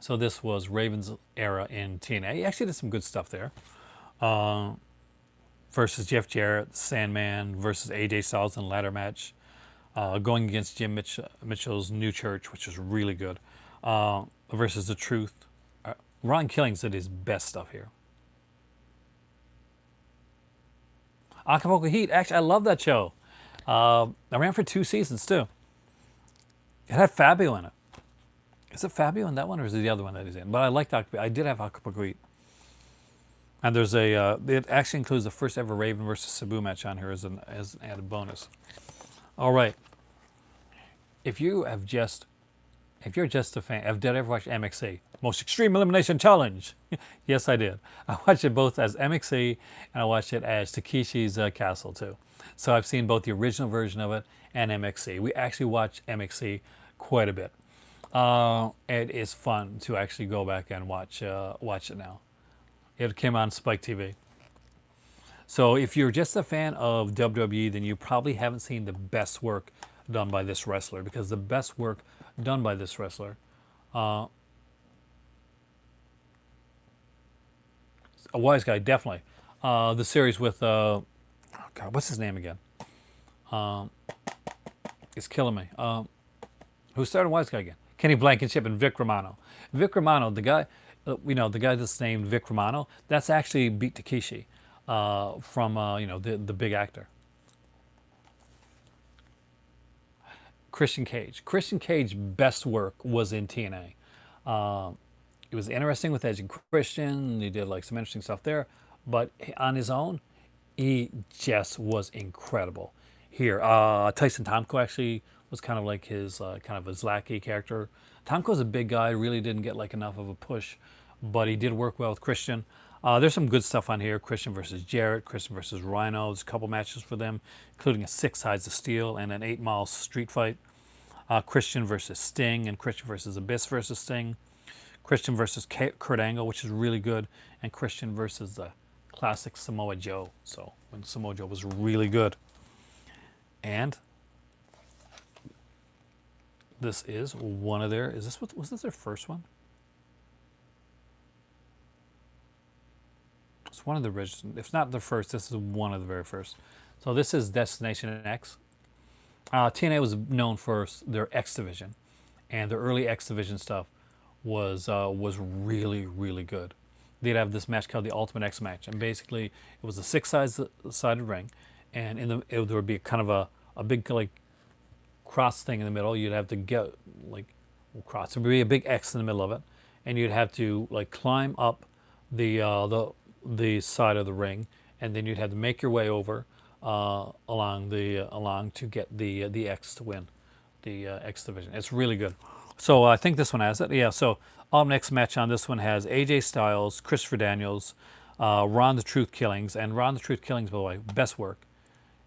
So this was Raven's era in TNA. He actually did some good stuff there. Versus Jeff Jarrett, Sandman versus AJ Styles in a ladder match. Going against Jim Mitchell's New Church, which was really good. Versus The Truth. Ron Killings did his best stuff here. Acapulco Heat. Actually, I love that show. I ran for 2 seasons too. It had Fabio in it. Is it Fabio in that one, or is it the other one that he's in? But I liked I did have Acapulco Heat. And there's it actually includes the first ever Raven versus Sabu match on here as an added bonus. All right. If you're just a fan, did I ever watch MXC? Most Extreme Elimination Challenge. Yes, I did. I watched it both as MXC and I watched it as Takeshi's Castle too. So I've seen both the original version of it and MXC. We actually watch MXC quite a bit. It is fun to actually go back and watch it now. It came on Spike TV. So if you're just a fan of WWE, then you probably haven't seen the best work done by this wrestler, because the best work done by this wrestler, a wise guy, definitely. The series with, oh God, what's his name again? It's killing me. Who started Wise Guy again? Kenny Blankenship and Vic Romano. Vic Romano, the guy, the guy that's named Vic Romano, that's actually Beat Takeshi from, the big actor. Christian Cage. Christian Cage's best work was in TNA. It was interesting with Edge and Christian. He did like some interesting stuff there, but on his own, he just was incredible. Here, Tyson Tomko actually was kind of like his lackey character. Tomko's a big guy, really didn't get like enough of a push, but he did work well with Christian. There's some good stuff on here. Christian versus Jarrett, Christian versus Rhino. There's a couple matches for them, including a 6 Sides of Steel and an 8 Mile street fight. Christian versus Sting and Christian versus Abyss versus Sting. Christian versus Kurt Angle, which is really good, and Christian versus the classic Samoa Joe. So when Samoa Joe was really good. And this is one of their, was this their first one? It's one of the original, if not the first, this is one of the very first. So this is Destination X. TNA was known for their X Division, and their early X Division stuff was really, really good. They'd have this match called the Ultimate X Match, and basically it was a 6-sided ring, and there would be kind of a big like cross thing in the middle. You'd have to get like cross. There would be a big X in the middle of it, and you'd have to like climb up the side of the ring, and then you'd have to make your way over along to get the X to win the X Division. It's really good. So I think this one has it. Yeah. So our next match on this one has AJ Styles, Christopher Daniels, Ron the Truth Killings, and Ron the Truth Killings, by the way, best work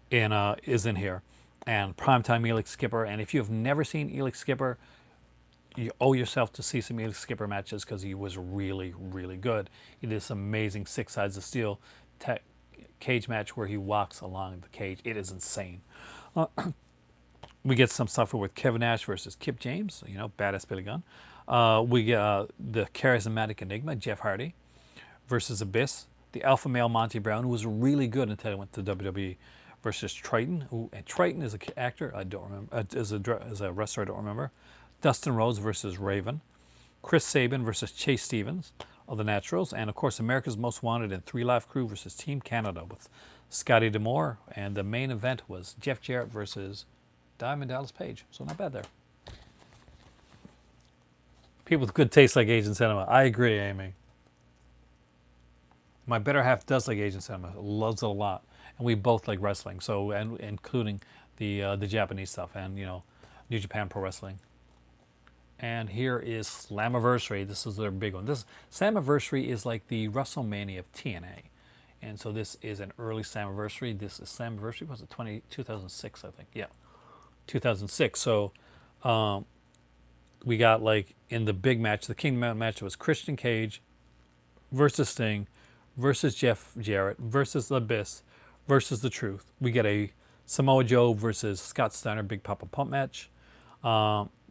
is in here, and Primetime Elix Skipper. And if you have never seen Elix Skipper, you owe yourself to see some Elix Skipper matches, because he was really, really good. He did this amazing 6 Sides of Steel cage match where he walks along the cage. It is insane. We get some stuff with Kevin Nash versus Kip James, badass Billy Gunn. We get the charismatic Enigma, Jeff Hardy, versus Abyss, the alpha male Monty Brown, who was really good until he went to WWE, versus Triton. And Triton is an actor I don't remember. As a wrestler I don't remember. Dustin Rhodes versus Raven. Chris Sabin versus Chase Stevens of the Naturals, and of course America's Most Wanted and Three Live Crew versus Team Canada with Scotty D'Amore, and the main event was Jeff Jarrett versus Diamond Dallas Page. So not bad there. People with good taste like Asian cinema. I agree, Amy. My better half does like Asian cinema, loves it a lot, and we both like wrestling. So, and including the Japanese stuff, and New Japan Pro Wrestling. And here is Slammiversary. This is their big one. This Slammiversary is like the WrestleMania of TNA. And so this is an early Slammiversary. This is Slammiversary, was it 2006, I think? Yeah, 2006. So we got like in the big match, the Kingdom match, was Christian Cage versus Sting versus Jeff Jarrett versus The Abyss versus The Truth. We get a Samoa Joe versus Scott Steiner Big Papa Pump match.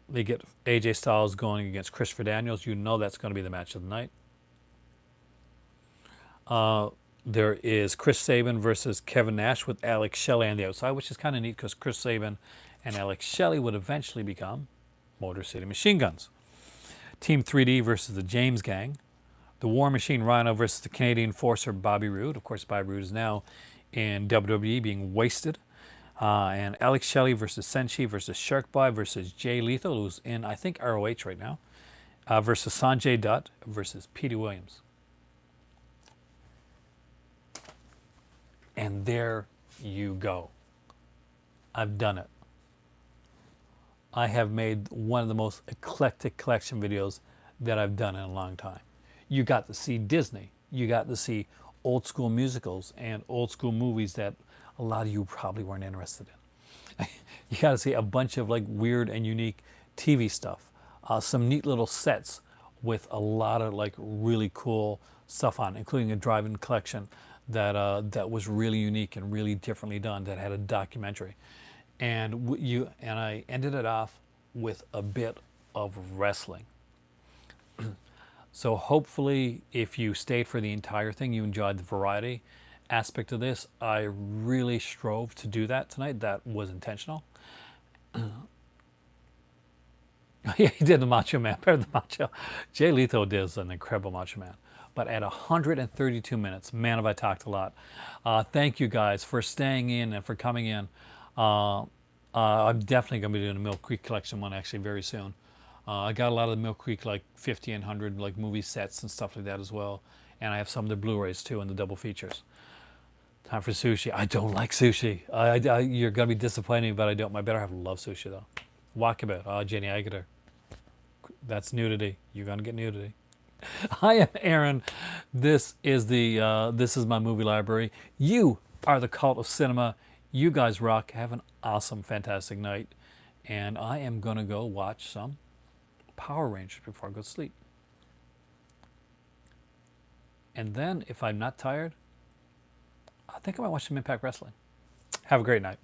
They get AJ Styles going against Christopher Daniels. You know that's going to be the match of the night. There is Chris Sabin versus Kevin Nash with Alex Shelley on the outside, which is kind of neat because Chris Sabin and Alex Shelley would eventually become Motor City Machine Guns. Team 3D versus the James Gang. The War Machine Rhino versus the Canadian Enforcer Bobby Roode. Of course, Bobby Roode is now in WWE being wasted. And Alex Shelley versus Senshi versus Sharkboy versus Jay Lethal, who's in, I think, ROH right now, versus Sanjay Dutt versus Petey Williams. And there you go. I've done it. I have made one of the most eclectic collection videos that I've done in a long time. You got to see Disney. You got to see old school musicals and old school movies that a lot of you probably weren't interested in. You got to see a bunch of like weird and unique TV stuff. Some neat little sets with a lot of like really cool stuff on, including a drive-in collection that was really unique and really differently done, that had a documentary. And I ended it off with a bit of wrestling. So hopefully, if you stayed for the entire thing, you enjoyed the variety aspect of this. I really strove to do that tonight. That was intentional. Yeah, he did the Macho Man. Better than Macho. Jay Lethal does an incredible Macho Man. But at 132 minutes, man, have I talked a lot. Thank you guys for staying in and for coming in. I'm definitely going to be doing a Mill Creek collection one actually very soon. I got a lot of the Mill Creek like 50 and 100 like movie sets and stuff like that as well. And I have some of the Blu-rays too and the double features. Time for sushi. I don't like sushi. You're going to be disappointed, but I don't. My better half love sushi though. Walkabout. Jenny Agutter. That's nudity. You're going to get nudity. I am Aaron. This is my movie library. You are the cult of cinema. You guys rock. Have an awesome, fantastic night. And I am going to go watch some Power Rangers before I go to sleep. And then, if I'm not tired, I think I might watch some Impact Wrestling. Have a great night.